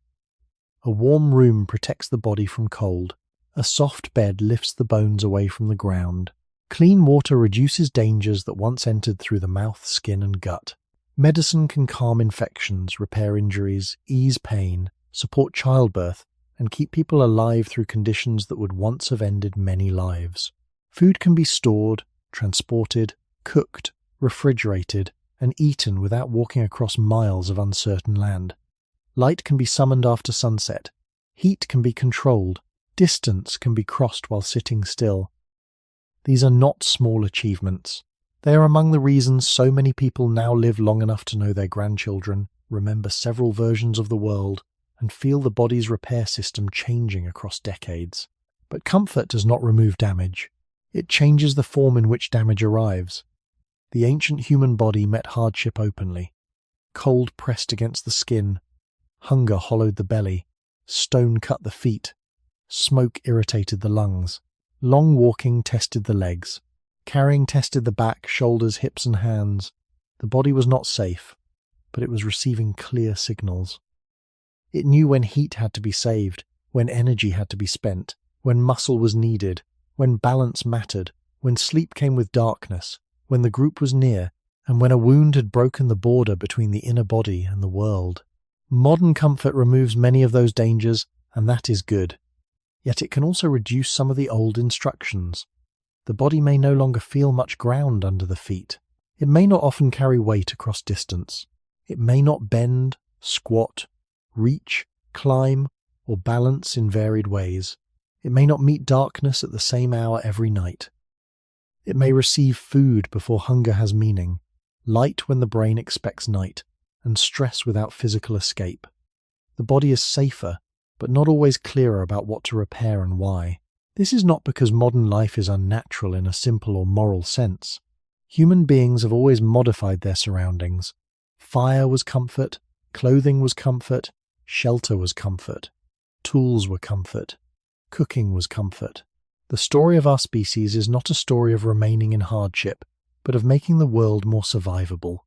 A: A warm room protects the body from cold. A soft bed lifts the bones away from the ground. Clean water reduces dangers that once entered through the mouth, skin, and gut. Medicine can calm infections, repair injuries, ease pain, support childbirth, and keep people alive through conditions that would once have ended many lives. Food can be stored, transported, cooked, refrigerated, and eaten without walking across miles of uncertain land. Light can be summoned after sunset. Heat can be controlled. Distance can be crossed while sitting still. These are not small achievements. They are among the reasons so many people now live long enough to know their grandchildren, remember several versions of the world, and feel the body's repair system changing across decades. But comfort does not remove damage. It changes the form in which damage arrives. The ancient human body met hardship openly. Cold pressed against the skin. Hunger hollowed the belly. Stone cut the feet. Smoke irritated the lungs. Long walking tested the legs. Carrying tested the back, shoulders, hips, and hands. The body was not safe, but it was receiving clear signals. It knew when heat had to be saved, when energy had to be spent, when muscle was needed, when balance mattered, when sleep came with darkness, when the group was near, and when a wound had broken the border between the inner body and the world. Modern comfort removes many of those dangers, and that is good. Yet it can also reduce some of the old instructions. The body may no longer feel much ground under the feet. It may not often carry weight across distance. It may not bend, squat, reach, climb, or balance in varied ways. It may not meet darkness at the same hour every night. It may receive food before hunger has meaning, light when the brain expects night, and stress without physical escape. The body is safer, but not always clearer about what to repair and why. This is not because modern life is unnatural in a simple or moral sense. Human beings have always modified their surroundings. Fire was comfort, clothing was comfort, shelter was comfort, tools were comfort, cooking was comfort. The story of our species is not a story of remaining in hardship, but of making the world more survivable.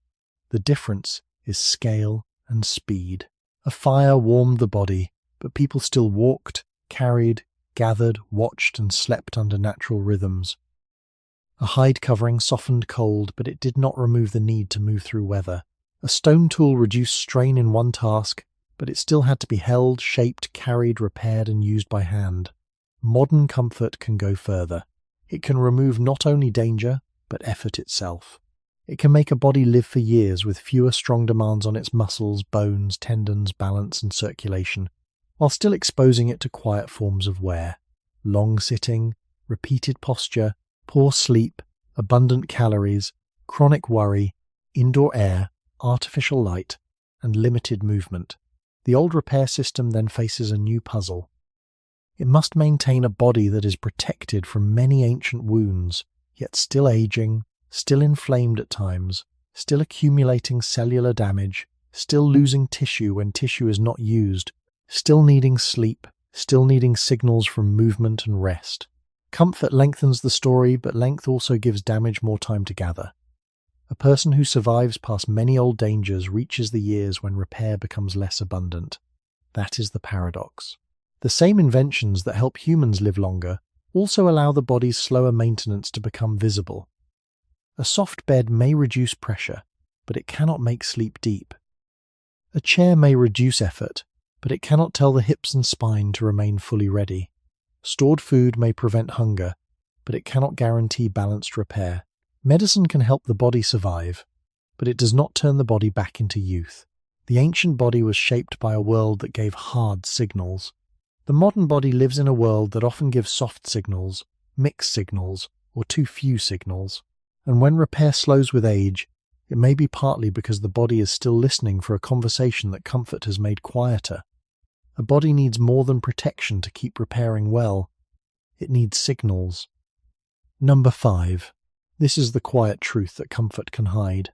A: The difference is scale and speed. A fire warmed the body, but people still walked, carried, gathered, watched, and slept under natural rhythms. A hide covering softened cold, but it did not remove the need to move through weather. A stone tool reduced strain in one task, but it still had to be held, shaped, carried, repaired, and used by hand. Modern comfort can go further. It can remove not only danger, but effort itself. It can make a body live for years with fewer strong demands on its muscles, bones, tendons, balance, and circulation, while still exposing it to quiet forms of wear. Long sitting, repeated posture, poor sleep, abundant calories, chronic worry, indoor air, artificial light, and limited movement. The old repair system then faces a new puzzle. It must maintain a body that is protected from many ancient wounds, yet still aging, still inflamed at times, still accumulating cellular damage, still losing tissue when tissue is not used, still needing sleep, still needing signals from movement and rest. Comfort lengthens the story, but length also gives damage more time to gather. A person who survives past many old dangers reaches the years when repair becomes less abundant. That is the paradox. The same inventions that help humans live longer also allow the body's slower maintenance to become visible. A soft bed may reduce pressure, but it cannot make sleep deep. A chair may reduce effort, but it cannot tell the hips and spine to remain fully ready. Stored food may prevent hunger, but it cannot guarantee balanced repair. Medicine can help the body survive, but it does not turn the body back into youth. The ancient body was shaped by a world that gave hard signals. The modern body lives in a world that often gives soft signals, mixed signals, or too few signals. And when repair slows with age, it may be partly because the body is still listening for a conversation that comfort has made quieter. A body needs more than protection to keep repairing well. It needs signals. Number 5. This is the quiet truth that comfort can hide.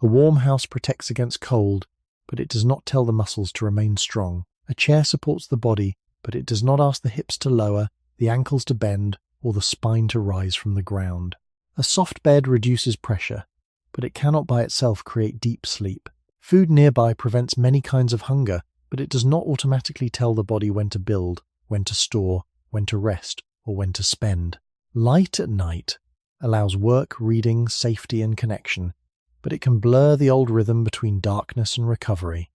A: A warm house protects against cold, but it does not tell the muscles to remain strong. A chair supports the body, but it does not ask the hips to lower, the ankles to bend, or the spine to rise from the ground. A soft bed reduces pressure, but it cannot by itself create deep sleep. Food nearby prevents many kinds of hunger, but it does not automatically tell the body when to build, when to store, when to rest, or when to spend. Light at night allows work, reading, safety, and connection, but it can blur the old rhythm between darkness and recovery.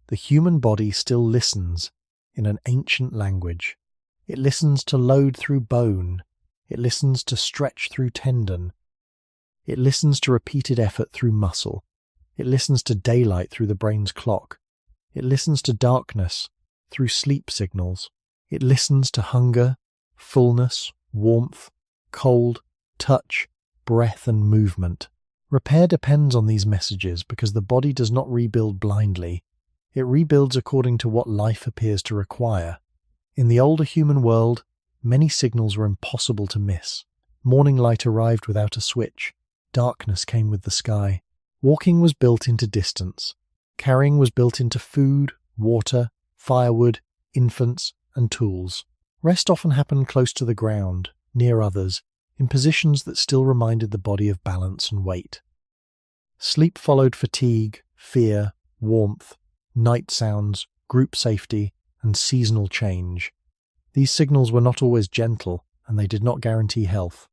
A: The human body still listens in an ancient language. It listens to load through bone. It listens to stretch through tendon. It listens to repeated effort through muscle. It listens to daylight through the brain's clock. It listens to darkness through sleep signals. It listens to hunger, fullness, warmth, cold, touch, breath, and movement. Repair depends on these messages because the body does not rebuild blindly. It rebuilds according to what life appears to require. In the older human world, many signals were impossible to miss. Morning light arrived without a switch. Darkness came with the sky. Walking was built into distance. Carrying was built into food, water, firewood, infants, and tools. Rest often happened close to the ground, near others, in positions that still reminded the body of balance and weight. Sleep followed fatigue, fear, warmth, night sounds, group safety, and seasonal change. These signals were not always gentle, and they did not guarantee health,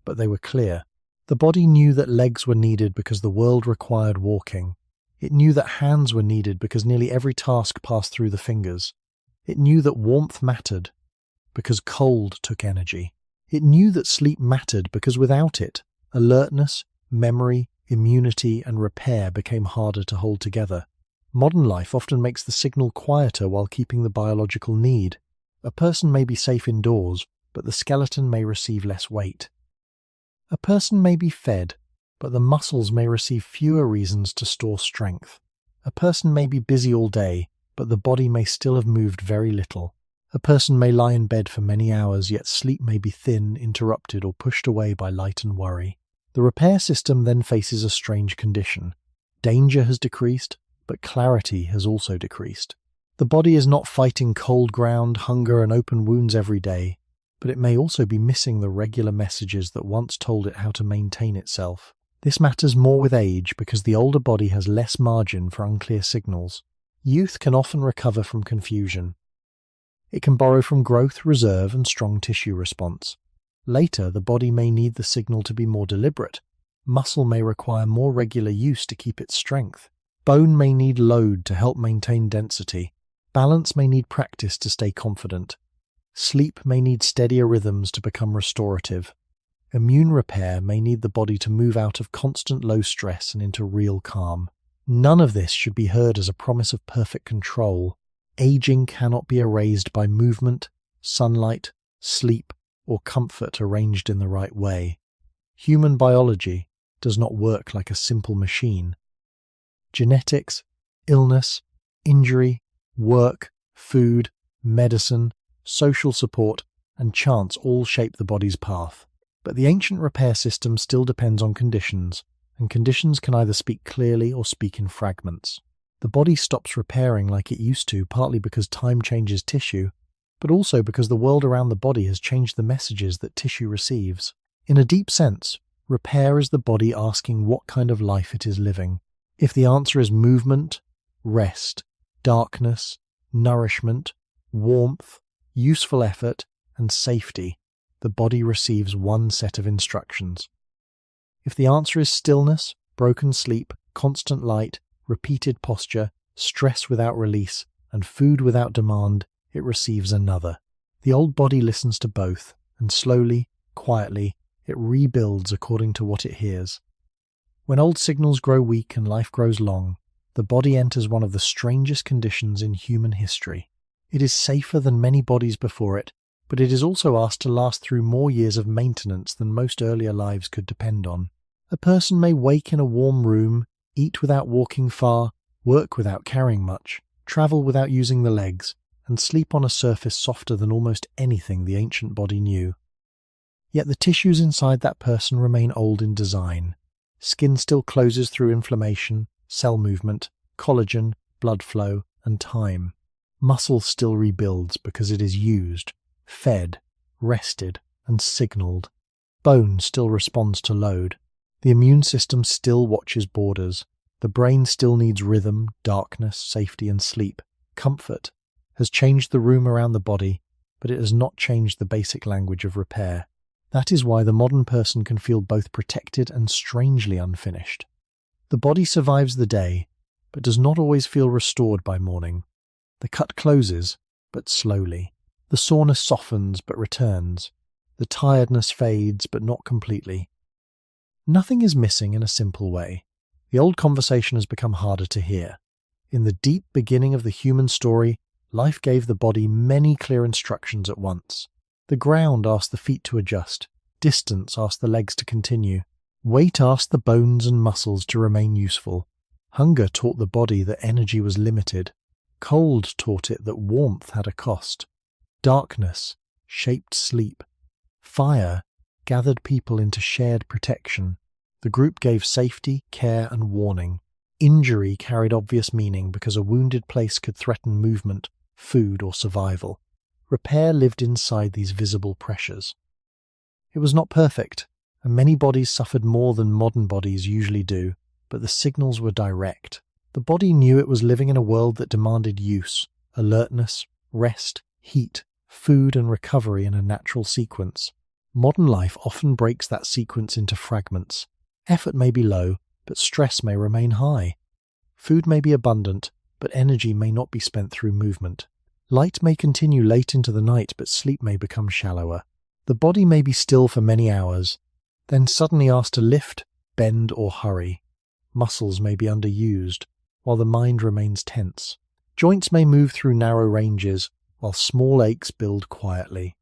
A: but they were clear. The body knew that legs were needed because the world required walking. It knew that hands were needed because nearly every task passed through the fingers. It knew that warmth mattered because cold took energy. It knew that sleep mattered because without it, alertness, memory, immunity, and repair became harder to hold together. Modern life often makes the signal quieter while keeping the biological need. A person may be safe indoors, but the skeleton may receive less weight. A person may be fed, but the muscles may receive fewer reasons to store strength. A person may be busy all day, but the body may still have moved very little. A person may lie in bed for many hours, yet sleep may be thin, interrupted, or pushed away by light and worry. The repair system then faces a strange condition. Danger has decreased, but clarity has also decreased. The body is not fighting cold ground, hunger, and open wounds every day, but it may also be missing the regular messages that once told it how to maintain itself. This matters more with age because the older body has less margin for unclear signals. Youth can often recover from confusion. It can borrow from growth, reserve, and strong tissue response. Later, the body may need the signal to be more deliberate. Muscle may require more regular use to keep its strength. Bone may need load to help maintain density. Balance may need practice to stay confident. Sleep may need steadier rhythms to become restorative. Immune repair may need the body to move out of constant low stress and into real calm. None of this should be heard as a promise of perfect control. Aging cannot be erased by movement, sunlight, sleep, or comfort arranged in the right way. Human biology does not work like a simple machine. Genetics, illness, injury, work, food, medicine, social support, and chance all shape the body's path. But the ancient repair system still depends on conditions, and conditions can either speak clearly or speak in fragments. The body stops repairing like it used to, partly because time changes tissue, but also because the world around the body has changed the messages that tissue receives. In a deep sense, repair is the body asking what kind of life it is living. If the answer is movement, rest, darkness, nourishment, warmth, useful effort, and safety, the body receives one set of instructions. If the answer is stillness, broken sleep, constant light, repeated posture, stress without release, and food without demand, it receives another. The old body listens to both, and slowly, quietly, it rebuilds according to what it hears. When old signals grow weak and life grows long, the body enters one of the strangest conditions in human history. It is safer than many bodies before it, but it is also asked to last through more years of maintenance than most earlier lives could depend on. A person may wake in a warm room, eat without walking far, work without carrying much, travel without using the legs, and sleep on a surface softer than almost anything the ancient body knew. Yet the tissues inside that person remain old in design. Skin still closes through inflammation, cell movement, collagen, blood flow, and time. Muscle still rebuilds because it is used, fed, rested, and signaled. Bone still responds to load. The immune system still watches borders. The brain still needs rhythm, darkness, safety, and sleep. Comfort has changed the room around the body, but it has not changed the basic language of repair. That is why the modern person can feel both protected and strangely unfinished. The body survives the day, but does not always feel restored by morning. The cut closes, but slowly. The soreness softens, but returns. The tiredness fades, but not completely. Nothing is missing in a simple way. The old conversation has become harder to hear. In the deep beginning of the human story, life gave the body many clear instructions at once. The ground asked the feet to adjust. Distance asked the legs to continue. Weight asked the bones and muscles to remain useful. Hunger taught the body that energy was limited. Cold taught it that warmth had a cost. Darkness shaped sleep. Fire gathered people into shared protection. The group gave safety, care, and warning. Injury carried obvious meaning because a wounded place could threaten movement, food, or survival. Repair lived inside these visible pressures. It was not perfect, and many bodies suffered more than modern bodies usually do, but the signals were direct. The body knew it was living in a world that demanded use, alertness, rest, heat, food, and recovery in a natural sequence. Modern life often breaks that sequence into fragments. Effort may be low, but stress may remain high. Food may be abundant, but energy may not be spent through movement. Light may continue late into the night, but sleep may become shallower. The body may be still for many hours, then suddenly asked to lift, bend, or hurry. Muscles may be underused, while the mind remains tense. Joints may move through narrow ranges, while small aches build quietly.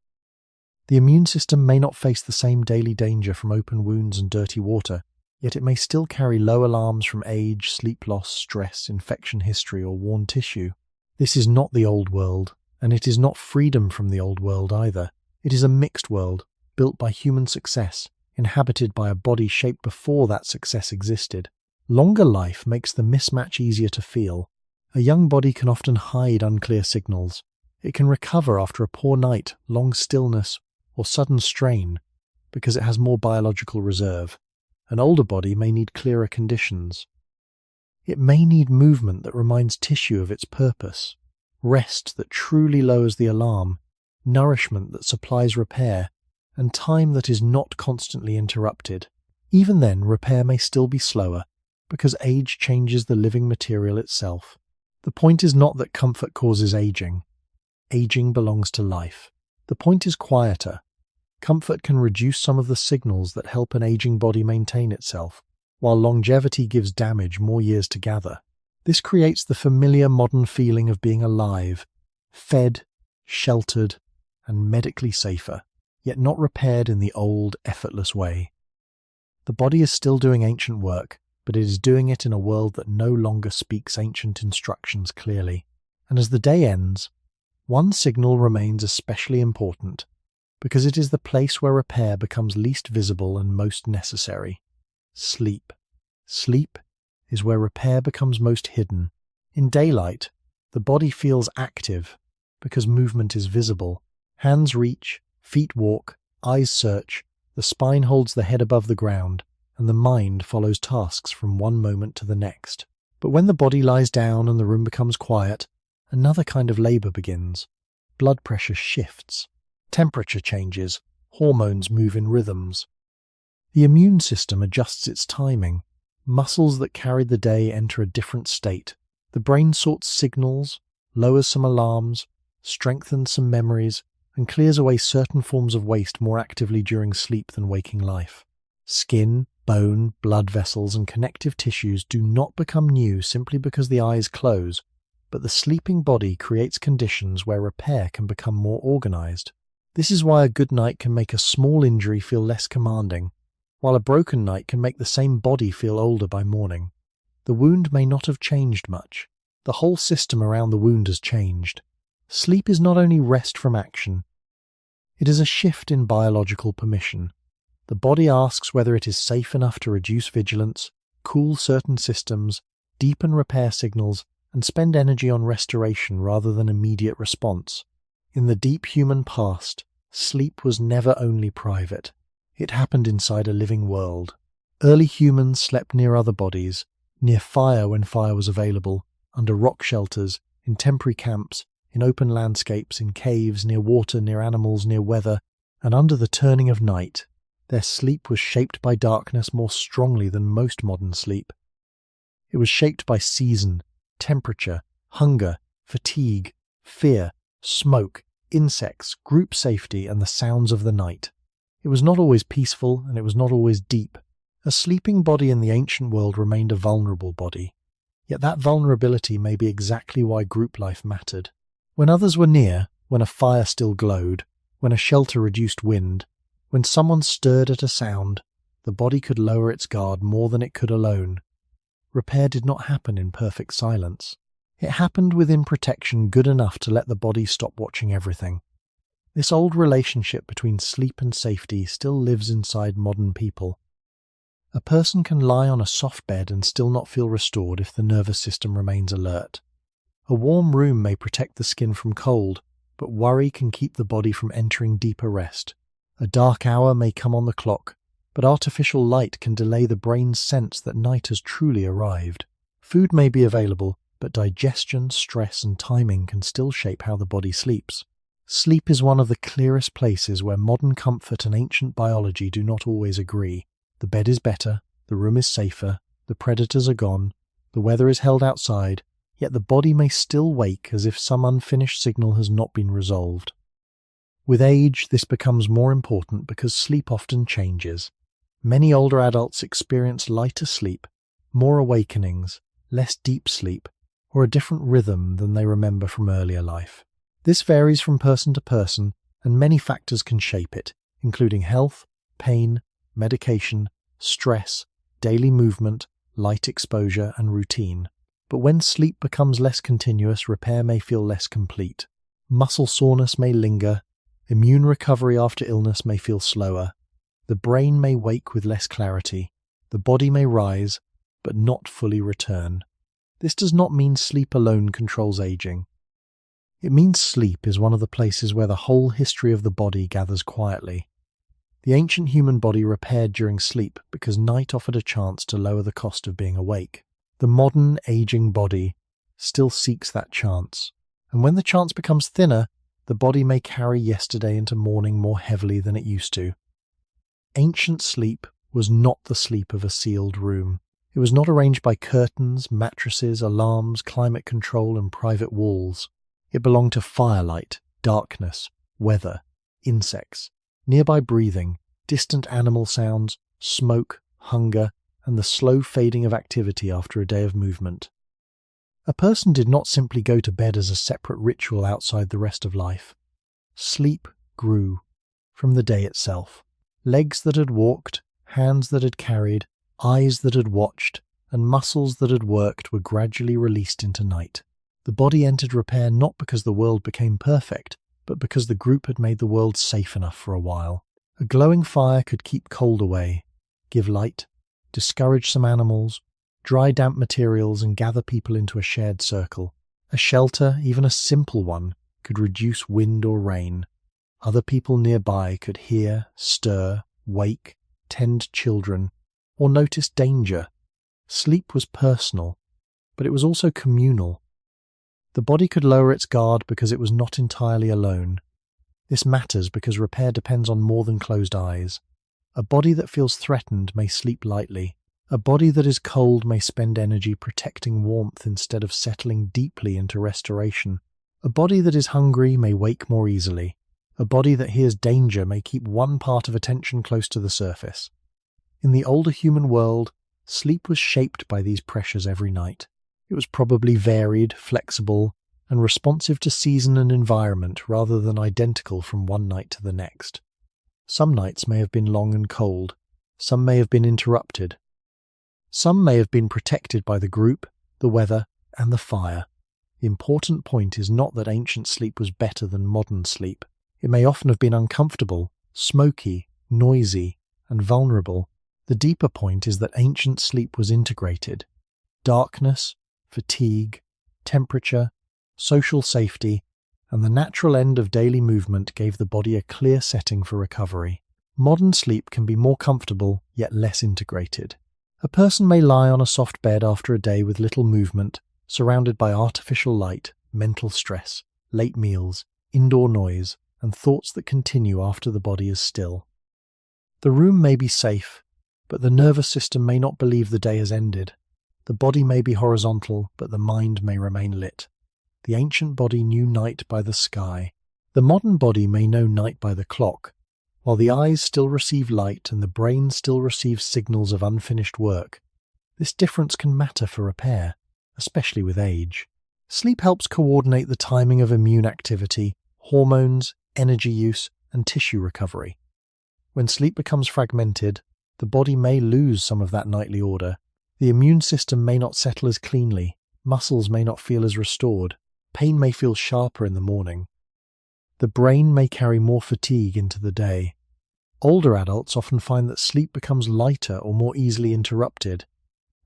A: The immune system may not face the same daily danger from open wounds and dirty water, yet it may still carry low alarms from age, sleep loss, stress, infection history, or worn tissue. This is not the old world, and it is not freedom from the old world either. It is a mixed world, built by human success, inhabited by a body shaped before that success existed. Longer life makes the mismatch easier to feel. A young body can often hide unclear signals. It can recover after a poor night, long stillness, or sudden strain because it has more biological reserve. An older body may need clearer conditions. It may need movement that reminds tissue of its purpose, rest that truly lowers the alarm, nourishment that supplies repair, and time that is not constantly interrupted. Even then, repair may still be slower, because age changes the living material itself. The point is not that comfort causes aging. Aging belongs to life. The point is quieter. Comfort can reduce some of the signals that help an aging body maintain itself, while longevity gives damage more years to gather. This creates the familiar modern feeling of being alive, fed, sheltered, and medically safer, yet not repaired in the old, effortless way. The body is still doing ancient work, but it is doing it in a world that no longer speaks ancient instructions clearly. And as the day ends, one signal remains especially important, because it is the place where repair becomes least visible and most necessary. Sleep. Sleep is where repair becomes most hidden. In daylight, the body feels active because movement is visible. Hands reach, feet walk, eyes search, the spine holds the head above the ground, and the mind follows tasks from one moment to the next. But when the body lies down and the room becomes quiet, another kind of labor begins. Blood pressure shifts, temperature changes, hormones move in rhythms. The immune system adjusts its timing. Muscles that carried the day enter a different state. The brain sorts signals, lowers some alarms, strengthens some memories, and clears away certain forms of waste more actively during sleep than waking life. Skin, bone, blood vessels, and connective tissues do not become new simply because the eyes close, but the sleeping body creates conditions where repair can become more organized. This is why a good night can make a small injury feel less commanding, while a broken night can make the same body feel older by morning. The wound may not have changed much. The whole system around the wound has changed. Sleep is not only rest from action. It is a shift in biological permission. The body asks whether it is safe enough to reduce vigilance, cool certain systems, deepen repair signals, and spend energy on restoration rather than immediate response. In the deep human past, sleep was never only private. It happened inside a living world. Early humans slept near other bodies, near fire when fire was available, under rock shelters, in temporary camps, in open landscapes, in caves, near water, near animals, near weather, and under the turning of night. Their sleep was shaped by darkness more strongly than most modern sleep. It was shaped by season, temperature, hunger, fatigue, fear, smoke, insects, group safety, and the sounds of the night. It was not always peaceful, and it was not always deep. A sleeping body in the ancient world remained a vulnerable body. Yet that vulnerability may be exactly why group life mattered. When others were near, when a fire still glowed, when a shelter reduced wind, when someone stirred at a sound, the body could lower its guard more than it could alone. Repair did not happen in perfect silence. It happened within protection good enough to let the body stop watching everything. This old relationship between sleep and safety still lives inside modern people. A person can lie on a soft bed and still not feel restored if the nervous system remains alert. A warm room may protect the skin from cold, but worry can keep the body from entering deeper rest. A dark hour may come on the clock, but artificial light can delay the brain's sense that night has truly arrived. Food may be available, but digestion, stress, and timing can still shape how the body sleeps. Sleep is one of the clearest places where modern comfort and ancient biology do not always agree. The bed is better, the room is safer, the predators are gone, the weather is held outside, yet the body may still wake as if some unfinished signal has not been resolved. With age, this becomes more important because sleep often changes. Many older adults experience lighter sleep, more awakenings, less deep sleep, or a different rhythm than they remember from earlier life. This varies from person to person, and many factors can shape it, including health, pain, medication, stress, daily movement, light exposure, and routine. But when sleep becomes less continuous, repair may feel less complete. Muscle soreness may linger, immune recovery after illness may feel slower, the brain may wake with less clarity, the body may rise, but not fully return. This does not mean sleep alone controls aging. It means sleep is one of the places where the whole history of the body gathers quietly. The ancient human body repaired during sleep because night offered a chance to lower the cost of being awake. The modern, aging body still seeks that chance, and when the chance becomes thinner, the body may carry yesterday into morning more heavily than it used to. Ancient sleep was not the sleep of a sealed room. It was not arranged by curtains, mattresses, alarms, climate control, and private walls. It belonged to firelight, darkness, weather, insects, nearby breathing, distant animal sounds, smoke, hunger, and the slow fading of activity after a day of movement. A person did not simply go to bed as a separate ritual outside the rest of life. Sleep grew from the day itself. Legs that had walked, hands that had carried, eyes that had watched, and muscles that had worked were gradually released into night. The body entered repair not because the world became perfect, but because the group had made the world safe enough for a while. A glowing fire could keep cold away, give light, discourage some animals, dry damp materials and gather people into a shared circle. A shelter, even a simple one, could reduce wind or rain. Other people nearby could hear, stir, wake, tend children, or notice danger. Sleep was personal, but it was also communal. The body could lower its guard because it was not entirely alone. This matters because repair depends on more than closed eyes. A body that feels threatened may sleep lightly. A body that is cold may spend energy protecting warmth instead of settling deeply into restoration. A body that is hungry may wake more easily. A body that hears danger may keep one part of attention close to the surface. In the older human world, sleep was shaped by these pressures every night. It was probably varied, flexible, and responsive to season and environment rather than identical from one night to the next. Some nights may have been long and cold. Some may have been interrupted. Some may have been protected by the group, the weather, and the fire. The important point is not that ancient sleep was better than modern sleep. It may often have been uncomfortable, smoky, noisy, and vulnerable. The deeper point is that ancient sleep was integrated. Darkness, fatigue, temperature, social safety, and the natural end of daily movement gave the body a clear setting for recovery. Modern sleep can be more comfortable, yet less integrated. A person may lie on a soft bed after a day with little movement, surrounded by artificial light, mental stress, late meals, indoor noise, and thoughts that continue after the body is still. The room may be safe, but the nervous system may not believe the day has ended. The body may be horizontal, but the mind may remain lit. The ancient body knew night by the sky. The modern body may know night by the clock. While the eyes still receive light and the brain still receives signals of unfinished work, this difference can matter for repair, especially with age. Sleep helps coordinate the timing of immune activity, hormones, energy use, and tissue recovery. When sleep becomes fragmented, the body may lose some of that nightly order. The immune system may not settle as cleanly, muscles may not feel as restored, pain may feel sharper in the morning. The brain may carry more fatigue into the day. Older adults often find that sleep becomes lighter or more easily interrupted,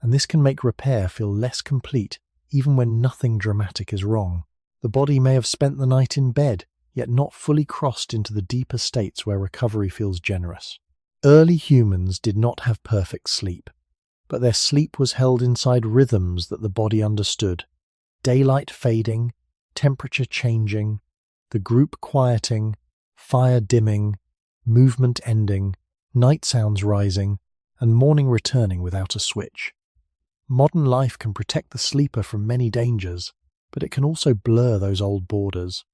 A: and this can make repair feel less complete even when nothing dramatic is wrong. The body may have spent the night in bed, yet not fully crossed into the deeper states where recovery feels generous. Early humans did not have perfect sleep, but their sleep was held inside rhythms that the body understood. Daylight fading, temperature changing, the group quieting, fire dimming, movement ending, night sounds rising, and morning returning without a switch. Modern life can protect the sleeper from many dangers, but it can also blur those old borders.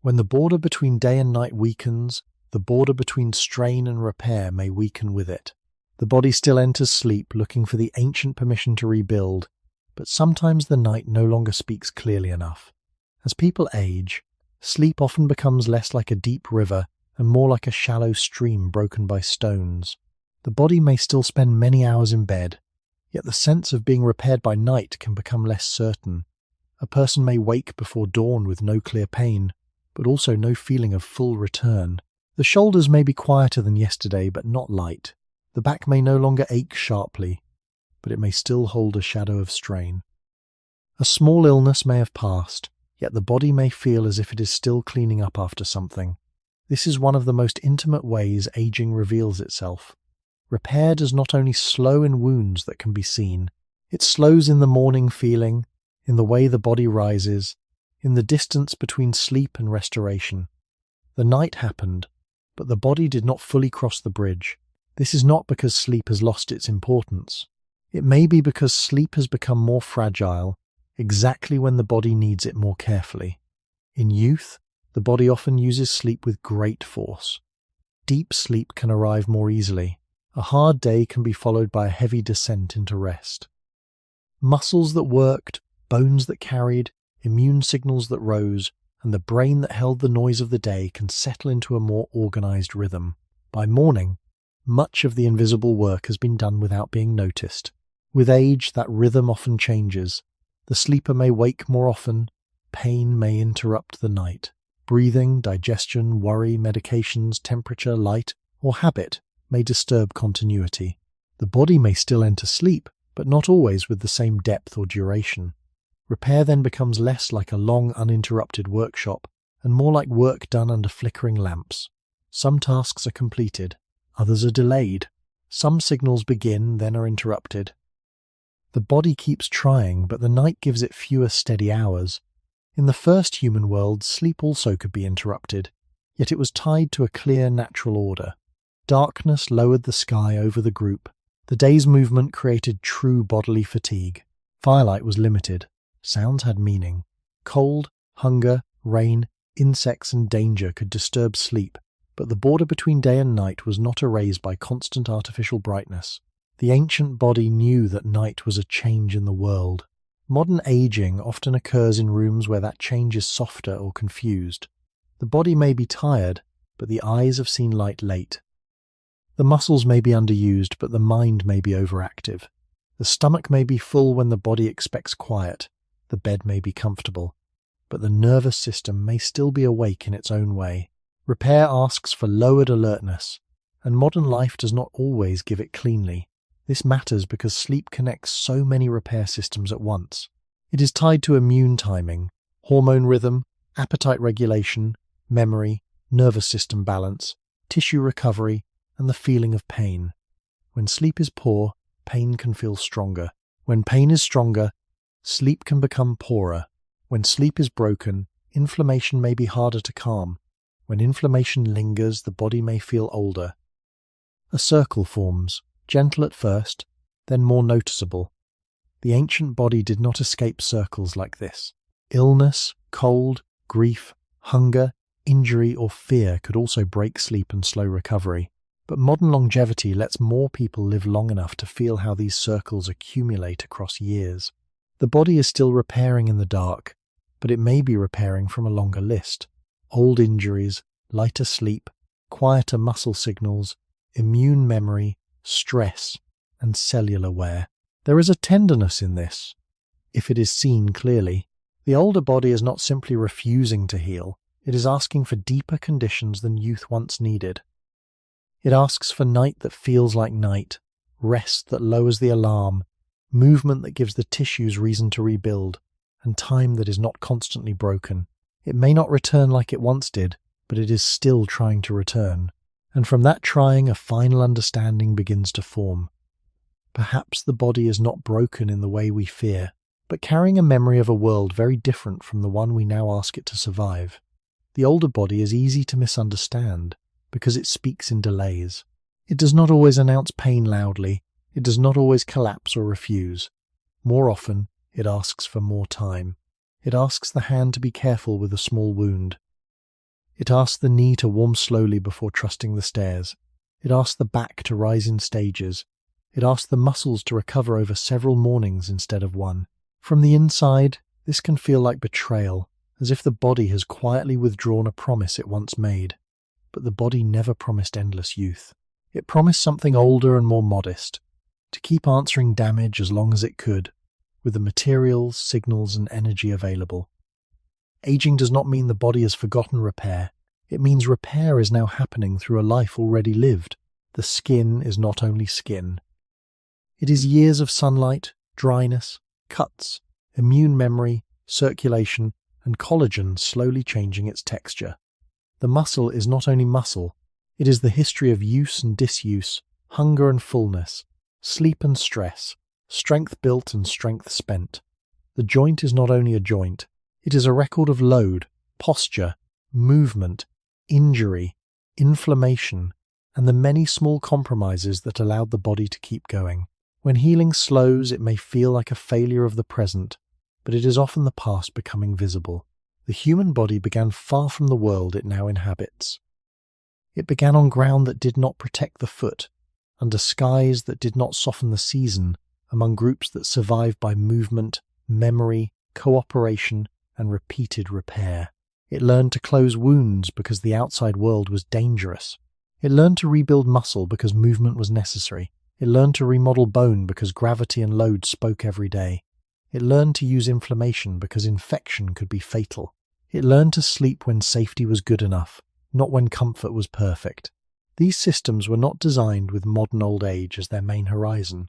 A: When the border between day and night weakens, the border between strain and repair may weaken with it. The body still enters sleep looking for the ancient permission to rebuild, but sometimes the night no longer speaks clearly enough. As people age, Sleep often becomes less like a deep river and more like a shallow stream broken by stones. The body may still spend many hours in bed, yet the sense of being repaired by night can become less certain. A person may wake before dawn with no clear pain, but also no feeling of full return. The shoulders may be quieter than yesterday, but not light. The back may no longer ache sharply, but it may still hold a shadow of strain. A small illness may have passed, yet the body may feel as if it is still cleaning up after something. This is one of the most intimate ways aging reveals itself. Repair does not only slow in wounds that can be seen, it slows in the morning feeling, in the way the body rises, in the distance between sleep and restoration. The night happened, but the body did not fully cross the bridge. This is not because sleep has lost its importance. It may be because sleep has become more fragile, exactly when the body needs it more carefully. In youth, the body often uses sleep with great force. Deep sleep can arrive more easily. A hard day can be followed by a heavy descent into rest. Muscles that worked, bones that carried, immune signals that rose, and the brain that held the noise of the day can settle into a more organized rhythm. By morning, much of the invisible work has been done without being noticed. With age, that rhythm often changes. The sleeper may wake more often, pain may interrupt the night. Breathing, digestion, worry, medications, temperature, light, or habit may disturb continuity. The body may still enter sleep, but not always with the same depth or duration. Repair then becomes less like a long, uninterrupted workshop, and more like work done under flickering lamps. Some tasks are completed, others are delayed. Some signals begin, then are interrupted. The body keeps trying, but the night gives it fewer steady hours. In the first human world, sleep also could be interrupted, yet it was tied to a clear natural order. Darkness lowered the sky over the group. The day's movement created true bodily fatigue. Firelight was limited. Sounds had meaning. Cold, hunger, rain, insects and danger could disturb sleep, but the border between day and night was not erased by constant artificial brightness. The ancient body knew that night was a change in the world. Modern aging often occurs in rooms where that change is softer or confused. The body may be tired, but the eyes have seen light late. The muscles may be underused, but the mind may be overactive. The stomach may be full when the body expects quiet. The bed may be comfortable, but the nervous system may still be awake in its own way. Repair asks for lowered alertness, and modern life does not always give it cleanly. This matters because sleep connects so many repair systems at once. It is tied to immune timing, hormone rhythm, appetite regulation, memory, nervous system balance, tissue recovery, and the feeling of pain. When sleep is poor, pain can feel stronger. When pain is stronger, sleep can become poorer. When sleep is broken, inflammation may be harder to calm. When inflammation lingers, the body may feel older. A circle forms, gentle at first, then more noticeable. The ancient body did not escape circles like this. Illness, cold, grief, hunger, injury, or fear could also break sleep and slow recovery. But modern longevity lets more people live long enough to feel how these circles accumulate across years. The body is still repairing in the dark, but it may be repairing from a longer list. Old injuries, lighter sleep, quieter muscle signals, immune memory, stress, and cellular wear. There is a tenderness in this, if it is seen clearly. The older body is not simply refusing to heal, it is asking for deeper conditions than youth once needed. It asks for night that feels like night, rest that lowers the alarm, movement that gives the tissues reason to rebuild, and time that is not constantly broken. It may not return like it once did, but it is still trying to return. And from that trying, a final understanding begins to form. Perhaps the body is not broken in the way we fear, but carrying a memory of a world very different from the one we now ask it to survive. The older body is easy to misunderstand, because it speaks in delays. It does not always announce pain loudly, it does not always collapse or refuse. More often, it asks for more time. It asks the hand to be careful with a small wound. It asks the knee to warm slowly before trusting the stairs. It asks the back to rise in stages. It asks the muscles to recover over several mornings instead of one. From the inside, this can feel like betrayal, as if the body has quietly withdrawn a promise it once made. But the body never promised endless youth. It promised something older and more modest, to keep answering damage as long as it could, with the materials, signals, and energy available. Aging does not mean the body has forgotten repair. It means repair is now happening through a life already lived. The skin is not only skin. It is years of sunlight, dryness, cuts, immune memory, circulation, and collagen slowly changing its texture. The muscle is not only muscle, it is the history of use and disuse, hunger and fullness, sleep and stress, strength built and strength spent. The joint is not only a joint, it is a record of load, posture, movement, injury, inflammation, and the many small compromises that allowed the body to keep going. When healing slows, it may feel like a failure of the present, but it is often the past becoming visible. The human body began far from the world it now inhabits. It began on ground that did not protect the foot, under skies that did not soften the season, among groups that survived by movement, memory, cooperation, and repeated repair. It learned to close wounds because the outside world was dangerous. It learned to rebuild muscle because movement was necessary. It learned to remodel bone because gravity and load spoke every day. It learned to use inflammation because infection could be fatal. It learned to sleep when safety was good enough, not when comfort was perfect. These systems were not designed with modern old age as their main horizon.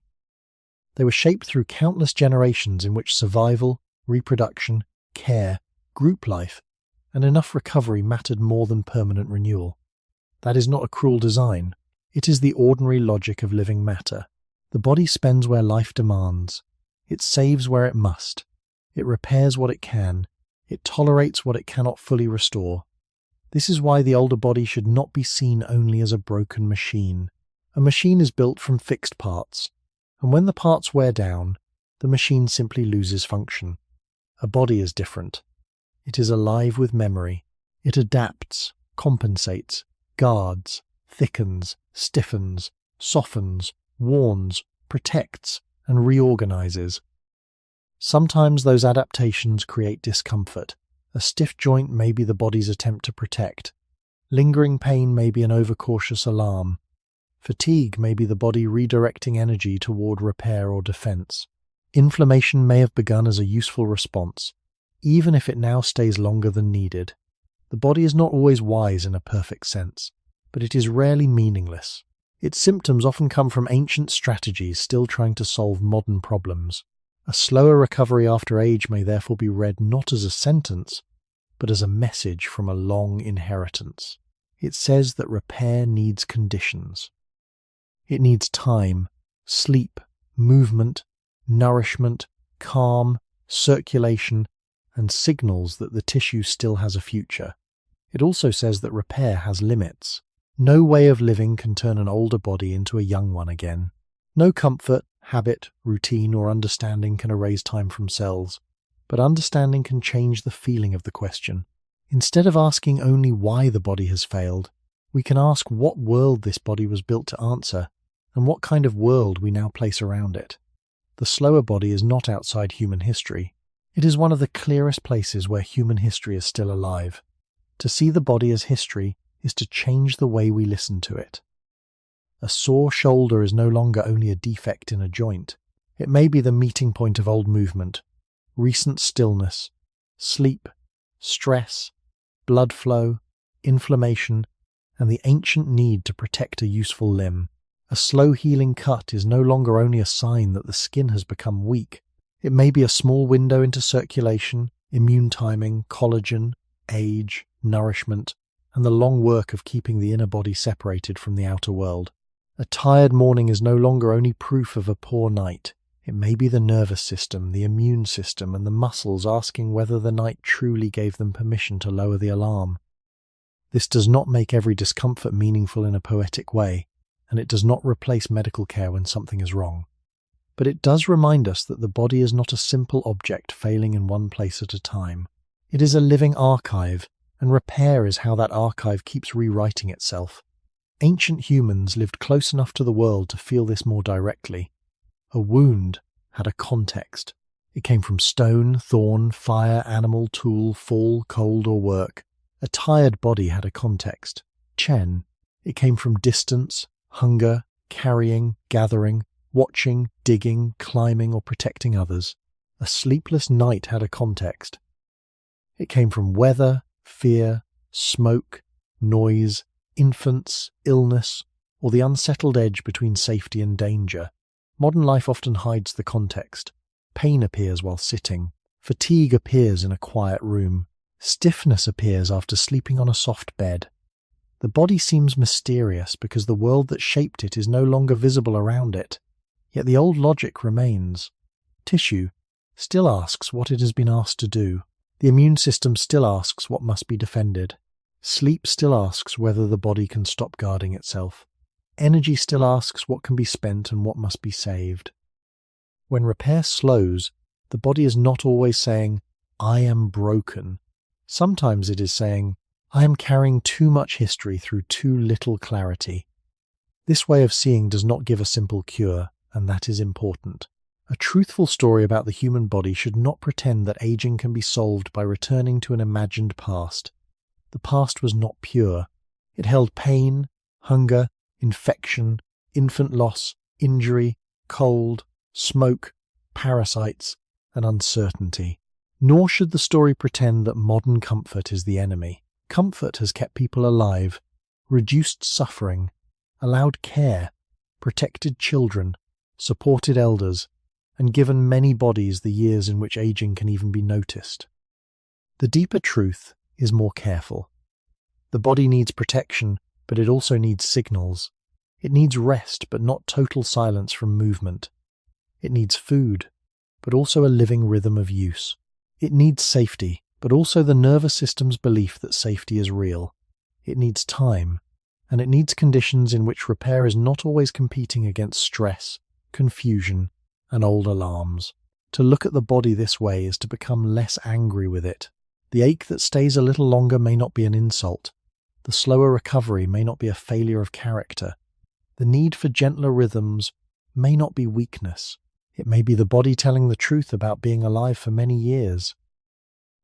A: They were shaped through countless generations in which survival, reproduction, care, group life, and enough recovery mattered more than permanent renewal. That is not a cruel design. It is the ordinary logic of living matter. The body spends where life demands. It saves where it must. It repairs what it can. It tolerates what it cannot fully restore. This is why the older body should not be seen only as a broken machine. A machine is built from fixed parts, and when the parts wear down, the machine simply loses function. A body is different. It is alive with memory. It adapts, compensates, guards, thickens, stiffens, softens, warns, protects, and reorganizes. Sometimes those adaptations create discomfort. A stiff joint may be the body's attempt to protect. Lingering pain may be an overcautious alarm. Fatigue may be the body redirecting energy toward repair or defense. Inflammation may have begun as a useful response, even if it now stays longer than needed. The body is not always wise in a perfect sense, but it is rarely meaningless. Its symptoms often come from ancient strategies still trying to solve modern problems. A slower recovery after age may therefore be read not as a sentence, but as a message from a long inheritance. It says that repair needs conditions. It needs time, sleep, movement, nourishment, calm, circulation, and signals that the tissue still has a future. It also says that repair has limits. No way of living can turn an older body into a young one again. No comfort, habit, routine, or understanding can erase time from cells, but understanding can change the feeling of the question. Instead of asking only why the body has failed, we can ask what world this body was built to answer, and what kind of world we now place around it. The slower body is not outside human history. It is one of the clearest places where human history is still alive. To see the body as history is to change the way we listen to it. A sore shoulder is no longer only a defect in a joint. It may be the meeting point of old movement, recent stillness, sleep, stress, blood flow, inflammation, and the ancient need to protect a useful limb. A slow healing cut is no longer only a sign that the skin has become weak. It may be a small window into circulation, immune timing, collagen, age, nourishment, and the long work of keeping the inner body separated from the outer world. A tired morning is no longer only proof of a poor night. It may be the nervous system, the immune system, and the muscles asking whether the night truly gave them permission to lower the alarm. This does not make every discomfort meaningful in a poetic way, and it does not replace medical care when something is wrong. But it does remind us that the body is not a simple object failing in one place at a time. It is a living archive, and repair is how that archive keeps rewriting itself. Ancient humans lived close enough to the world to feel this more directly. A wound had a context. It came from stone, thorn, fire, animal, tool, fall, cold, or work. A tired body had a context, chen. It came from distance, hunger, carrying, gathering, watching, digging, climbing, or protecting others. A sleepless night had a context. It came from weather, fear, smoke, noise, infants, illness, or the unsettled edge between safety and danger. Modern life often hides the context. Pain appears while sitting. Fatigue appears in a quiet room. Stiffness appears after sleeping on a soft bed. The body seems mysterious because the world that shaped it is no longer visible around it. Yet the old logic remains. Tissue still asks what it has been asked to do. The immune system still asks what must be defended. Sleep still asks whether the body can stop guarding itself. Energy still asks what can be spent and what must be saved. When repair slows, the body is not always saying, "I am broken." Sometimes it is saying, "I am carrying too much history through too little clarity." This way of seeing does not give a simple cure, and that is important. A truthful story about the human body should not pretend that aging can be solved by returning to an imagined past. The past was not pure. It held pain, hunger, infection, infant loss, injury, cold, smoke, parasites, and uncertainty. Nor should the story pretend that modern comfort is the enemy. Comfort has kept people alive, reduced suffering, allowed care, protected children, supported elders, and given many bodies the years in which aging can even be noticed. The deeper truth is more careful. The body needs protection, but it also needs signals. It needs rest, but not total silence from movement. It needs food, but also a living rhythm of use. It needs safety, but also the nervous system's belief that safety is real. It needs time, and it needs conditions in which repair is not always competing against stress, confusion, and old alarms. To look at the body this way is to become less angry with it. The ache that stays a little longer may not be an insult. The slower recovery may not be a failure of character. The need for gentler rhythms may not be weakness. It may be the body telling the truth about being alive for many years.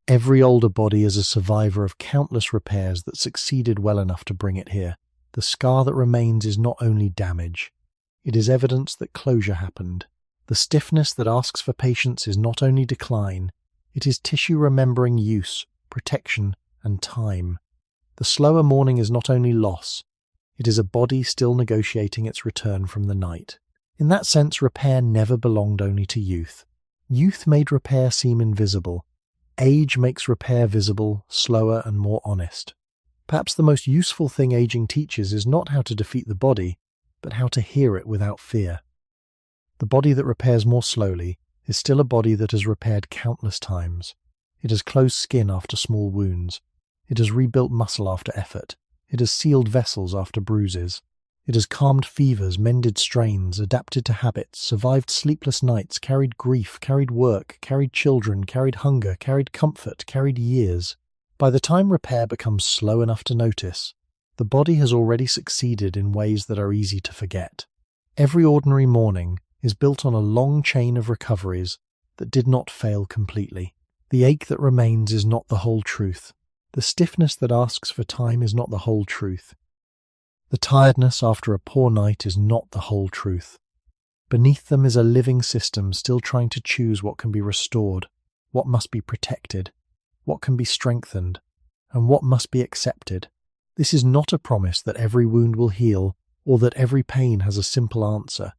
A: Every older body is a survivor of countless repairs that succeeded well enough to bring it here. The scar that remains is not only damage. It is evidence that closure happened. The stiffness that asks for patience is not only decline, it is tissue remembering use, protection, and time. The slower mourning is not only loss, it is a body still negotiating its return from the night. In that sense, repair never belonged only to youth. Youth made repair seem invisible. Age makes repair visible, slower, and more honest. Perhaps the most useful thing aging teaches is not how to defeat the body, but how to hear it without fear. The body that repairs more slowly is still a body that has repaired countless times. It has closed skin after small wounds. It has rebuilt muscle after effort. It has sealed vessels after bruises. It has calmed fevers, mended strains, adapted to habits, survived sleepless nights, carried grief, carried work, carried children, carried hunger, carried comfort, carried years. By the time repair becomes slow enough to notice, the body has already succeeded in ways that are easy to forget. Every ordinary morning is built on a long chain of recoveries that did not fail completely. The ache that remains is not the whole truth. The stiffness that asks for time is not the whole truth. The tiredness after a poor night is not the whole truth. Beneath them is a living system still trying to choose what can be restored, what must be protected, what can be strengthened, and what must be accepted. This is not a promise that every wound will heal or that every pain has a simple answer.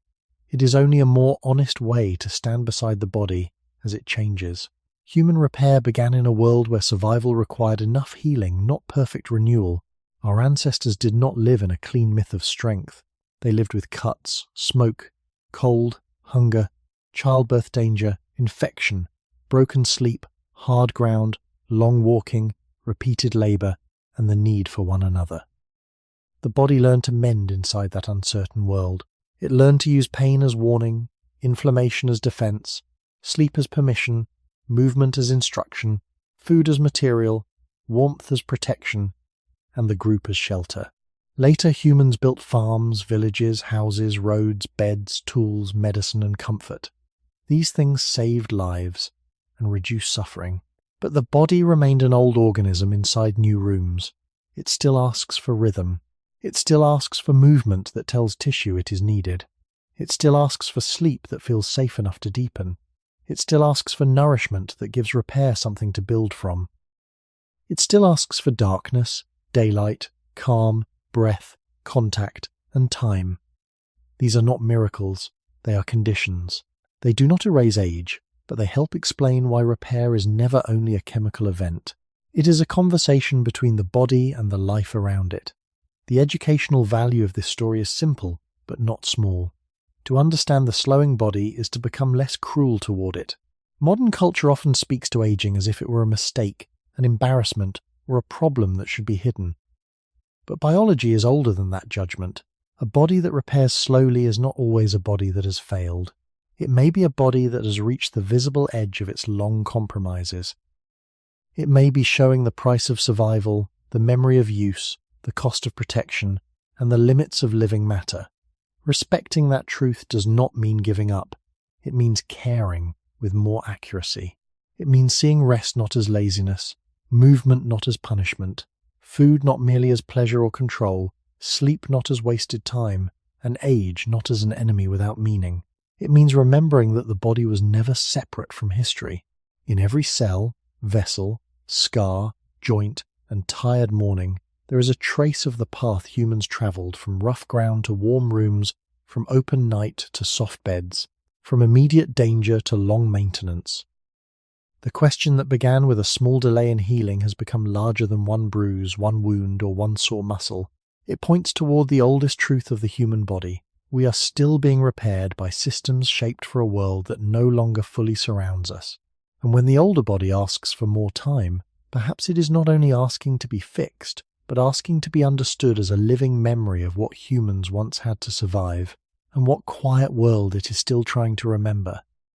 A: It is only a more honest way to stand beside the body as it changes. Human repair began in a world where survival required enough healing, not perfect renewal. Our ancestors did not live in a clean myth of strength. They lived with cuts, smoke, cold, hunger, childbirth danger, infection, broken sleep, hard ground, long walking, repeated labor, and the need for one another. The body learned to mend inside that uncertain world. It learned to use pain as warning, inflammation as defense, sleep as permission, movement as instruction, food as material, warmth as protection, and the group as shelter. Later, humans built farms, villages, houses, roads, beds, tools, medicine, and comfort. These things saved lives and reduced suffering. But the body remained an old organism inside new rooms. It still asks for rhythm. It still asks for movement that tells tissue it is needed. It still asks for sleep that feels safe enough to deepen. It still asks for nourishment that gives repair something to build from. It still asks for darkness, daylight, calm, breath, contact, and time. These are not miracles, they are conditions. They do not erase age, but they help explain why repair is never only a chemical event. It is a conversation between the body and the life around it. The educational value of this story is simple, but not small. To understand the slowing body is to become less cruel toward it. Modern culture often speaks to aging as if it were a mistake, an embarrassment, or a problem that should be hidden. But biology is older than that judgment. A body that repairs slowly is not always a body that has failed. It may be a body that has reached the visible edge of its long compromises. It may be showing the price of survival, the memory of use, the cost of protection, and the limits of living matter. Respecting that truth does not mean giving up. It means caring with more accuracy. It means seeing rest not as laziness, movement not as punishment, food not merely as pleasure or control, sleep not as wasted time, and age not as an enemy without meaning. It means remembering that the body was never separate from history. In every cell, vessel, scar, joint, and tired morning, there is a trace of the path humans travelled from rough ground to warm rooms, from open night to soft beds, from immediate danger to long maintenance. The question that began with a small delay in healing has become larger than one bruise, one wound, or one sore muscle. It points toward the oldest truth of the human body. We are still being repaired by systems shaped for a world that no longer fully surrounds us. And when the older body asks for more time, perhaps it is not only asking to be fixed, but asking to be understood as a living memory of what humans once had to survive, and what quiet world it is still trying to remember.